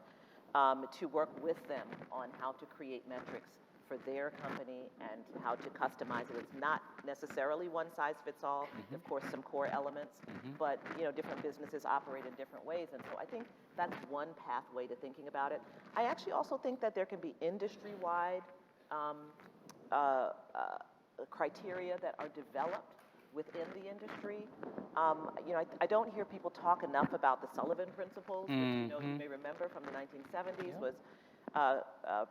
S12: to work with them on how to create metrics for their company and how to customize it. It's not necessarily one size fits all.
S10: Mm-hmm.
S12: Of course, some core elements, but different businesses operate in different ways, and so I think that's one pathway to thinking about it. I actually also think that there can be industry-wide criteria that are developed within the industry. I don't hear people talk enough about the Sullivan Principles, which you may remember from the 1970s, was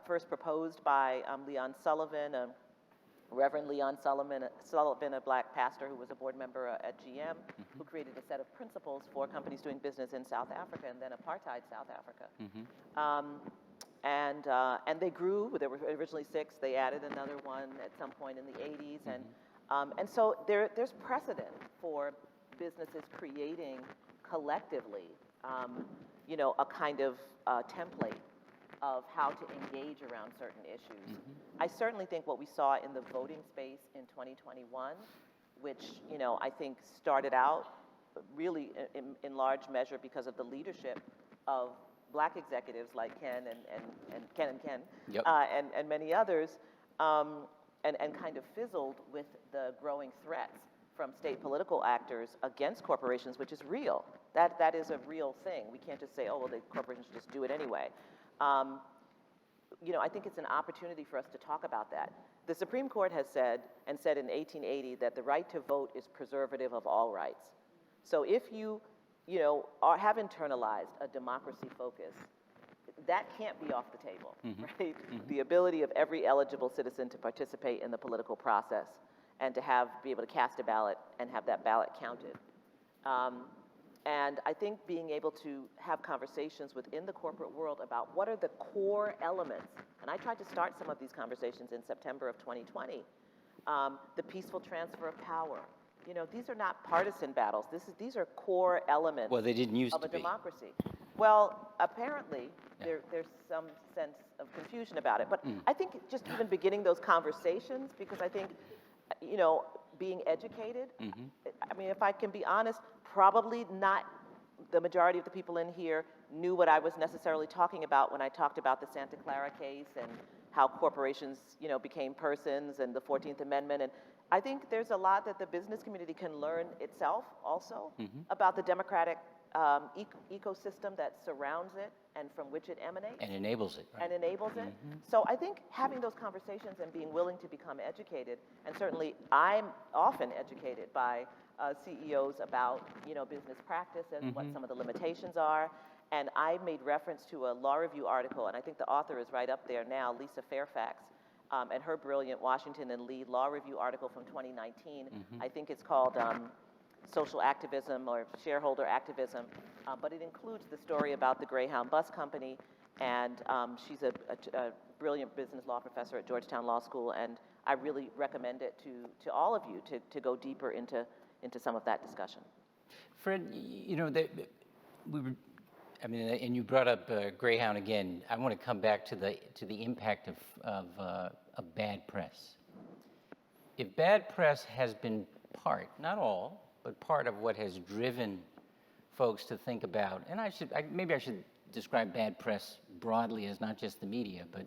S12: first proposed by Leon Sullivan, Reverend Leon Sullivan, a Black pastor who was a board member at GM, who created a set of principles for companies doing business in South Africa and then apartheid South Africa. And they grew. There were originally 6. They added another one at some point in the 80s, and so there's precedent for businesses creating collectively, a kind of template of how to engage around certain issues. I certainly think what we saw in the voting space in 2021, which I think started out really in large measure because of the leadership of Black executives like Ken and Ken,
S10: yep.
S12: And many others, and kind of fizzled with the growing threats from state political actors against corporations, which is real. That is a real thing. We can't just say, oh, well, the corporations just do it anyway. I think it's an opportunity for us to talk about that. The Supreme Court has said in 1880 that the right to vote is preservative of all rights. So if you have internalized a democracy focus, that can't be off the table, right? The ability of every eligible citizen to participate in the political process and to be able to cast a ballot and have that ballot counted. And I think being able to have conversations within the corporate world about what are the core elements, and I tried to start some of these conversations in September of 2020, the peaceful transfer of power. These are not partisan battles. These are core elements
S10: Well, they didn't used
S12: of
S10: to
S12: a
S10: be.
S12: democracy. Well, apparently, there's some sense of confusion about it. But I think just even beginning those conversations, because I think, being educated, I mean, if I can be honest, probably not the majority of the people in here knew what I was necessarily talking about when I talked about the Santa Clara case and how corporations, became persons and the 14th Amendment. And I think there's a lot that the business community can learn itself also about the democratic ecosystem that surrounds it and from which it emanates.
S10: And enables it. Right?
S12: And enables it. So I think having those conversations and being willing to become educated, and certainly I'm often educated by CEOs about, business practice and what some of the limitations are. And I made reference to a law review article, and I think the author is right up there now, Lisa Fairfax, and her brilliant Washington and Lee law review article from 2019. I think it's called Social Activism or Shareholder Activism, but it includes the story about the Greyhound Bus Company, and she's a brilliant business law professor at Georgetown Law School, and I really recommend it to all of you to go deeper into some of that discussion.
S10: Fred, and you brought up Greyhound again. I want to come back to the impact of bad press. If bad press has been part, not all, but part of what has driven folks to think about, and maybe I should describe bad press broadly as not just the media, but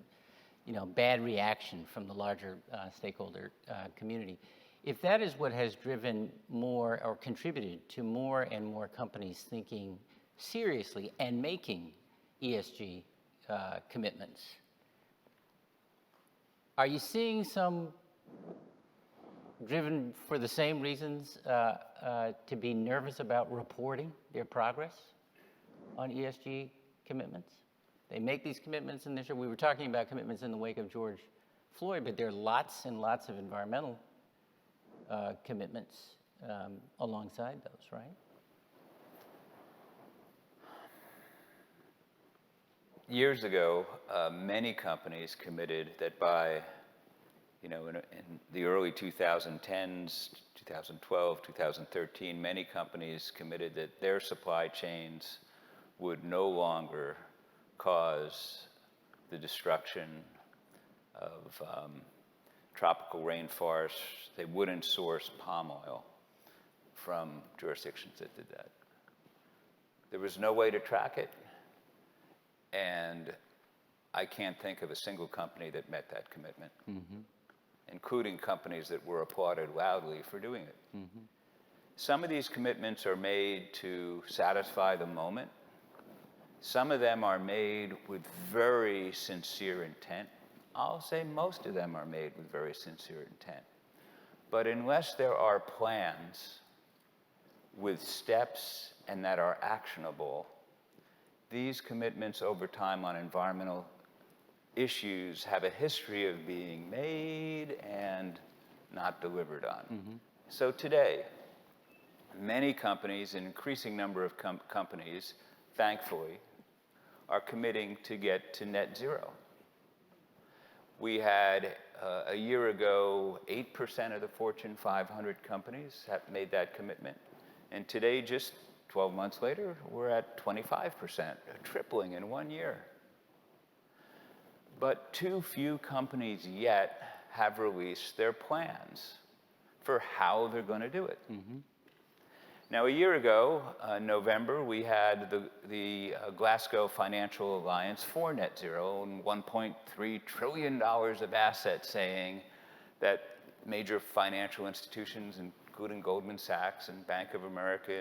S10: bad reaction from the larger stakeholder community. If that is what has driven more or contributed to more and more companies thinking seriously and making ESG commitments, are you seeing some driven for the same reasons to be nervous about reporting their progress on ESG commitments? They make these commitments, and we were talking about commitments in the wake of George Floyd, but there are lots and lots of environmental commitments alongside those, right?
S11: Years ago, many companies committed that by, in the early 2010s, 2012, 2013, many companies committed that their supply chains would no longer cause the destruction of tropical rainforests. They wouldn't source palm oil from jurisdictions that did that. There was no way to track it, and I can't think of a single company that met that commitment, including companies that were applauded loudly for doing it. Some of these commitments are made to satisfy the moment. Some of them are made with very sincere intent. I'll say most of them are made with very sincere intent. But unless there are plans with steps and that are actionable, these commitments over time on environmental issues have a history of being made and not delivered on. So today, many companies, an increasing number of companies, thankfully, are committing to get to net zero. We had, a year ago, 8% of the Fortune 500 companies have made that commitment. And today, just 12 months later, we're at 25%, a tripling in 1 year. But too few companies yet have released their plans for how they're going to do it. Now, a year ago, November, we had the Glasgow Financial Alliance for Net Zero and $1.3 trillion of assets, saying that major financial institutions, including Goldman Sachs and Bank of America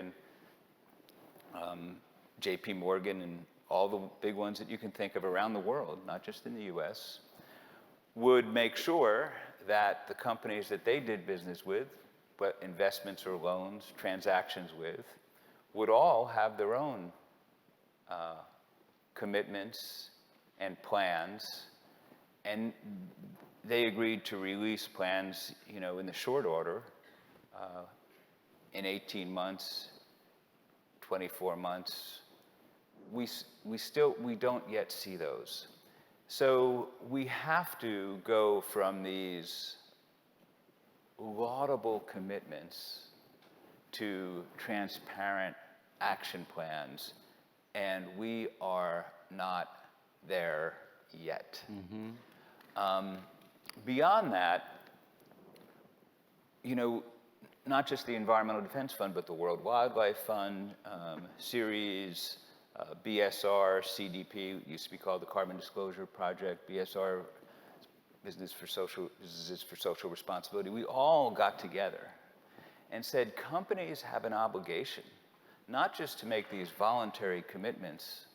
S11: and JP Morgan and all the big ones that you can think of around the world, not just in the US, would make sure that the companies that they did business with, but investments or loans, transactions with, would all have their own commitments and plans, and they agreed to release plans, in the short order, in 18 months, 24 months. We don't yet see those. So we have to go from these laudable commitments to transparent action plans, and we are not there yet. Beyond that, not just the Environmental Defense Fund, but the World Wildlife Fund, Ceres, BSR, CDP, used to be called the Carbon Disclosure Project, BSR, Businesses for Social Responsibility. We all got together and said companies have an obligation, not just to make these voluntary commitments,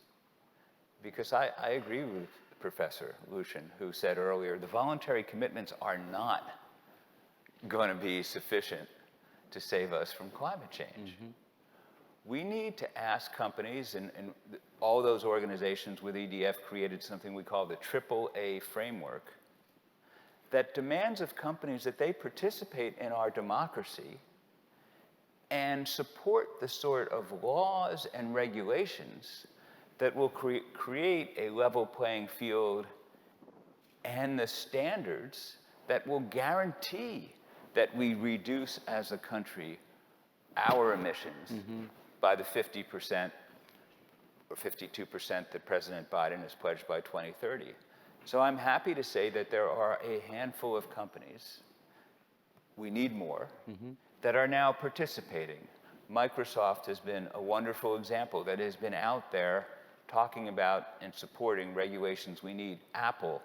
S11: because I agree with Professor Lucian, who said earlier, the voluntary commitments are not going to be sufficient to save us from climate change. We need to ask companies, and all those organizations with EDF created something we call the AAA framework, that demands of companies that they participate in our democracy and support the sort of laws and regulations that will create a level playing field and the standards that will guarantee that we reduce as a country our emissions by the 50% or 52% that President Biden has pledged by 2030. So I'm happy to say that there are a handful of companies, we need more, that are now participating. Microsoft has been a wonderful example that has been out there talking about and supporting regulations we need. Apple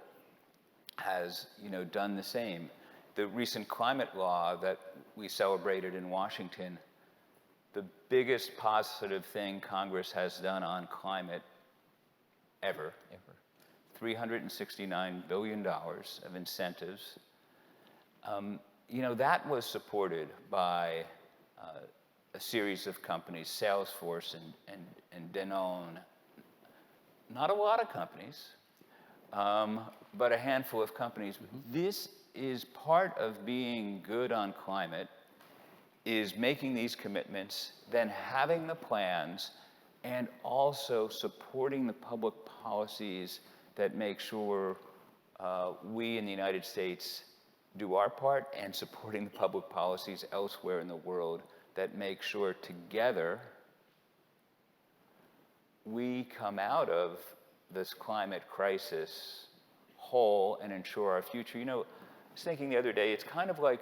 S11: has, done the same. The recent climate law that we celebrated in Washington, the biggest positive thing Congress has done on climate ever. $369 billion of incentives. That was supported by a series of companies, Salesforce and Danone. Not a lot of companies, but a handful of companies. This is part of being good on climate, is making these commitments, then having the plans, and also supporting the public policies that make sure we in the United States do our part, and supporting the public policies elsewhere in the world that make sure together we come out of this climate crisis whole and ensure our future. I was thinking the other day, it's kind of like,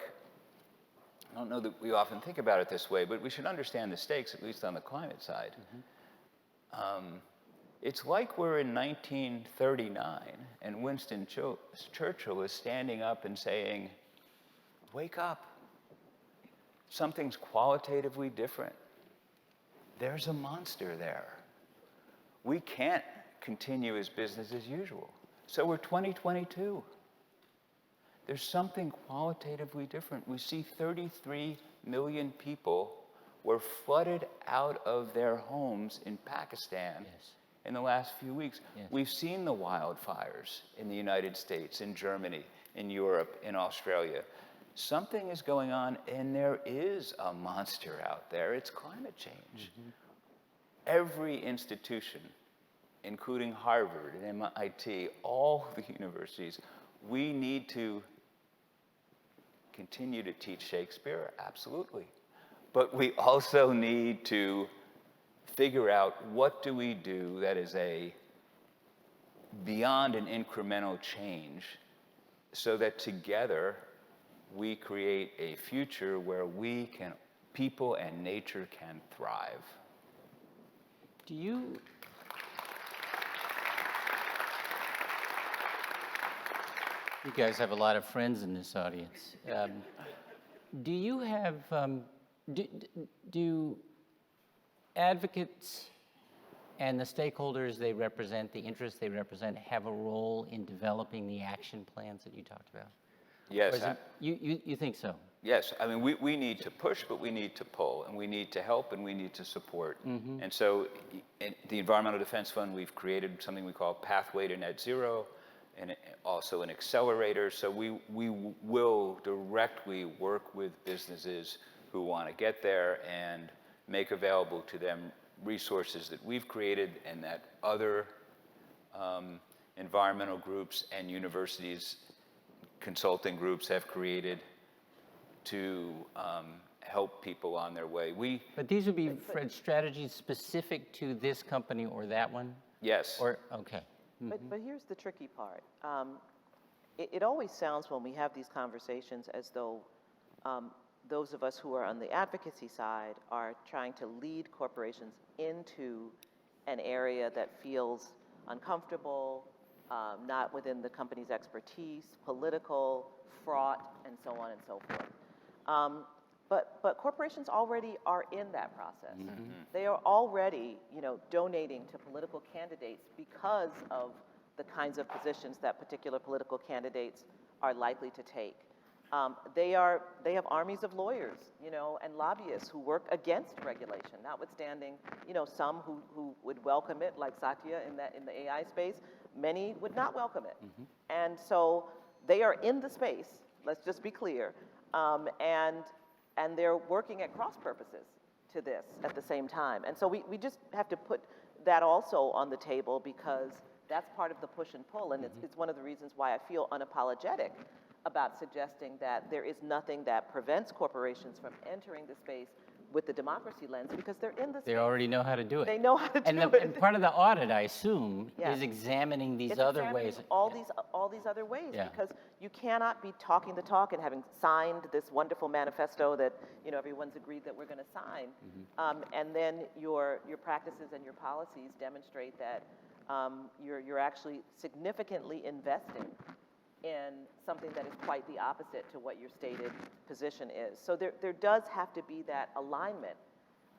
S11: I don't know that we often think about it this way, but we should understand the stakes, at least on the climate side. It's like we're in 1939 and Winston Churchill is standing up and saying, wake up. Something's qualitatively different. There's a monster there. We can't continue as business as usual. So we're 2022. There's something qualitatively different. We see 33 million people were flooded out of their homes in Pakistan in the last few weeks. We've seen the wildfires in the United States, in Germany, in Europe, in Australia. Something is going on, and there is a monster out there. It's climate change. Every institution, including Harvard and MIT, all the universities, we need to continue to teach Shakespeare, absolutely. But we also need to figure out what do we do that is beyond an incremental change, so that together we create a future where people and nature can thrive.
S10: You guys have a lot of friends in this audience. Do you have, do advocates and the stakeholders they represent, the interests they represent, have a role in developing the action plans that you talked about?
S11: Yes.
S10: You think so?
S11: Yes, I mean, we need to push, but we need to pull, and we need to help, and we need to support. And so in the Environmental Defense Fund, we've created something we call Pathway to Net Zero, and also an accelerator. So we will directly work with businesses who want to get there and make available to them resources that we've created and that other environmental groups and universities, consulting groups have created to help people on their way.
S10: But these would be Fred, strategies specific to this company or that one?
S11: Yes.
S10: Or, okay.
S12: But here's the tricky part. It always sounds when we have these conversations as though those of us who are on the advocacy side are trying to lead corporations into an area that feels uncomfortable, not within the company's expertise, political, fraught, and so on and so forth. But corporations already are in that process. They are already, donating to political candidates because of the kinds of positions that particular political candidates are likely to take. They have armies of lawyers, and lobbyists who work against regulation, notwithstanding, some who would welcome it, like Satya in the AI space. Many would not welcome it. And so they are in the space, let's just be clear, and they're working at cross purposes to this at the same time. And so we just have to put that also on the table, because that's part of the push and pull, and it's one of the reasons why I feel unapologetic about suggesting that there is nothing that prevents corporations from entering the space with the democracy lens, because they're in the space.
S10: They already know how to do it.
S12: They know how to do it.
S10: And part of the audit, I assume,
S12: Yeah.
S10: is examining these
S12: It's
S10: other
S12: examining
S10: ways.
S12: all these other ways,
S10: Yeah.
S12: because you cannot be talking the talk and having signed this wonderful manifesto that everyone's agreed that we're going to sign, and then your practices and your policies demonstrate that you're actually significantly investing in something that is quite the opposite to what your stated position is. So there does have to be that alignment,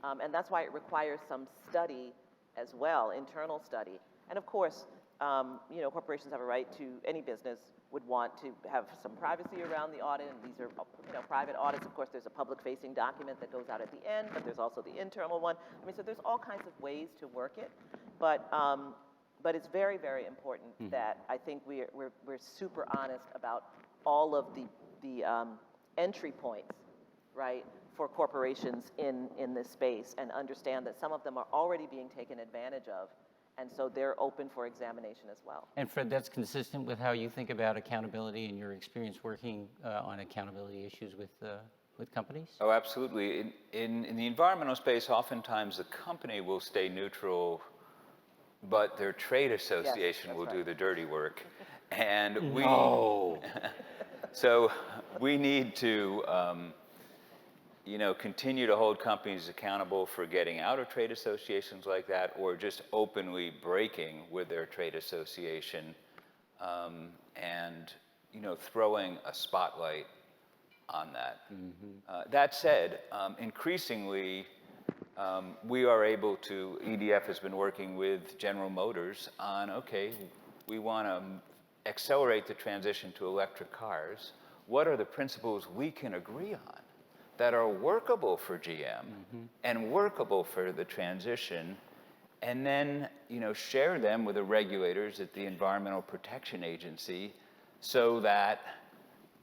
S12: and that's why it requires some study as well, internal study. And of course, corporations have a right to, any business would want to have some privacy around the audit, and these are private audits. Of course, there's a public-facing document that goes out at the end, but there's also the internal one. I mean, so there's all kinds of ways to work it, but it's very, very important that I think we're super honest about all of the entry points, right, for corporations in this space, and understand that some of them are already being taken advantage of, and so they're open for examination as well.
S10: And Fred, that's consistent with how you think about accountability and your experience working on accountability issues with companies?
S11: Oh, absolutely. In the environmental space, oftentimes the company will stay neutral, but their trade association will do the dirty work. And so we need to continue to hold companies accountable for getting out of trade associations like that, or just openly breaking with their trade association, and throwing a spotlight on that. That said, increasingly, we are able to, EDF has been working with General Motors on, okay, we want to accelerate the transition to electric cars. What are the principles we can agree on that are workable for GM and workable for the transition, and then share them with the regulators at the Environmental Protection Agency, so that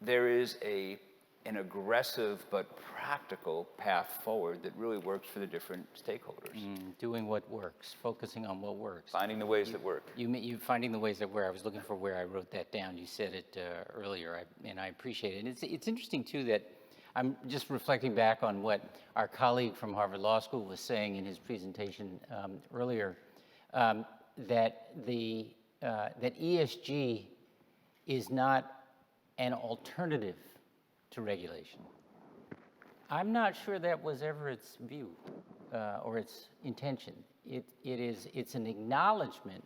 S11: there is an aggressive but practical path forward that really works for the different stakeholders.
S10: Doing what works, focusing on what works.
S11: Finding the ways that work.
S10: You finding the ways that work. I was looking for where I wrote that down. You said it earlier, and I appreciate it. And it's interesting, too, that I'm just reflecting back on what our colleague from Harvard Law School was saying in his presentation earlier, that ESG is not an alternative to regulation. I'm not sure that was ever its view or its intention. It's an acknowledgement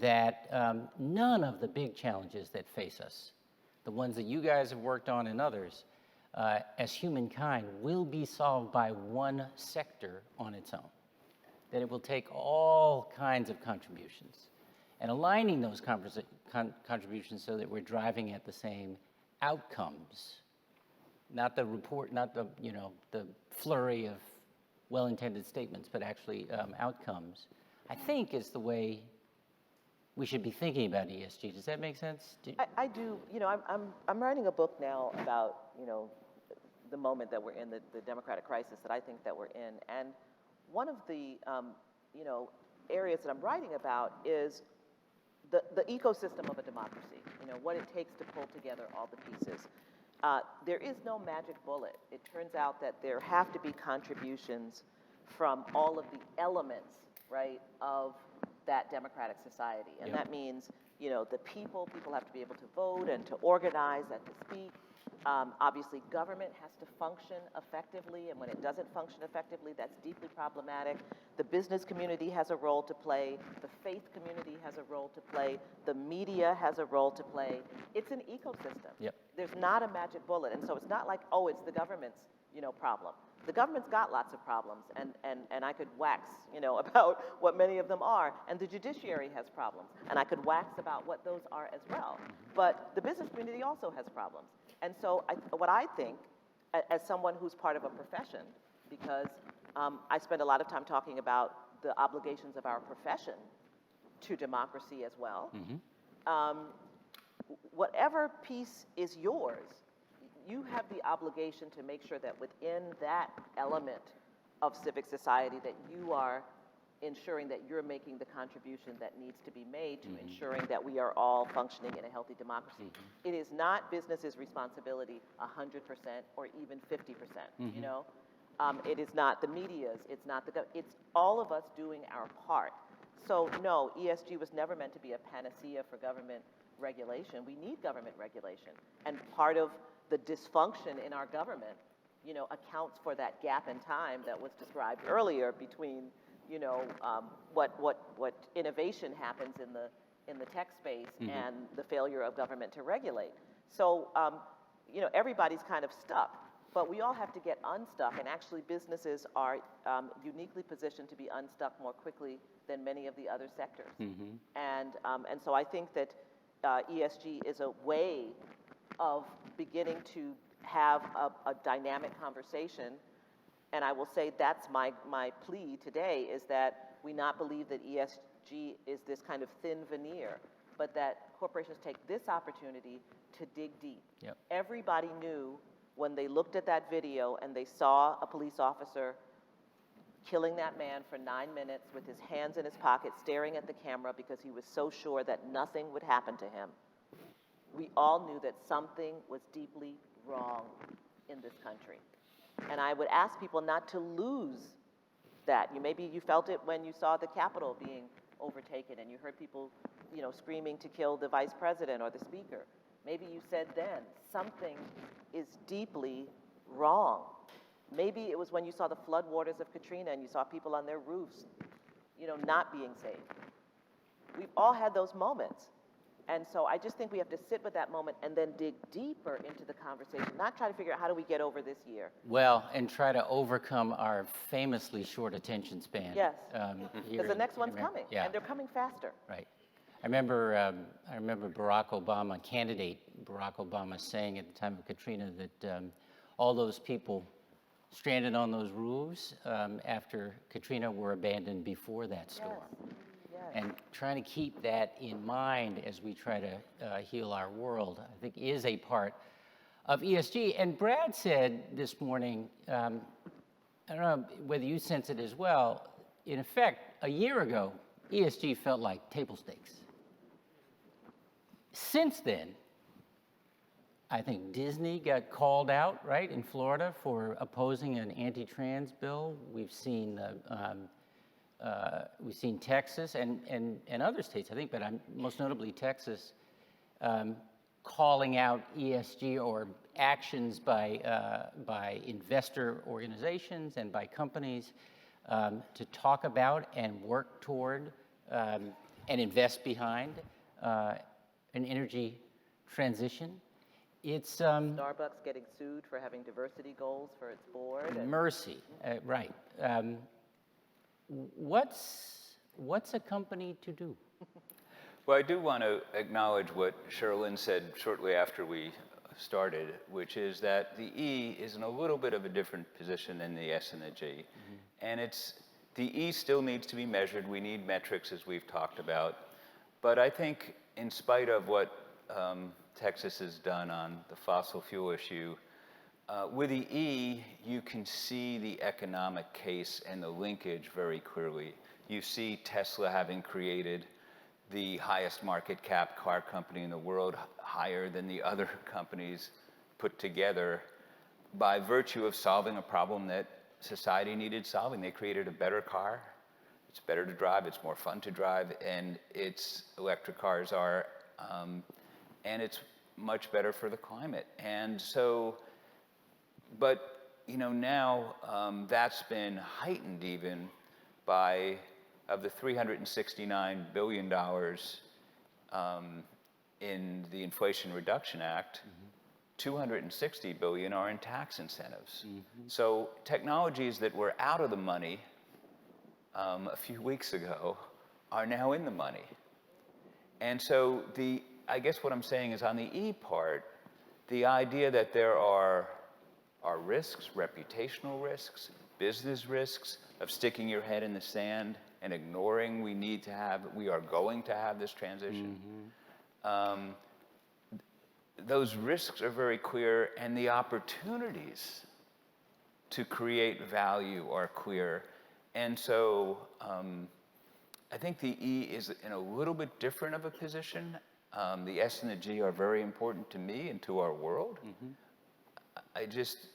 S10: that none of the big challenges that face us, the ones that you guys have worked on and others, as humankind, will be solved by one sector on its own. That it will take all kinds of contributions and aligning those contributions so that we're driving at the same outcomes not the report, not the, the flurry of well-intended statements, but actually outcomes, I think is the way we should be thinking about ESG. Does that make sense?
S12: I do. I'm writing a book now about, the moment that we're in, the democratic crisis that I think that we're in. And one of the, areas that I'm writing about is the ecosystem of a democracy, what it takes to pull together all the pieces. There is no magic bullet. It turns out that there have to be contributions from all of the elements, right, of that democratic society. And that means, the people have to be able to vote and to organize and to speak. Obviously, government has to function effectively, and when it doesn't function effectively, that's deeply problematic. The business community has a role to play. The faith community has a role to play. The media has a role to play. It's an ecosystem.
S10: Yep.
S12: There's not a magic bullet, and so it's not like, oh, it's the government's, problem. The government's got lots of problems, and I could wax, about what many of them are, and the judiciary has problems, and I could wax about what those are as well. But the business community also has problems. And so what I think, as someone who's part of a profession, because I spend a lot of time talking about the obligations of our profession to democracy as well, whatever piece is yours, you have the obligation to make sure that within that element of civic society that you are ensuring that you're making the contribution that needs to be made to ensuring that we are all functioning in a healthy democracy. It is not business's responsibility 100% or even 50%, It is not the media's, it's not it's all of us doing our part. So no, ESG was never meant to be a panacea for government regulation. We need government regulation. And part of the dysfunction in our government, accounts for that gap in time that was described earlier between what innovation happens in the tech space and the failure of government to regulate. So, everybody's kind of stuck, but we all have to get unstuck, and actually businesses are uniquely positioned to be unstuck more quickly than many of the other sectors. And so I think that ESG is a way of beginning to have a dynamic conversation. And I will say that's my plea today, is that we not believe that ESG is this kind of thin veneer, but that corporations take this opportunity to dig deep.
S10: Yep.
S12: Everybody knew when they looked at that video and they saw a police officer killing that man for 9 minutes with his hands in his pocket, staring at the camera because he was so sure that nothing would happen to him. We all knew that something was deeply wrong in this country. And I would ask people not to lose that. Maybe you felt it when you saw the Capitol being overtaken and you heard people, screaming to kill the vice president or the speaker. Maybe you said then, something is deeply wrong. Maybe it was when you saw the floodwaters of Katrina and you saw people on their roofs, not being saved. We've all had those moments. And so I just think we have to sit with that moment and then dig deeper into the conversation, not try to figure out how do we get over this year.
S10: Well, and try to overcome our famously short attention span.
S12: Yes, because the next one's coming,
S10: yeah.
S12: And they're coming faster.
S10: Right. I remember Barack Obama, candidate Barack Obama, saying at the time of Katrina that all those people stranded on those roofs after Katrina were abandoned before that storm.
S12: Yes.
S10: And trying to keep that in mind as we try to heal our world, I think, is a part of ESG. And Brad said this morning, I don't know whether you sense it as well, in effect, a year ago, ESG felt like table stakes. Since then, I think Disney got called out, right, in Florida for opposing an anti-trans bill. We've seen Texas and other states, I think, but most notably Texas, calling out ESG or actions by investor organizations and by companies to talk about and work toward and invest behind an energy transition. It's
S12: Starbucks getting sued for having diversity goals for its board.
S10: Mercy, right. What's a company to do?
S11: Well, I do want to acknowledge what Sherilyn said shortly after we started, which is that the E is in a little bit of a different position than the S and the G. And the E still needs to be measured. We need metrics, as we've talked about. But I think in spite of what Texas has done on the fossil fuel issue, with the E, you can see the economic case and the linkage very clearly. You see Tesla having created the highest market cap car company in the world, higher than the other companies put together, by virtue of solving a problem that society needed solving. They created a better car. It's better to drive, it's more fun to drive, and electric cars are, and it's much better for the climate. And so, but now that's been heightened even by, of the $369 billion in the Inflation Reduction Act, $260 billion are in tax incentives. So technologies that were out of the money a few weeks ago are now in the money. And so I guess what I'm saying is on the E part, the idea that there are risks, reputational risks, business risks of sticking your head in the sand and ignoring we are going to have this transition. Those risks are very clear, and the opportunities to create value are clear. And so I think the E is in a little bit different of a position. The S and the G are very important to me and to our world. I just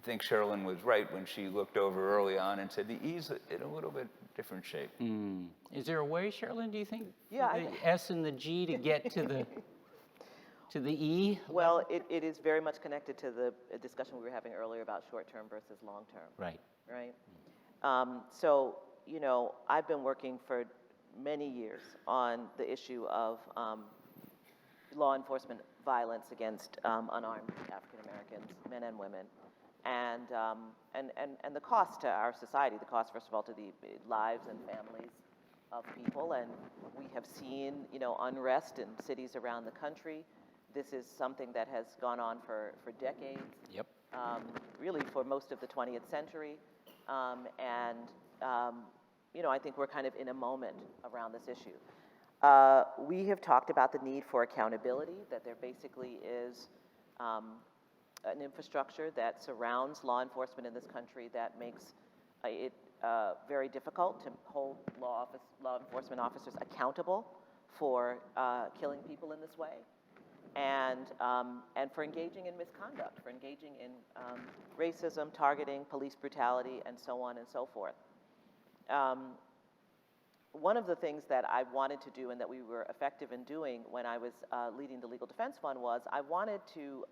S11: think Sherilyn was right when she looked over early on and said the E's in a little bit different shape.
S10: Is there a way, Sherilyn, do you think,
S12: Yeah,
S10: for the S and the G to get to the E?
S12: Well, it is very much connected to the discussion we were having earlier about short-term versus long-term.
S10: Right.
S12: Right? So, I've been working for many years on the issue of law enforcement violence against unarmed African Americans, men and women, and the cost to our society, the cost, first of all, to the lives and families of people. And we have seen, unrest in cities around the country. This is something that has gone on for decades.
S10: Yep.
S12: Really for most of the 20th century. I think we're kind of in a moment around this issue. We have talked about the need for accountability, that there basically is an infrastructure that surrounds law enforcement in this country that makes it very difficult to hold law enforcement officers accountable for killing people in this way, and for engaging in misconduct, for engaging in racism, targeting, police brutality, and so on and so forth. One of the things that I wanted to do and that we were effective in doing when I was leading the Legal Defense Fund was I wanted to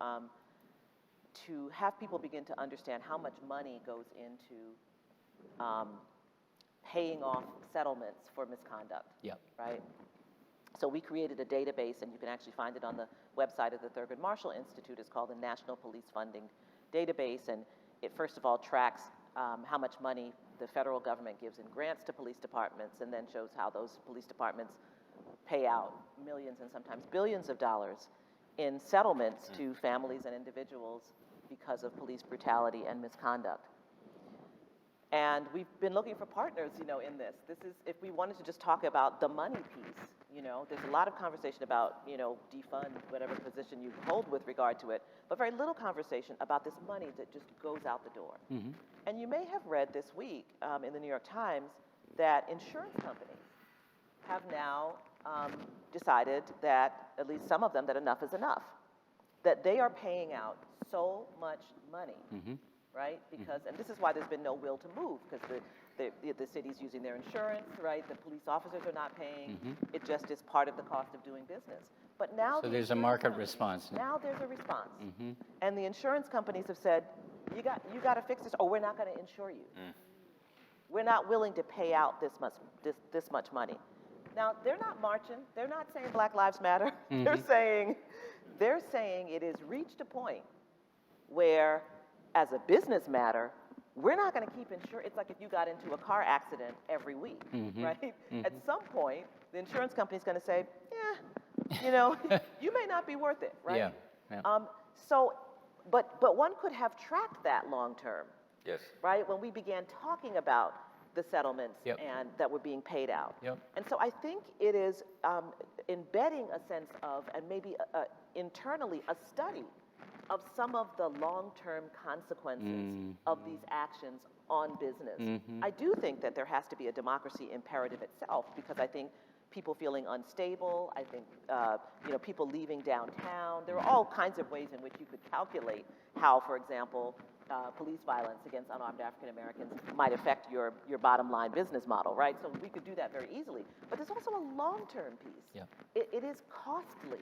S12: have people begin to understand how much money goes into paying off settlements for misconduct.
S10: Yep.
S12: Right? So we created a database, and you can actually find it on the website of the Thurgood Marshall Institute. It's called the National Police Funding Database, and it first of all tracks how much money the federal government gives in grants to police departments, and then shows how those police departments pay out millions and sometimes billions of dollars in settlements to families and individuals because of police brutality and misconduct. And we've been looking for partners, in this. This is, if we wanted to just talk about the money piece, there's a lot of conversation about, defund whatever position you hold with regard to it, but very little conversation about this money that just goes out the door. And you may have read this week in the New York Times that insurance companies have now decided that, at least some of them, that enough is enough. That they are paying out so much money, right? Because, and this is why there's been no will to move, because the city's using their insurance, right? The police officers are not paying. It just is part of the cost of doing business. But now
S10: So there's a market response.
S12: Now there's a response. And the insurance companies have said, you got to fix this, or we're not going to insure you. We're not willing to pay out this much money. Now, they're not marching. They're not saying Black Lives Matter. They're saying it has reached a point where, as a business matter, we're not going to keep insurance. It's like if you got into a car accident every week, right? At some point, the insurance company's going to say, you may not be worth it, right? So, but one could have tracked that long term,
S11: Yes.
S12: right? When we began talking about the settlements
S10: Yep.
S12: and that were being paid out.
S10: Yep.
S12: And so I think it is embedding a sense of, and maybe internally, a study of some of the long-term consequences of these actions on business. I do think that there has to be a democracy imperative itself, because I think people feeling unstable, I think people leaving downtown, there are all kinds of ways in which you could calculate how, for example, police violence against unarmed African Americans might affect your bottom line business model, right? So we could do that very easily. But there's also a long-term piece.
S10: Yeah.
S12: It is costly.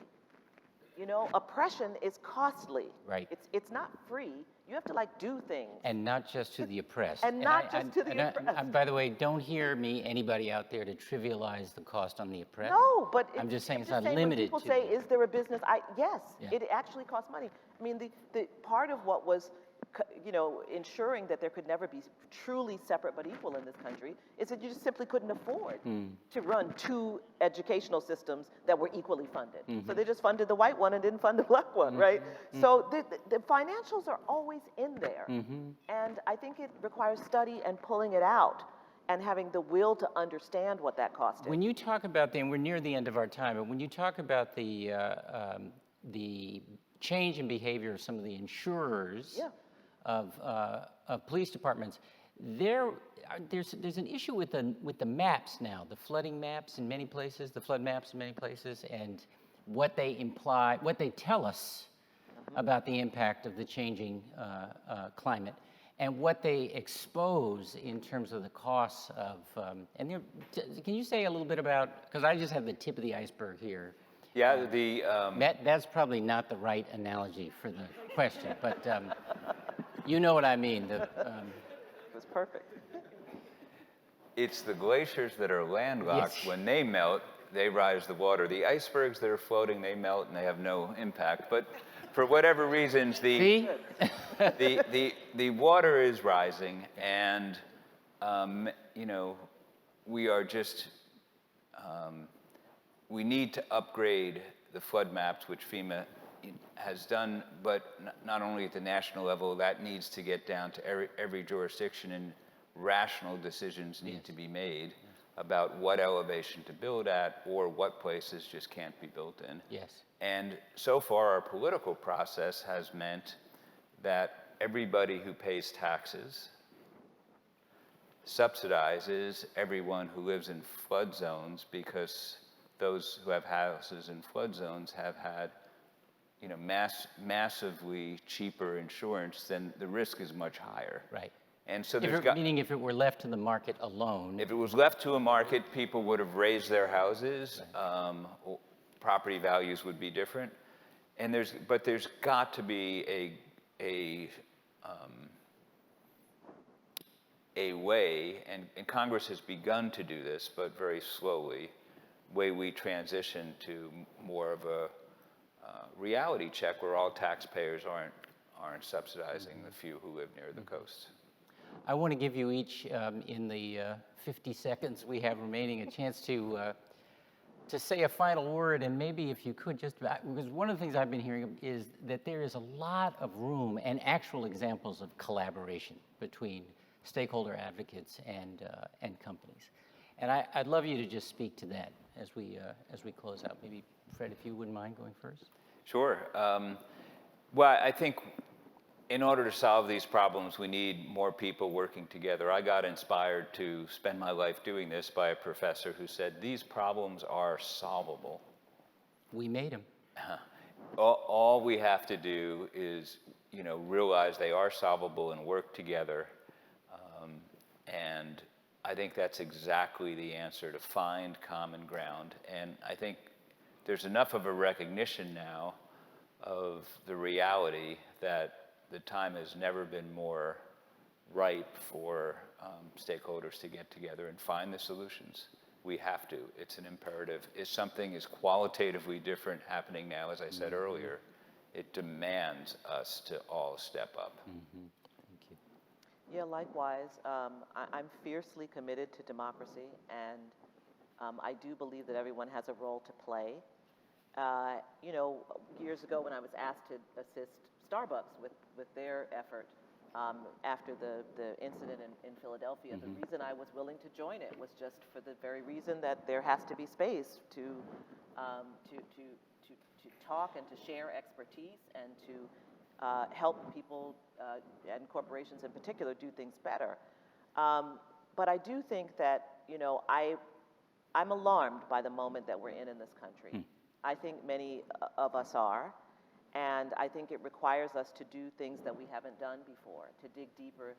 S12: Oppression is costly.
S10: Right.
S12: It's not free. You have to do things.
S10: And not just to the oppressed.
S12: And not just to the oppressed.
S10: By the way, don't hear me, anybody out there, to trivialize the cost on the oppressed.
S12: No, but
S10: I'm just saying it's
S12: when
S10: not limited
S12: people
S10: to.
S12: say, is there a business? Yes,
S10: Yeah.
S12: it actually costs money. I mean, the part of what was, ensuring that there could never be truly separate but equal in this country is that you just simply couldn't afford to run two educational systems that were equally funded. So they just funded the white one and didn't fund the black one, right? So the financials are always in there. And I think it requires study and pulling it out and having the will to understand what that cost is.
S10: When you talk about and we're near the end of our time, but when you talk about the change in behavior of some of the insurers of police departments, there's an issue with the maps now, the flooding maps in many places, the flood maps in many places, and what they imply, what they tell us about the impact of the changing climate, and what they expose in terms of the costs of. Can you say a little bit about? Because I just have the tip of the iceberg here.
S11: Yeah,
S10: that's probably not the right analogy for the question, but you know what I mean.
S12: It was perfect.
S11: It's the glaciers that are landlocked.
S10: Yes.
S11: When they melt, they rise the water. The icebergs that are floating, they melt and they have no impact. But for whatever reasons, the water is rising, and we are just we need to upgrade the flood maps, which FEMA has done, but not only at the national level, that needs to get down to every jurisdiction, and rational decisions need to be made about what elevation to build at or what places just can't be built in.
S10: Yes.
S11: And so far, our political process has meant that everybody who pays taxes subsidizes everyone who lives in flood zones, because those who have houses in flood zones have had massively cheaper insurance, then the risk is much higher.
S10: Right.
S11: And so
S10: meaning if it were left to the market alone.
S11: If it was left to a market, people would have raised their houses. Right. Property values would be different. And there's got to be a way, and Congress has begun to do this, but very slowly, way we transition to more of a reality check where all taxpayers aren't subsidizing the few who live near the coast.
S10: I want to give you each, in the 50 seconds we have remaining, a chance to say a final word, and maybe if you could just, because one of the things I've been hearing is that there is a lot of room and actual examples of collaboration between stakeholder advocates and companies. And I'd love you to just speak to that as we close out. Maybe, Fred, if you wouldn't mind going first.
S11: Sure. Well, I think in order to solve these problems, we need more people working together. I got inspired to spend my life doing this by a professor who said, these problems are solvable.
S10: We made them.
S11: All we have to do is, realize they are solvable and work together. And I think that's exactly the answer, to find common ground. And I think there's enough of a recognition now of the reality that the time has never been more ripe for stakeholders to get together and find the solutions. We have to. It's an imperative. If something is qualitatively different happening now, as I said earlier, it demands us to all step up.
S10: Mm-hmm. Thank you.
S12: Yeah, likewise. I'm fiercely committed to democracy, and I do believe that everyone has a role to play. You know, years ago when I was asked to assist Starbucks with their effort after the incident in Philadelphia, the reason I was willing to join it was just for the very reason that there has to be space to talk and to share expertise and to help people and corporations in particular do things better. But I do think that, you know, I'm alarmed by the moment that we're in this country. I think many of us are, and I think it requires us to do things that we haven't done before, to dig deeper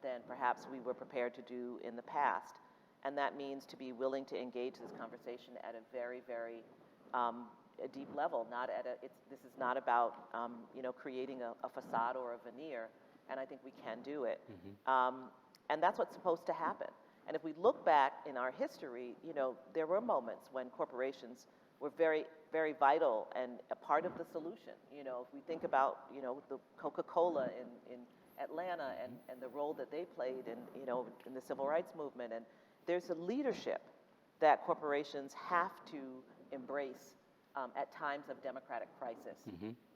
S12: than perhaps we were prepared to do in the past. And that means to be willing to engage this conversation at a very, very a deep level. This is not about you know, creating a facade or a veneer, and I think we can do it. And that's what's supposed to happen. And if we look back in our history, you know, there were moments when corporations were very, very vital and a part of the solution. You know, if we think about, you know, the Coca-Cola in Atlanta and the role that they played in, you know, in the civil rights movement, and there's a leadership that corporations have to embrace at times of democratic crisis.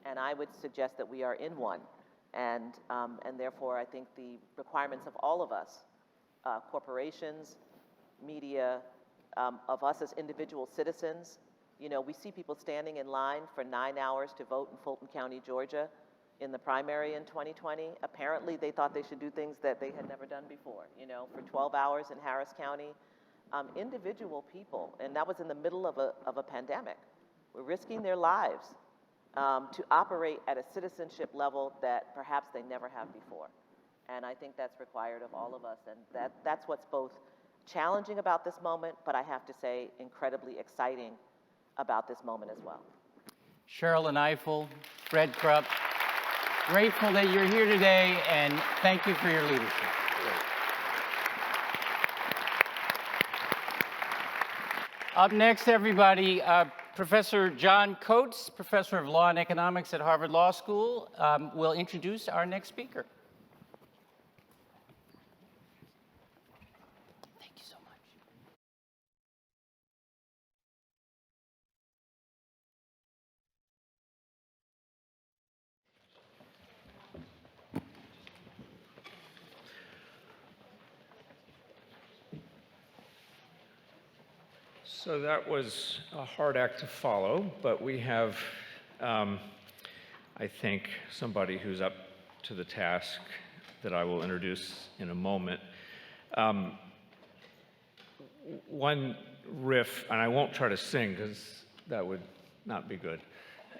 S12: And I would suggest that we are in one. And therefore, I think the requirements of all of us, corporations, media, of us as individual citizens. You know, we see people standing in line for 9 hours to vote in Fulton County, Georgia, in the primary in 2020. Apparently, they thought they should do things that they had never done before. You know, for 12 hours in Harris County, individual people, and that was in the middle of a pandemic, were risking their lives to operate at a citizenship level that perhaps they never have before. And I think that's required of all of us, and that's what's both challenging about this moment, but I have to say incredibly exciting about this moment as well.
S10: Cheryl and Eiffel, Fred Krupp, grateful that you're here today, and thank you for your leadership. Up next, everybody, Professor John Coates, Professor of Law and Economics at Harvard Law School, will introduce our next speaker. Thank you so much.
S13: So that was a hard act to follow, but we have, I think, somebody who's up to the task that I will introduce in a moment. One riff, and I won't try to sing because that would not be good,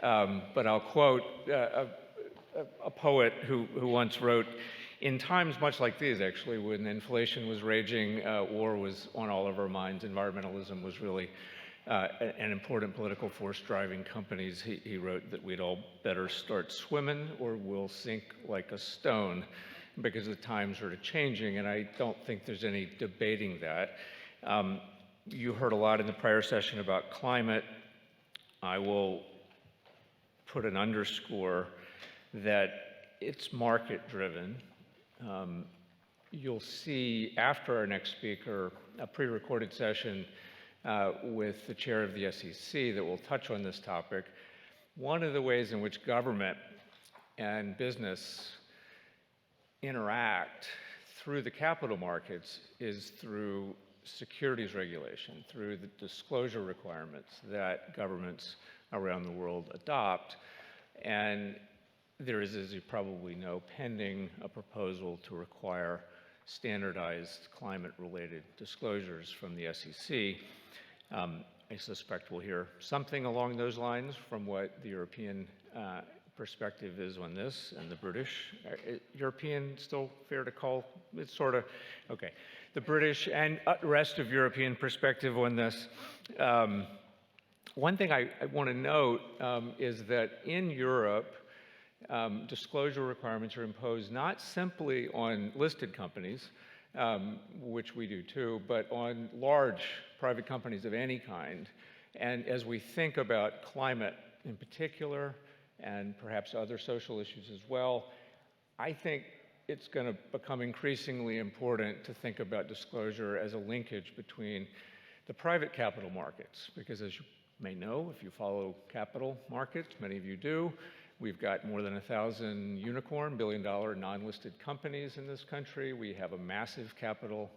S13: but I'll quote a poet who once wrote, "In times much like these, actually, when inflation was raging, war was on all of our minds, environmentalism was really an important political force driving companies. He wrote that we'd all better start swimming or we'll sink like a stone because the times are changing," and I don't think there's any debating that. You heard a lot in the prior session about climate. I will put an underscore that it's market-driven. You'll see after our next speaker a pre-recorded session with the chair of the SEC that will touch on this topic. One of the ways in which government and business interact through the capital markets is through securities regulation, through the disclosure requirements that governments around the world adopt. And there is, as you probably know, pending a proposal to require standardized climate-related disclosures from the SEC. I suspect we'll hear something along those lines from what the European perspective is on this, and the British. European still fair to call? It's sort of, okay. The British and rest of European perspective on this. One thing I want to note is that in Europe, disclosure requirements are imposed not simply on listed companies, which we do too, but on large private companies of any kind. And as we think about climate in particular, and perhaps other social issues as well, I think it's going to become increasingly important to think about disclosure as a linkage between the private capital markets, because as you may know if you follow capital markets, many of you do. We've got more than 1,000 unicorn, billion-dollar non-listed companies in this country. We have a massive capital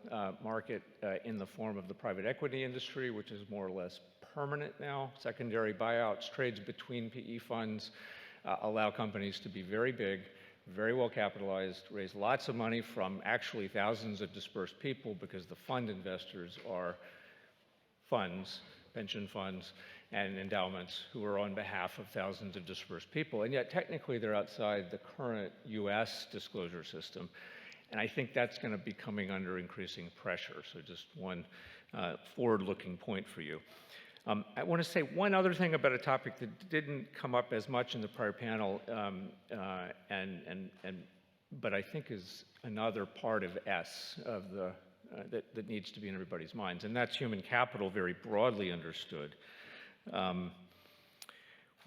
S13: market in the form of the private equity industry, which is more or less permanent now. Secondary buyouts, trades between PE funds allow companies to be very big, very well capitalized, raise lots of money from actually thousands of dispersed people, because the fund investors are funds, pension funds, and endowments who are on behalf of thousands of dispersed people. And yet technically they're outside the current US disclosure system. And I think that's going to be coming under increasing pressure. So just one forward-looking point for you. I want to say one other thing about a topic that didn't come up as much in the prior panel, but I think is another part of S of the that needs to be in everybody's minds, and that's human capital, very broadly understood.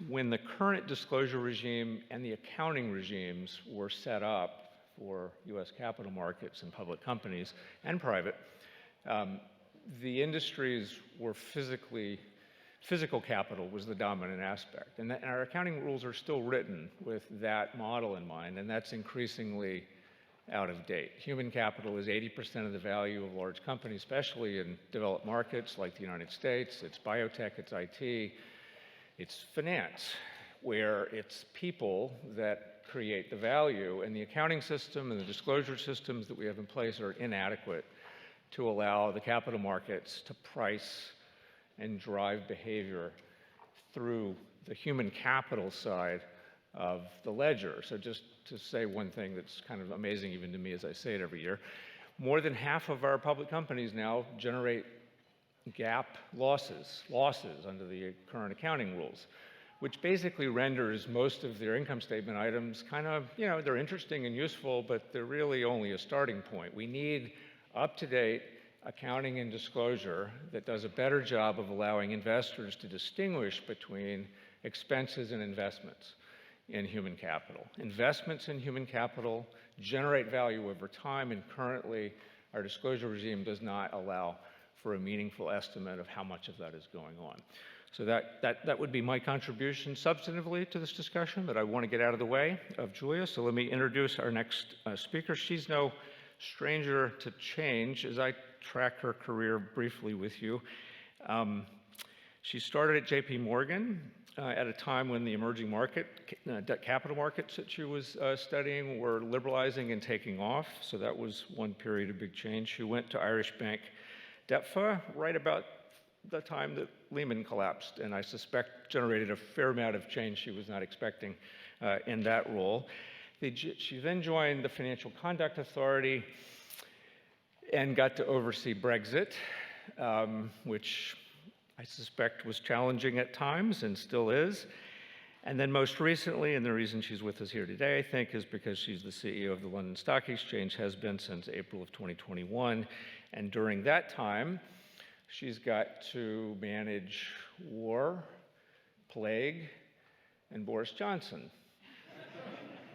S13: When the current disclosure regime and the accounting regimes were set up for US capital markets and public companies and private, the industries were physical capital was the dominant aspect. And our accounting rules are still written with that model in mind, and that's increasingly out of date. Human capital is 80% of the value of large companies, especially in developed markets like the United States. It's biotech, it's IT, it's finance, where it's people that create the value, and the accounting system and the disclosure systems that we have in place are inadequate to allow the capital markets to price and drive behavior through the human capital side of the ledger. So just to say one thing that's kind of amazing even to me as I say it every year, more than half of our public companies now generate GAAP losses under the current accounting rules, which basically renders most of their income statement items kind of, you know, they're interesting and useful, but they're really only a starting point. We need up-to-date accounting and disclosure that does a better job of allowing investors to distinguish between expenses and investments in human capital. Investments in human capital generate value over time, and currently our disclosure regime does not allow for a meaningful estimate of how much of that is going on. So that would be my contribution substantively to this discussion, but I want to get out of the way of Julia, so let me introduce our next speaker. She's no stranger to change, as I track her career briefly with you. She started at JP Morgan at a time when the emerging debt capital markets that she was studying were liberalizing and taking off, so that was one period of big change. She went to Irish Bank DEPFA right about the time that Lehman collapsed, and I suspect generated a fair amount of change she was not expecting in that role. She then joined the Financial Conduct Authority and got to oversee Brexit, which I suspect was challenging at times and still is. And then most recently, and the reason she's with us here today, I think, is because she's the CEO of the London Stock Exchange, has been since April of 2021. And during that time, she's got to manage war, plague, and Boris Johnson,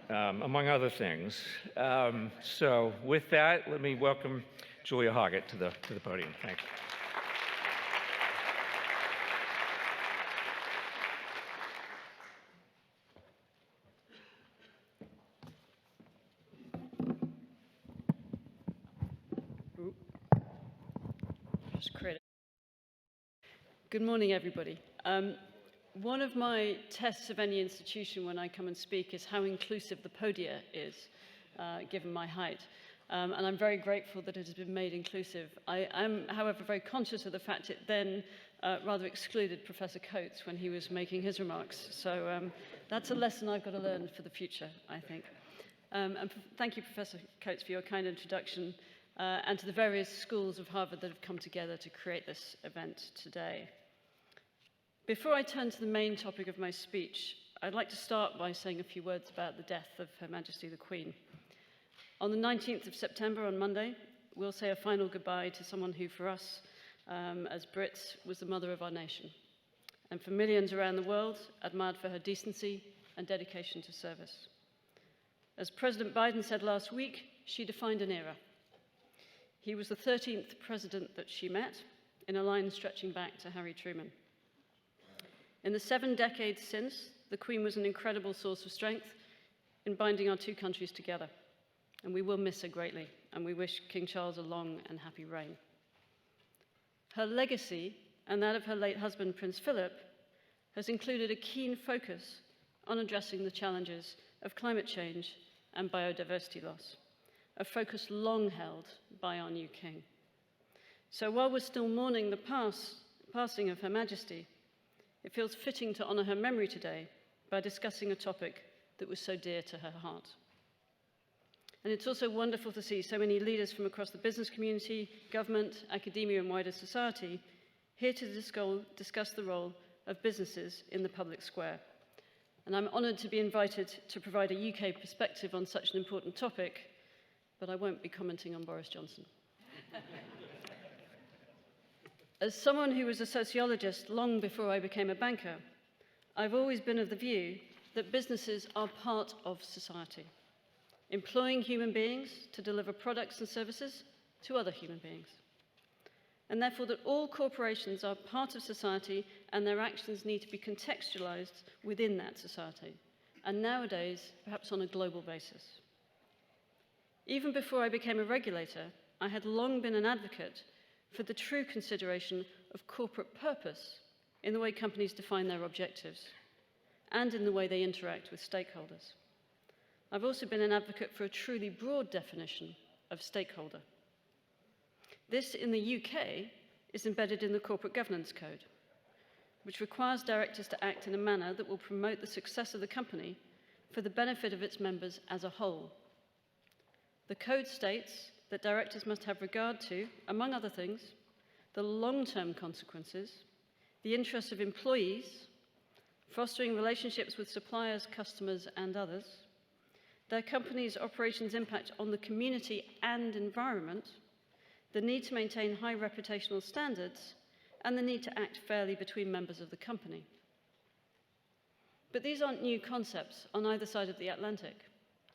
S13: among other things. So with that, let me welcome Julia Hoggett to the podium. Thanks.
S14: Good morning, everybody. One of my tests of any institution when I come and speak is how inclusive the podia is, given my height. And I'm very grateful that it has been made inclusive. I am, however, very conscious of the fact it then rather excluded Professor Coates when he was making his remarks. So that's a lesson I've got to learn for the future, I think. And thank you, Professor Coates, for your kind introduction, and to the various schools of Harvard that have come together to create this event today. Before I turn to the main topic of my speech, I'd like to start by saying a few words about the death of Her Majesty the Queen. On the 19th of September, on Monday, we'll say a final goodbye to someone who, for us, as Brits, was the mother of our nation, and for millions around the world, admired for her decency and dedication to service. As President Biden said last week, she defined an era. He was the 13th president that she met, in a line stretching back to Harry Truman. In the 7 decades since, the Queen was an incredible source of strength in binding our two countries together, and we will miss her greatly, and we wish King Charles a long and happy reign. Her legacy, and that of her late husband, Prince Philip, has included a keen focus on addressing the challenges of climate change and biodiversity loss, a focus long held by our new king. So while we're still mourning the passing of Her Majesty, it feels fitting to honour her memory today by discussing a topic that was so dear to her heart. And it's also wonderful to see so many leaders from across the business community, government, academia, and wider society here to discuss the role of businesses in the public square. And I'm honoured to be invited to provide a UK perspective on such an important topic, but I won't be commenting on Boris Johnson. As someone who was a sociologist long before I became a banker, I've always been of the view that businesses are part of society, employing human beings to deliver products and services to other human beings. And therefore that all corporations are part of society and their actions need to be contextualized within that society, and nowadays, perhaps on a global basis. Even before I became a regulator, I had long been an advocate for the true consideration of corporate purpose in the way companies define their objectives and in the way they interact with stakeholders. I've also been an advocate for a truly broad definition of stakeholder. This, in the UK, is embedded in the Corporate Governance Code, which requires directors to act in a manner that will promote the success of the company for the benefit of its members as a whole. The code states that directors must have regard to, among other things, the long-term consequences, the interests of employees, fostering relationships with suppliers, customers, and others, their company's operations' impact on the community and environment, the need to maintain high reputational standards, and the need to act fairly between members of the company. But these aren't new concepts on either side of the Atlantic,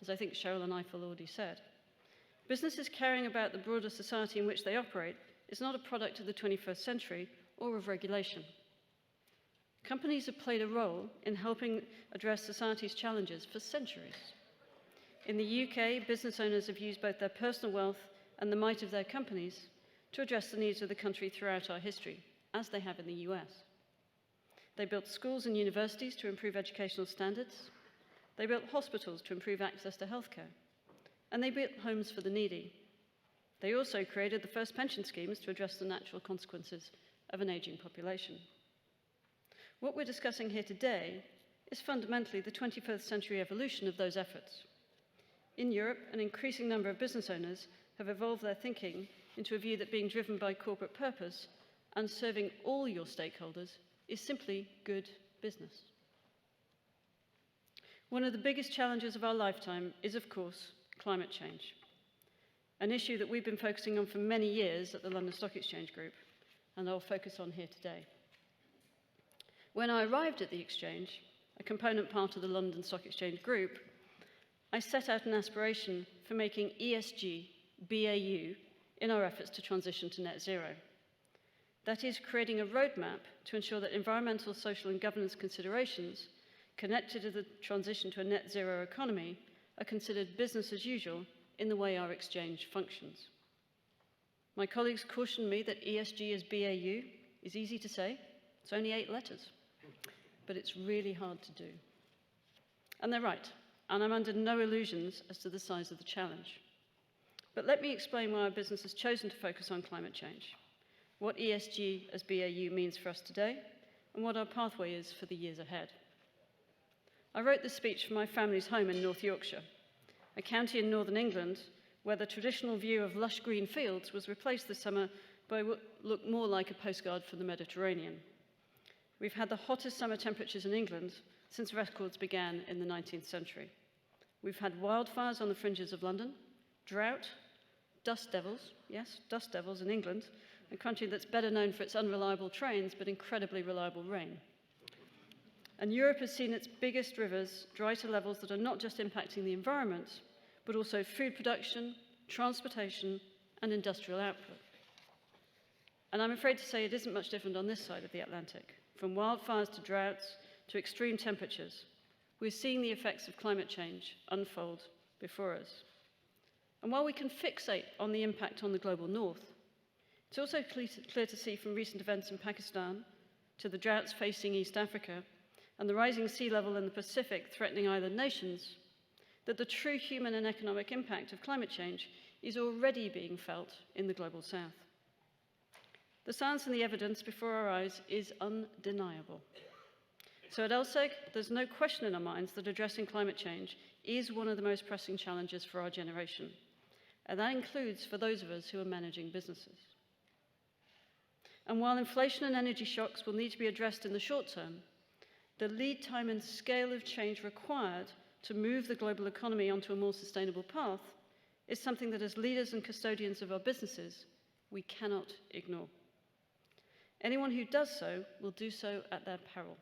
S14: as I think Cheryl and Eiffel already said. Businesses caring about the broader society in which they operate is not a product of the 21st century or of regulation. Companies have played a role in helping address society's challenges for centuries. In the UK, business owners have used both their personal wealth and the might of their companies to address the needs of the country throughout our history, as they have in the US. They built schools and universities to improve educational standards. They built hospitals to improve access to healthcare. And they built homes for the needy. They also created the first pension schemes to address the natural consequences of an aging population. What we're discussing here today is fundamentally the 21st century evolution of those efforts. In Europe, an increasing number of business owners have evolved their thinking into a view that being driven by corporate purpose and serving all your stakeholders is simply good business. One of the biggest challenges of our lifetime is, of course, climate change, an issue that we've been focusing on for many years at the London Stock Exchange Group, and I'll focus on here today. When I arrived at the exchange, a component part of the London Stock Exchange Group, I set out an aspiration for making ESG BAU in our efforts to transition to net zero. That is, creating a roadmap to ensure that environmental, social, and governance considerations connected to the transition to a net zero economy are considered business as usual in the way our exchange functions. My colleagues cautioned me that ESG as BAU is easy to say. It's only 8 letters, but it's really hard to do. And they're right, and I'm under no illusions as to the size of the challenge. But let me explain why our business has chosen to focus on climate change, what ESG as BAU means for us today, and what our pathway is for the years ahead. I wrote this speech from my family's home in North Yorkshire, a county in northern England where the traditional view of lush green fields was replaced this summer by what looked more like a postcard from the Mediterranean. We've had the hottest summer temperatures in England since records began in the 19th century. We've had wildfires on the fringes of London, drought, dust devils, yes, dust devils in England, a country that's better known for its unreliable trains but incredibly reliable rain. And Europe has seen its biggest rivers dry to levels that are not just impacting the environment, but also food production, transportation, and industrial output. And I'm afraid to say it isn't much different on this side of the Atlantic. from wildfires to droughts to extreme temperatures, we're seeing the effects of climate change unfold before us. And while we can fixate on the impact on the global north, it's also clear to see from recent events in Pakistan to the droughts facing East Africa and the rising sea level in the Pacific threatening island nations, that the true human and economic impact of climate change is already being felt in the global south. The science and the evidence before our eyes is undeniable. So at LSEG, there's no question in our minds that addressing climate change is one of the most pressing challenges for our generation. And that includes for those of us who are managing businesses. And while inflation and energy shocks will need to be addressed in the short term, the lead time and scale of change required to move the global economy onto a more sustainable path is something that as leaders and custodians of our businesses, we cannot ignore. Anyone who does so will do so at their peril.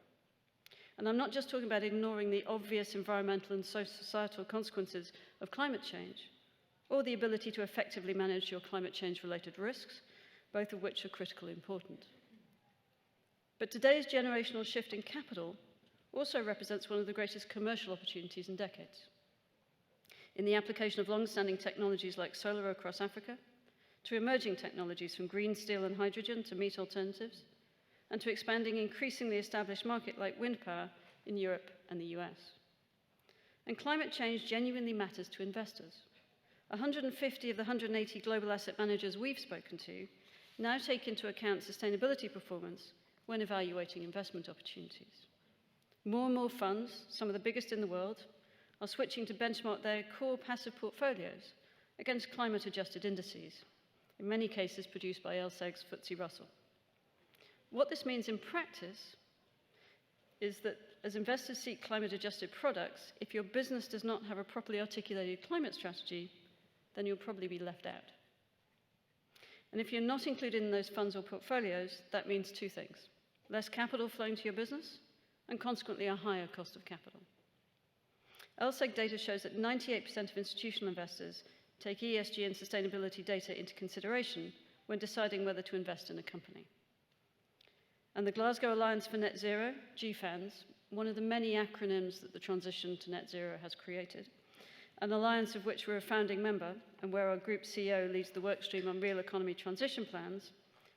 S14: And I'm not just talking about ignoring the obvious environmental and societal consequences of climate change, or the ability to effectively manage your climate change-related risks, both of which are critically important. But today's generational shift in capital also represents one of the greatest commercial opportunities in decades. In the application of long-standing technologies like solar across Africa, to emerging technologies from green steel and hydrogen to meat alternatives, and to expanding increasingly established market like wind power in Europe and the US. And climate change genuinely matters to investors. 150 of the 180 global asset managers we've spoken to now take into account sustainability performance when evaluating investment opportunities. More and more funds, some of the biggest in the world, are switching to benchmark their core passive portfolios against climate-adjusted indices, in many cases produced by LSEG's FTSE Russell. What this means in practice is that as investors seek climate-adjusted products, if your business does not have a properly articulated climate strategy, then you'll probably be left out. And if you're not included in those funds or portfolios, that means two things: less capital flowing to your business, and consequently a higher cost of capital. LSEG data shows that 98% of institutional investors take ESG and sustainability data into consideration when deciding whether to invest in a company. And the Glasgow Alliance for Net Zero, GFANZ, one of the many acronyms that the transition to net zero has created, an alliance of which we're a founding member and where our group CEO leads the workstream on real economy transition plans,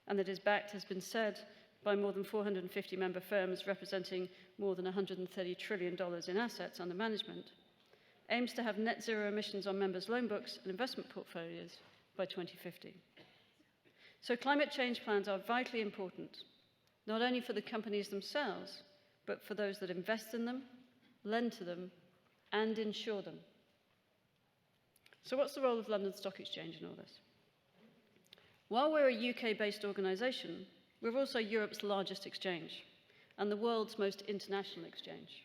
S14: and that is backed, has been said, by more than 450 member firms representing more than $130 trillion in assets under management, aims to have net zero emissions on members' loan books and investment portfolios by 2050. So climate change plans are vitally important, not only for the companies themselves, but for those that invest in them, lend to them, and insure them. So what's the role of London Stock Exchange in all this? While we're a UK-based organisation, we're also Europe's largest exchange and the world's most international exchange.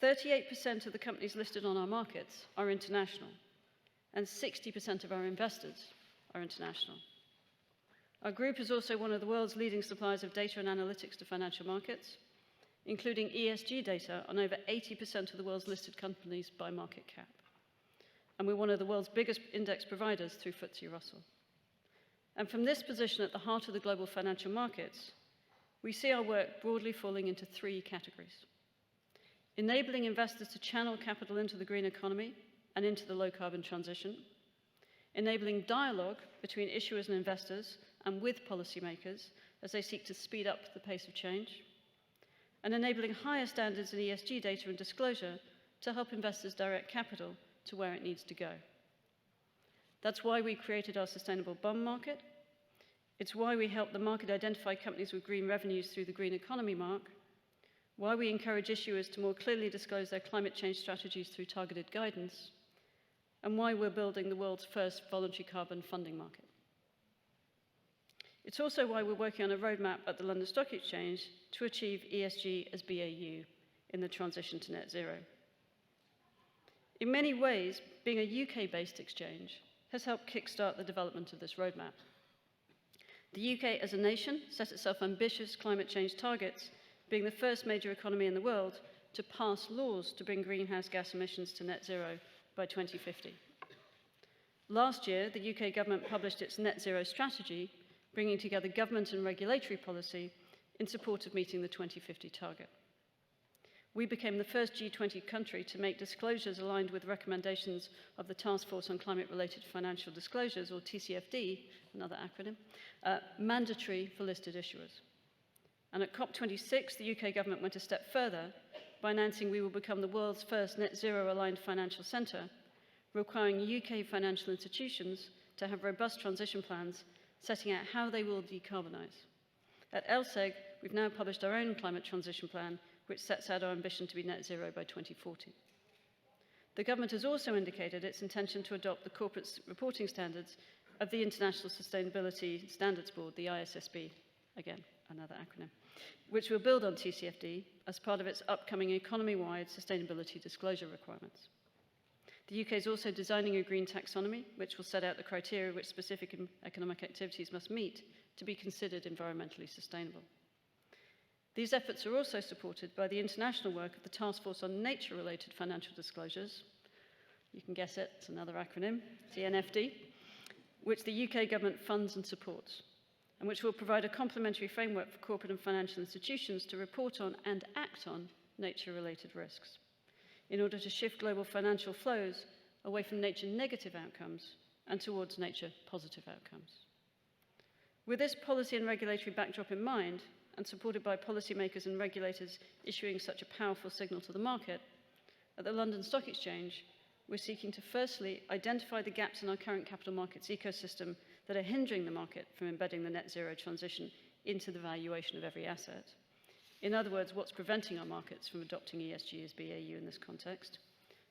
S14: 38% of the companies listed on our markets are international, and 60% of our investors are international. Our group is also one of the world's leading suppliers of data and analytics to financial markets, including ESG data on over 80% of the world's listed companies by market cap. And we're one of the world's biggest index providers through FTSE Russell. And from this position at the heart of the global financial markets, we see our work broadly falling into three categories: enabling investors to channel capital into the green economy and into the low-carbon transition, enabling dialogue between issuers and investors and with policymakers as they seek to speed up the pace of change, and enabling higher standards in ESG data and disclosure to help investors direct capital to where it needs to go. That's why we created our sustainable bond market. It's why we help the market identify companies with green revenues through the green economy mark, why we encourage issuers to more clearly disclose their climate change strategies through targeted guidance, and why we're building the world's first voluntary carbon funding market. It's also why we're working on a roadmap at the London Stock Exchange to achieve ESG as BAU in the transition to net zero. In many ways, being a UK-based exchange has helped kickstart the development of this roadmap. The UK as a nation set itself ambitious climate change targets, being the first major economy in the world to pass laws to bring greenhouse gas emissions to net zero by 2050. Last year, the UK government published its net zero strategy, bringing together government and regulatory policy in support of meeting the 2050 target. We became the first G20 country to make disclosures aligned with recommendations of the Task Force on Climate-Related Financial Disclosures, or TCFD, another acronym, mandatory for listed issuers. And at COP26, the UK government went a step further by announcing we will become the world's first net zero aligned financial centre, requiring UK financial institutions to have robust transition plans setting out how they will decarbonise. At LSEG, we've now published our own climate transition plan, which sets out our ambition to be net zero by 2040. The government has also indicated its intention to adopt the corporate reporting standards of the International Sustainability Standards Board, the ISSB, again, another acronym, which will build on TCFD as part of its upcoming economy-wide sustainability disclosure requirements. The UK is also designing a green taxonomy, which will set out the criteria which specific economic activities must meet to be considered environmentally sustainable. These efforts are also supported by the international work of the Task Force on Nature-Related Financial Disclosures. You can guess it, it's another acronym, TNFD, which the UK government funds and supports, and which will provide a complementary framework for corporate and financial institutions to report on and act on nature-related risks, in order to shift global financial flows away from nature-negative outcomes and towards nature-positive outcomes. With this policy and regulatory backdrop in mind, and supported by policymakers and regulators issuing such a powerful signal to the market, at the London Stock Exchange, we're seeking to firstly identify the gaps in our current capital markets ecosystem that are hindering the market from embedding the net zero transition into the valuation of every asset. In other words, what's preventing our markets from adopting ESG as BAU in this context?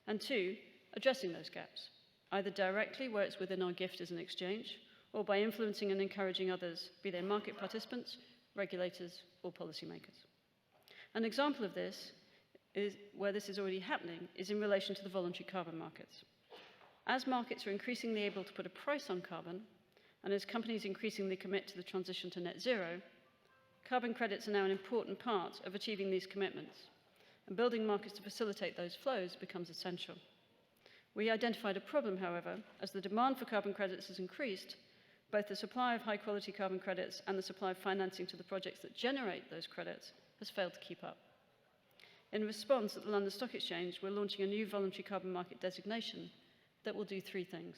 S14: And two, addressing those gaps, either directly where it's within our gift as an exchange, or by influencing and encouraging others, be they market participants, regulators, or policymakers. An example of this is where this is already happening is in relation to the voluntary carbon markets. As markets are increasingly able to put a price on carbon, and as companies increasingly commit to the transition to net zero, carbon credits are now an important part of achieving these commitments, and building markets to facilitate those flows becomes essential. We identified a problem, however, as the demand for carbon credits has increased. Both the supply of high-quality carbon credits and the supply of financing to the projects that generate those credits has failed to keep up. In response, at the London Stock Exchange, we're launching a new voluntary carbon market designation that will do three things.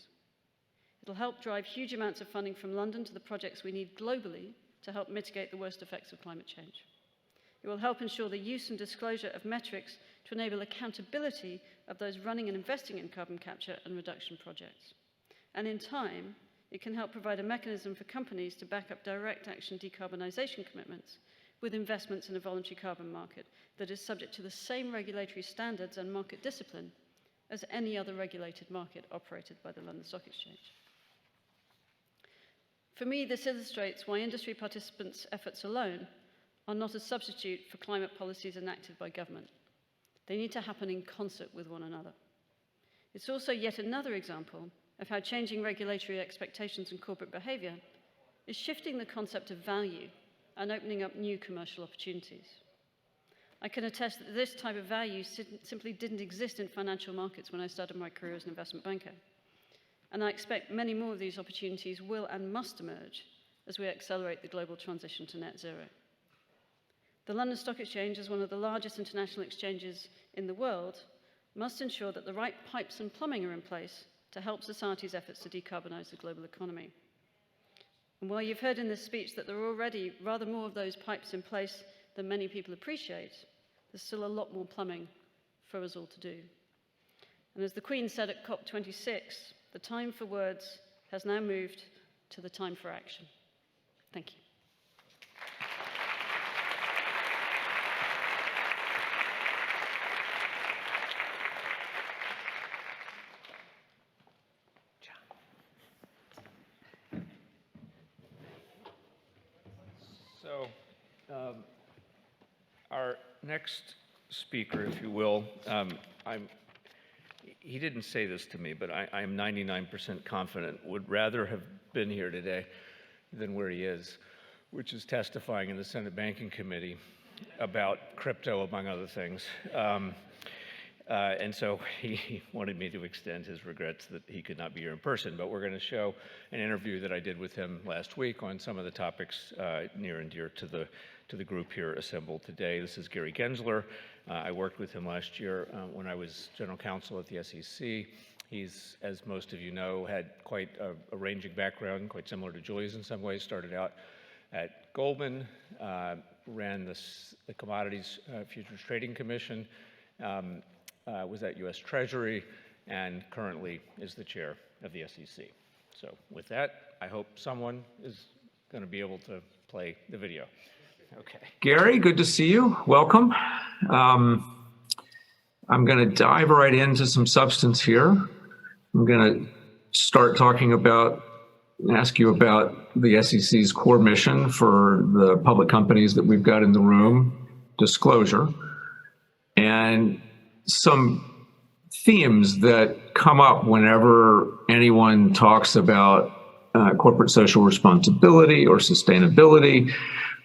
S14: It'll help drive huge amounts of funding from London to the projects we need globally to help mitigate the worst effects of climate change. It will help ensure the use and disclosure of metrics to enable accountability of those running and investing in carbon capture and reduction projects. And in time, it can help provide a mechanism for companies to back up direct action decarbonisation commitments with investments in a voluntary carbon market that is subject to the same regulatory standards and market discipline as any other regulated market operated by the London Stock Exchange. For me, this illustrates why industry participants' efforts alone are not a substitute for climate policies enacted by government. They need to happen in concert with one another. It's also yet another example of how changing regulatory expectations and corporate behaviour is shifting the concept of value and opening up new commercial opportunities. I can attest that this type of value simply didn't exist in financial markets when I started my career as an investment banker. And I expect many more of these opportunities will and must emerge as we accelerate the global transition to net zero. The London Stock Exchange, as one of the largest international exchanges in the world, must ensure that the right pipes and plumbing are in place to help society's efforts to decarbonise the global economy. And while you've heard in this speech that there are already rather more of those pipes in place than many people appreciate, there's still a lot more plumbing for us all to do. And as the Queen said at COP26, the time for words has now moved to the time for action. Thank you.
S13: So, our next speaker, if you will, he didn't say this to me, but I am 99% confident would rather have been here today than where he is, which is testifying in the Senate Banking Committee about crypto, among other things. And so he wanted me to extend his regrets that he could not be here in person. But we're going to show an interview that I did with him last week on some of the topics near and dear to the group here assembled today. This is Gary Gensler. I worked with him last year when I was general counsel at the SEC. He's, as most of you know, had quite a ranging background, quite similar to Julie's in some ways. Started out at Goldman, ran the Commodities Futures Trading Commission, was at U.S. Treasury, and currently is the chair of the SEC. So with that, I hope someone is going to be able to play the video. Okay.
S15: Gary, good to see you. Welcome. I'm going to dive right into some substance here. I'm going to start talking about, ask you about the SEC's core mission for the public companies that we've got in the room, disclosure, and some themes that come up whenever anyone talks about corporate social responsibility or sustainability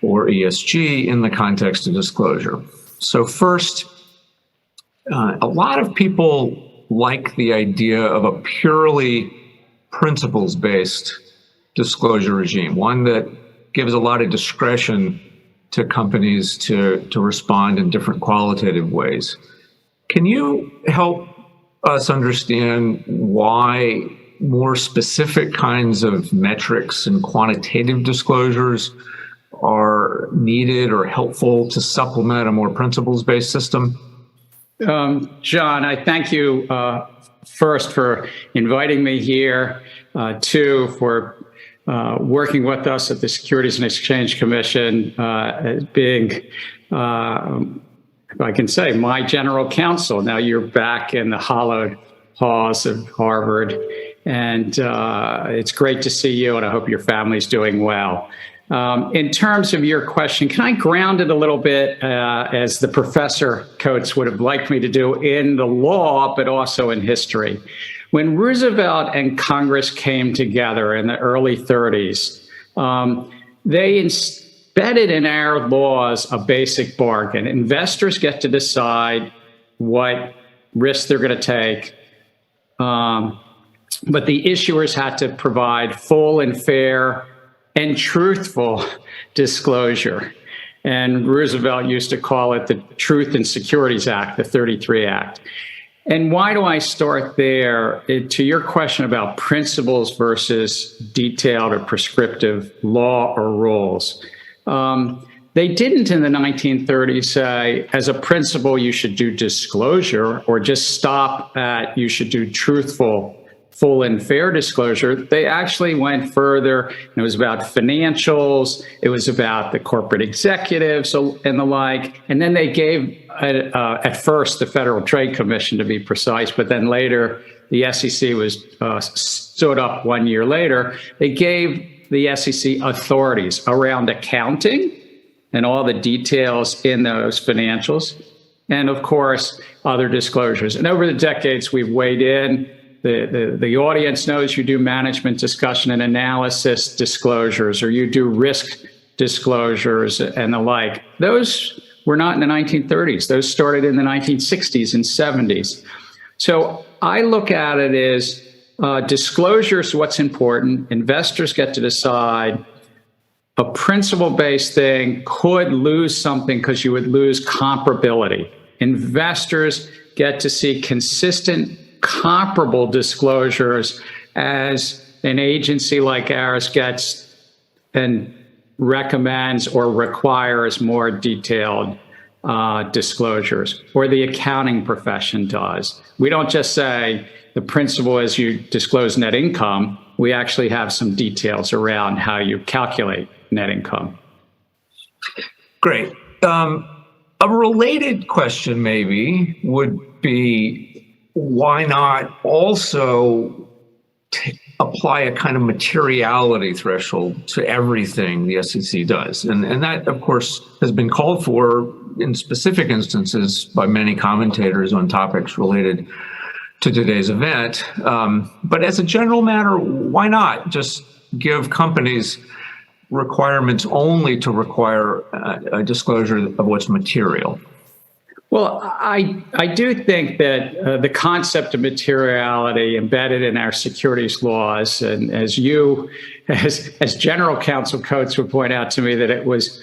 S15: or ESG in the context of disclosure. So first, a lot of people like the idea of a purely principles-based disclosure regime, one that gives a lot of discretion to companies to respond in different qualitative ways. Can you help us understand why more specific kinds of metrics and quantitative disclosures are needed or helpful to supplement a more principles-based system?
S16: John, I thank you first for inviting me here, two, for working with us at the Securities and Exchange Commission, being, if I can say, my general counsel. Now you're back in the hallowed halls of Harvard, and it's great to see you, and I hope your family's doing well. In terms of your question, can I ground it a little bit, as the Professor Coates would have liked me to do, in the law, but also in history? When Roosevelt and Congress came together in the early 30s, they embedded in our laws a basic bargain. Investors get to decide what risks they're going to take, but the issuers had to provide full and fair and truthful disclosure. And Roosevelt used to call it the Truth and Securities Act, the 33 Act. And why do I start there? To your question about principles versus detailed or prescriptive law or rules. They didn't in the 1930s say, as a principle, you should do disclosure, or just stop at you should do truthful, full and fair disclosure. They actually went further. It was about financials. It was about the corporate executives and the like. And then they gave, at first, the Federal Trade Commission, to be precise, but then later the SEC was stood up 1 year later. They gave the SEC authorities around accounting and all the details in those financials, and of course, other disclosures. And over the decades, we've weighed in. The audience knows you do management discussion and analysis disclosures, or you do risk disclosures and the like. Those were not in the 1930s. Those started in the 1960s and 70s. So I look at it as disclosure is what's important. Investors get to decide. A principle-based thing could lose something because you would lose comparability. Investors get to see consistent, comparable disclosures as an agency like ours gets and recommends or requires more detailed disclosures, or the accounting profession does. We don't just say the principle is you disclose net income. We actually have some details around how you calculate net income.
S15: Great. A related question maybe would be, why not also apply a kind of materiality threshold to everything the SEC does? And that, of course, has been called for in specific instances by many commentators on topics related to today's event. But as a general matter, why not just give companies requirements only to require a disclosure of what's material?
S16: Well, I do think that the concept of materiality embedded in our securities laws, and as General Counsel Coates would point out to me, that it was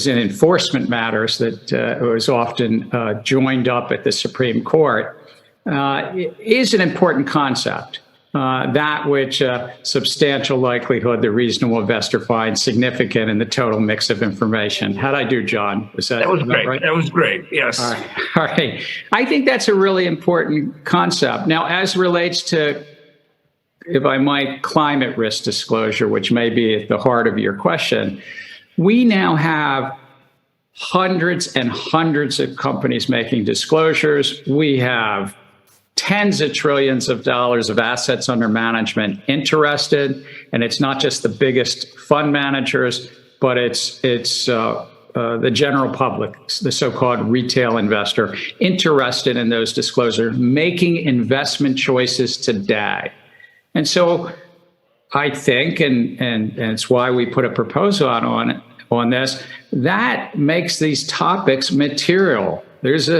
S16: in enforcement matters that it was often joined up at the Supreme Court, is an important concept. That which substantial likelihood the reasonable investor finds significant in the total mix of information. How'd I do, John?
S15: That was great. Right? That was great. Yes.
S16: All right. I think that's a really important concept. Now, as relates to, if I might, climate risk disclosure, which may be at the heart of your question, we now have hundreds and hundreds of companies making disclosures. We have tens of trillions of dollars of assets under management interested, and it's not just the biggest fund managers, but it's the general public, the so-called retail investor, interested in those disclosures, making investment choices today. And so I think, and it's why we put a proposal on this, that makes these topics material. There's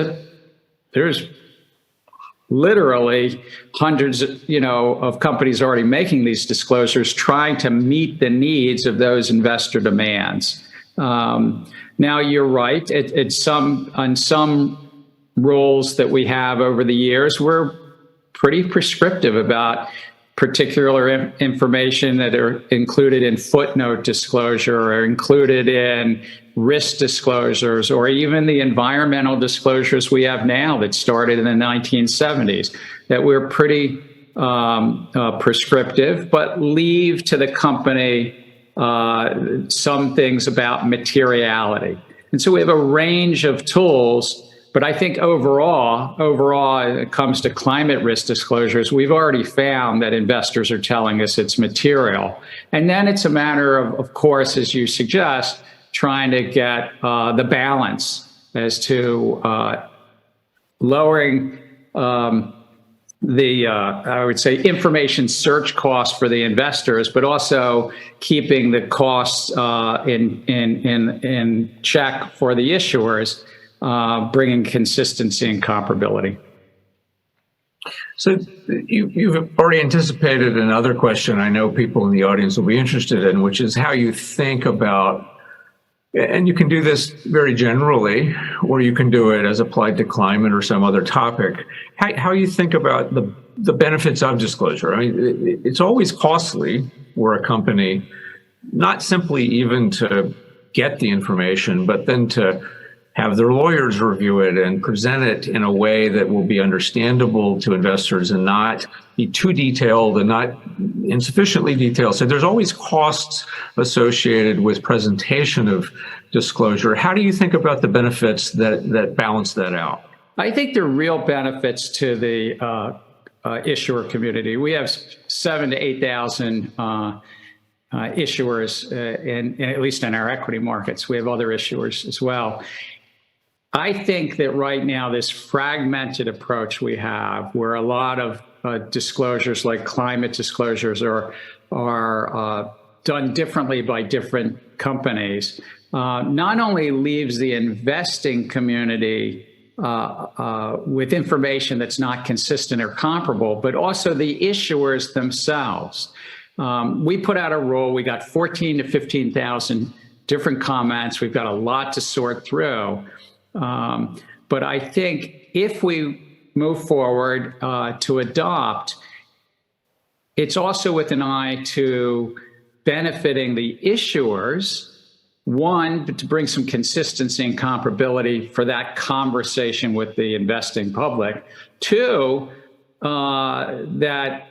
S16: literally hundreds, of companies already making these disclosures, trying to meet the needs of those investor demands. Now, you're right. On some rules that we have over the years, we're pretty prescriptive about particular information that are included in footnote disclosure or included in risk disclosures, or even the environmental disclosures we have now that started in the 1970s, that we're pretty prescriptive, but leave to the company some things about materiality. And so we have a range of tools, but I think overall, when it comes to climate risk disclosures, we've already found that investors are telling us it's material. And then it's a matter of course, as you suggest, trying to get the balance as to lowering I would say, information search costs for the investors, but also keeping the costs in check for the issuers, bringing consistency and comparability.
S15: So you've already anticipated another question I know people in the audience will be interested in, which is how you think about, and you can do this very generally, or you can do it as applied to climate or some other topic, how you think about the benefits of disclosure. I mean, it's always costly for a company, not simply even to get the information, but then to have their lawyers review it and present it in a way that will be understandable to investors and not be too detailed and not insufficiently detailed. So there's always costs associated with presentation of disclosure. How do you think about the benefits that balance that out?
S16: I think there are real benefits to the issuer community. We have 7,000 to 8,000 issuers, at least in our equity markets. We have other issuers as well. I think that right now, this fragmented approach we have, where a lot of disclosures like climate disclosures are done differently by different companies, not only leaves the investing community with information that's not consistent or comparable, but also the issuers themselves. We put out a rule, we got 14 to 15,000 different comments. We've got a lot to sort through. But I think if we move forward to adopt, it's also with an eye to benefiting the issuers. One, to bring some consistency and comparability for that conversation with the investing public. Two, that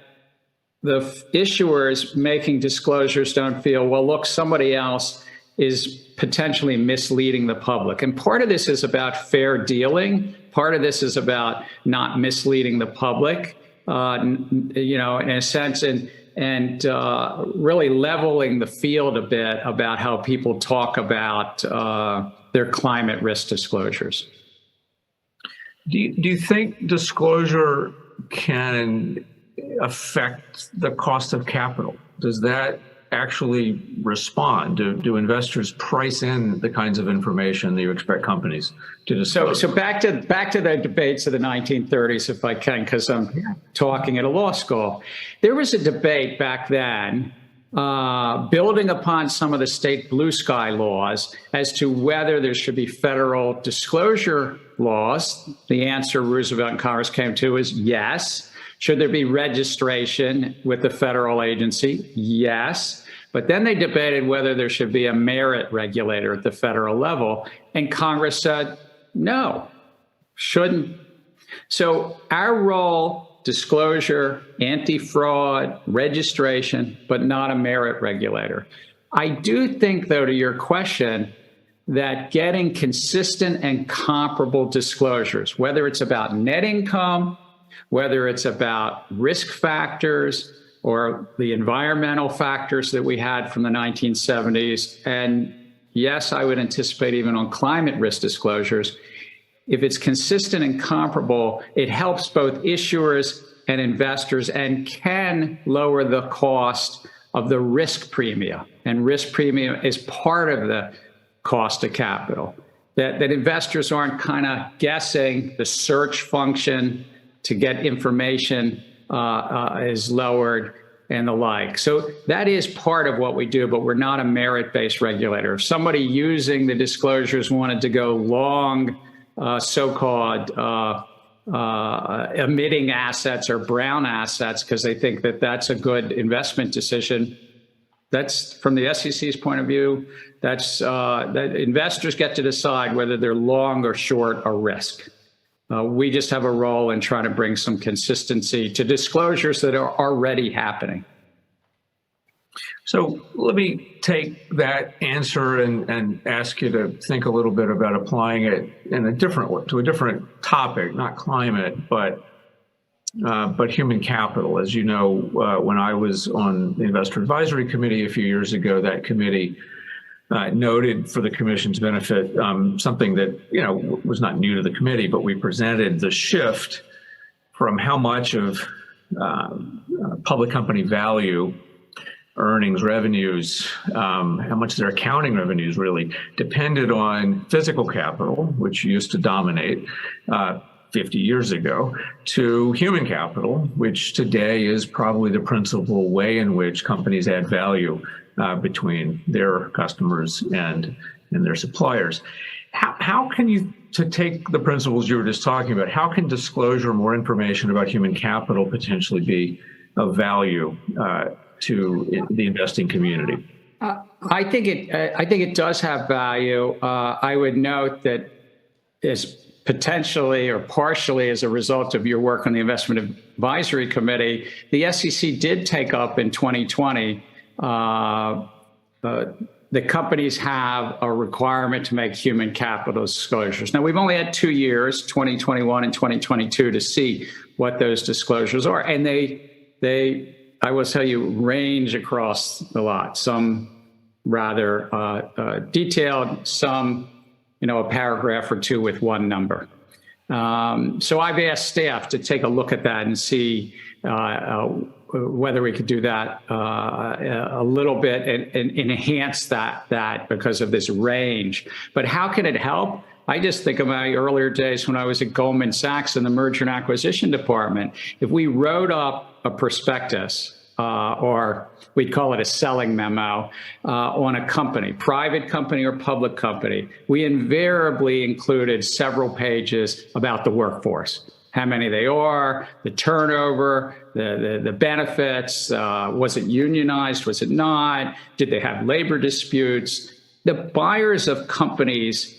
S16: the issuers making disclosures don't feel, well, look, somebody else is potentially misleading the public. And part of this is about fair dealing. Part of this is about not misleading the public, in a sense, and really leveling the field a bit about how people talk about their climate risk disclosures.
S15: Do you think disclosure can affect the cost of capital? Does that actually respond? Do investors price in the kinds of information that you expect companies to disclose?
S16: So back to the debates of the 1930s, if I can, because I'm talking at a law school. There was a debate back then, building upon some of the state blue sky laws, as to whether there should be federal disclosure laws. The answer Roosevelt and Congress came to is yes. Should there be registration with the federal agency? Yes. But then they debated whether there should be a merit regulator at the federal level. And Congress said, no, shouldn't. So our role, disclosure, anti-fraud, registration, but not a merit regulator. I do think, though, to your question, that getting consistent and comparable disclosures, whether it's about net income, whether it's about risk factors or the environmental factors that we had from the 1970s, and yes, I would anticipate even on climate risk disclosures, if it's consistent and comparable, it helps both issuers and investors and can lower the cost of the risk premium. And risk premium is part of the cost of capital. That investors aren't kind of guessing. The search function to get information is lowered and the like. So that is part of what we do, but we're not a merit-based regulator. If somebody using the disclosures wanted to go long so-called emitting assets or brown assets because they think that that's a good investment decision, that's, from the SEC's point of view, that's that investors get to decide whether they're long or short or risk. We just have a role in trying to bring some consistency to disclosures that are already happening.
S15: So let me take that answer and ask you to think a little bit about applying it in a different to a different topic, not climate, but human capital. As you know, when I was on the Investor Advisory Committee a few years ago, that committee noted for the Commission's benefit something that was not new to the committee, but we presented the shift from how much of public company value, earnings, revenues, how much their accounting revenues really depended on physical capital, which used to dominate 50 years ago, to human capital, which today is probably the principal way in which companies add value between their customers and their suppliers. How can you, to take the principles you were just talking about, how can disclosure, more information about human capital potentially be of value to the investing community?
S16: I think it does have value. I would note that is potentially or partially as a result of your work on the Investment Advisory Committee, the SEC did take up in 2020 the companies have a requirement to make human capital disclosures. Now, we've only had 2 years, 2021 and 2022, to see what those disclosures are. And they I will tell you, range across the lot. Some rather detailed, some, a paragraph or two with one number. So I've asked staff to take a look at that and see whether we could do that a little bit and enhance that because of this range. But how can it help? I just think of my earlier days when I was at Goldman Sachs in the merger and acquisition department. If we wrote up a prospectus, or we'd call it a selling memo, on a company, private company or public company, we invariably included several pages about the workforce. How many they are, the turnover, the benefits, was it unionized, was it not, did they have labor disputes? The buyers of companies,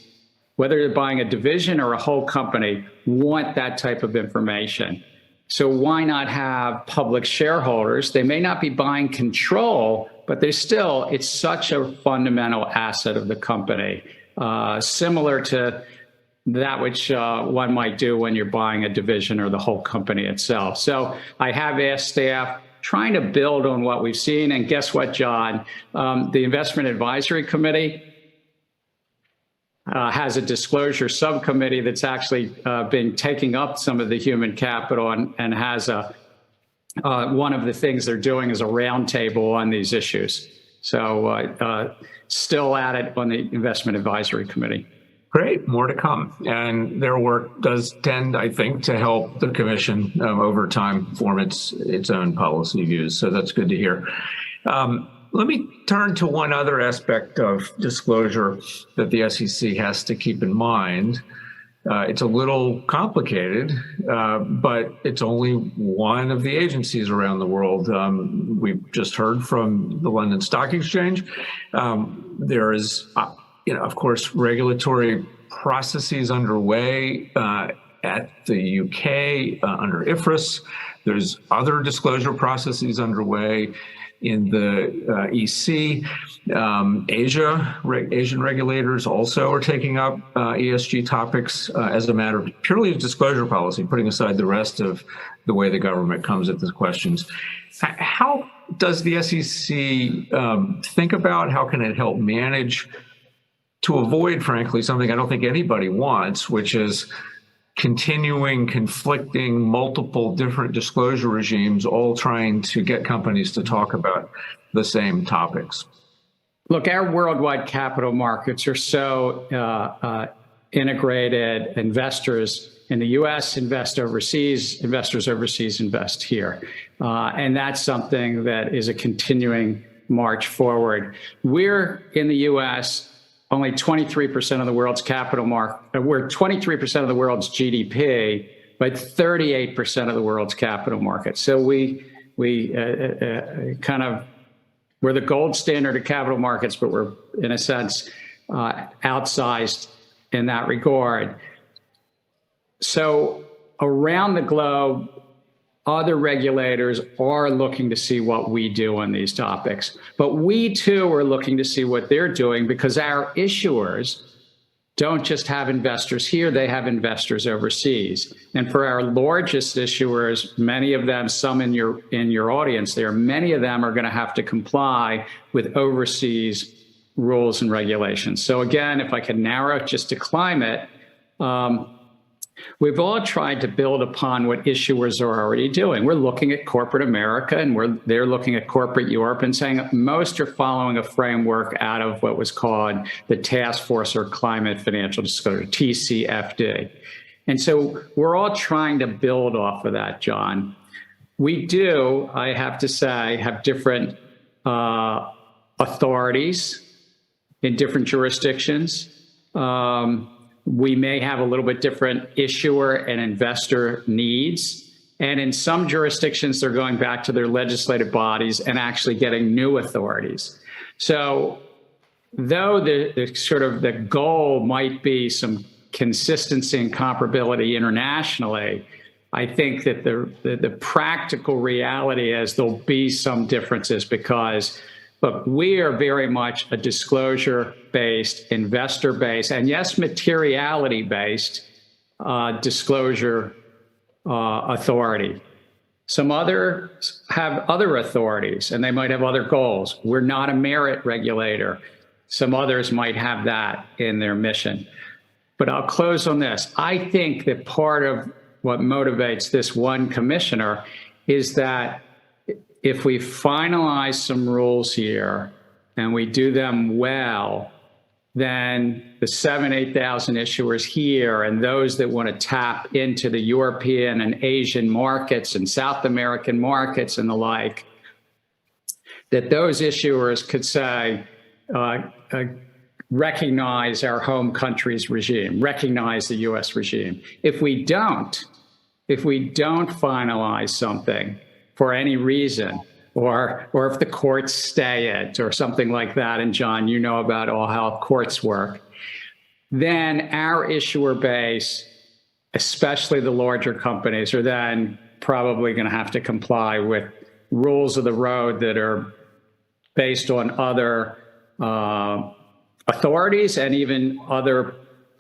S16: whether they're buying a division or a whole company, want that type of information. So why not have public shareholders? They may not be buying control, but it's such a fundamental asset of the company, similar to that which one might do when you're buying a division or the whole company itself. So I have asked staff, trying to build on what we've seen. And guess what, John? The Investment Advisory Committee has a disclosure subcommittee that's actually been taking up some of the human capital and has one of the things they're doing is a roundtable on these issues. So still at it on the Investment Advisory Committee.
S15: Great, more to come. And their work does tend, I think, to help the commission over time form its own policy views. So that's good to hear. Let me turn to one other aspect of disclosure that the SEC has to keep in mind. It's a little complicated, but it's only one of the agencies around the world. We've just heard from the London Stock Exchange. There is, of course, regulatory processes underway at the UK under IFRS. There's other disclosure processes underway in the EC. Asian regulators also are taking up ESG topics as a matter of purely disclosure policy, putting aside the rest of the way the government comes at these questions. How does the SEC think about, how can it help manage to avoid, frankly, something I don't think anybody wants, which is continuing, conflicting, multiple different disclosure regimes, all trying to get companies to talk about the same topics?
S16: Look, our worldwide capital markets are so integrated. Investors in the US invest overseas, investors overseas invest here. And that's something that is a continuing march forward. We're in the US, only 23% of the world's capital market. We're 23% of the world's GDP, but 38% of the world's capital market. So we're the gold standard of capital markets, but we're, in a sense, outsized in that regard. So around the globe, other regulators are looking to see what we do on these topics. But we, too, are looking to see what they're doing, because our issuers don't just have investors here, they have investors overseas. And for our largest issuers, many of them, some in your audience there, many of them are going to have to comply with overseas rules and regulations. So again, if I can narrow it just to climate, we've all tried to build upon what issuers are already doing. We're looking at corporate America, and they're looking at corporate Europe, and saying most are following a framework out of what was called the Task Force or Climate Financial Disclosure, TCFD. And so we're all trying to build off of that, John. We do, I have to say, have different authorities in different jurisdictions. We may have a little bit different issuer and investor needs. And in some jurisdictions, they're going back to their legislative bodies and actually getting new authorities. So though the goal might be some consistency and comparability internationally, I think that the practical reality is there'll be some differences, because look, we are very much a disclosure-based, investor-based, and yes, materiality-based disclosure authority. Some others have other authorities, and they might have other goals. We're not a merit regulator. Some others might have that in their mission. But I'll close on this. I think that part of what motivates this one commissioner is that if we finalize some rules here and we do them well, then the 8,000 issuers here and those that want to tap into the European and Asian markets and South American markets and the like, that those issuers could say, recognize our home country's regime, recognize the US regime. If we don't finalize something for any reason, or if the courts stay it or something like that, and John, you know about how courts work, then our issuer base, especially the larger companies, are then probably going to have to comply with rules of the road that are based on other authorities and even other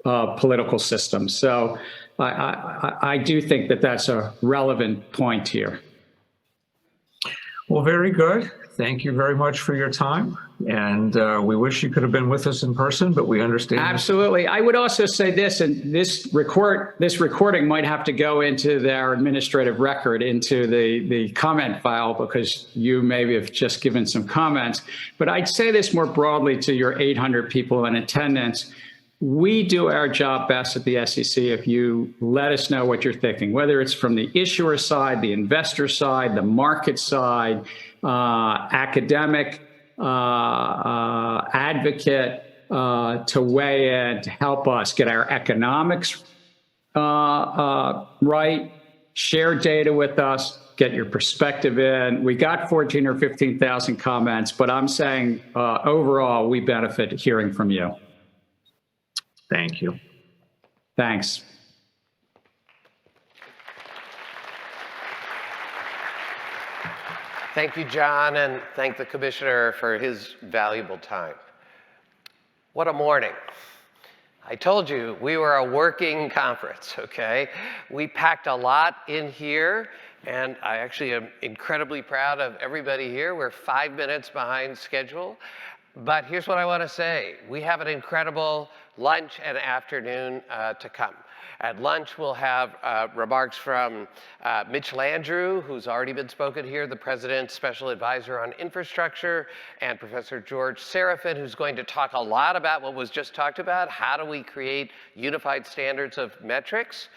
S16: political systems. So I do think that that's a relevant point here.
S15: Well, very good. thank you very much for your time. And we wish you could have been with us in person, but we understand.
S16: Absolutely. I would also say this, and this recording might have to go into their administrative record, into the comment file, because you maybe have just given some comments. But I'd say this more broadly to your 800 people in attendance. We do our job best at the SEC if you let us know what you're thinking, whether it's from the issuer side, the investor side, the market side, academic, advocate, to weigh in, to help us get our economics right, share data with us, get your perspective in. We got 14 or 15,000 comments, but I'm saying overall, we benefit hearing from you.
S15: Thank you.
S16: Thanks.
S1: Thank you, John, and thank the Commissioner for his valuable time. What a morning. I told you we were a working conference, okay? We packed a lot in here, and I actually am incredibly proud of everybody here. We're 5 minutes behind schedule. But here's what I want to say. We have an incredible lunch and afternoon to come. At lunch, we'll have remarks from Mitch Landrieu, who's already been spoken here, the President's Special Advisor on Infrastructure, and Professor George Serafin, who's going to talk a lot about what was just talked about. How do we create unified standards of metrics?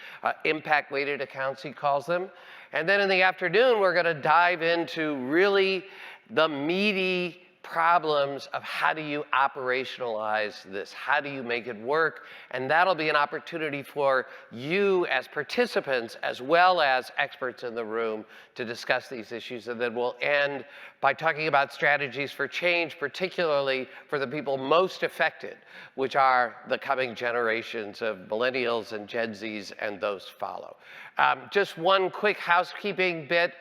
S1: Impact-weighted accounts, he calls them. And then in the afternoon, we're going to dive into really the meaty problems of how do you operationalize this? How do you make it work? And that'll be an opportunity for you as participants as well as experts in the room to discuss these issues. And then we'll end by talking about strategies for change, particularly for the people most affected, which are the coming generations of millennials and Gen Zs and those follow. Just one quick housekeeping bit.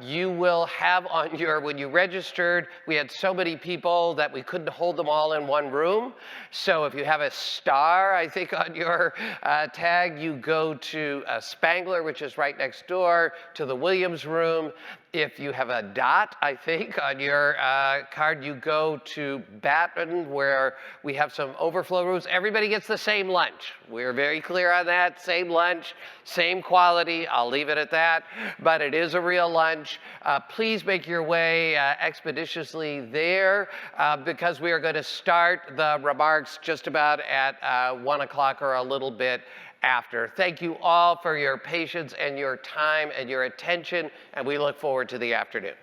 S1: You will have on your, when you registered, we had so many people that we couldn't hold them all in one room. So if you have a star, I think, on your tag, you go to Spangler, which is right next door, to the Williams room. If you have a dot, I think, on your card, you go to Batten, where we have some overflow rooms. Everybody gets the same lunch. We're very clear on that. Same lunch, same quality. I'll leave it at that. But it is a real lunch. Please make your way expeditiously there because we are going to start the remarks just about at 1 o'clock or a little bit after. Thank you all for your patience and your time and your attention, and we look forward to the afternoon.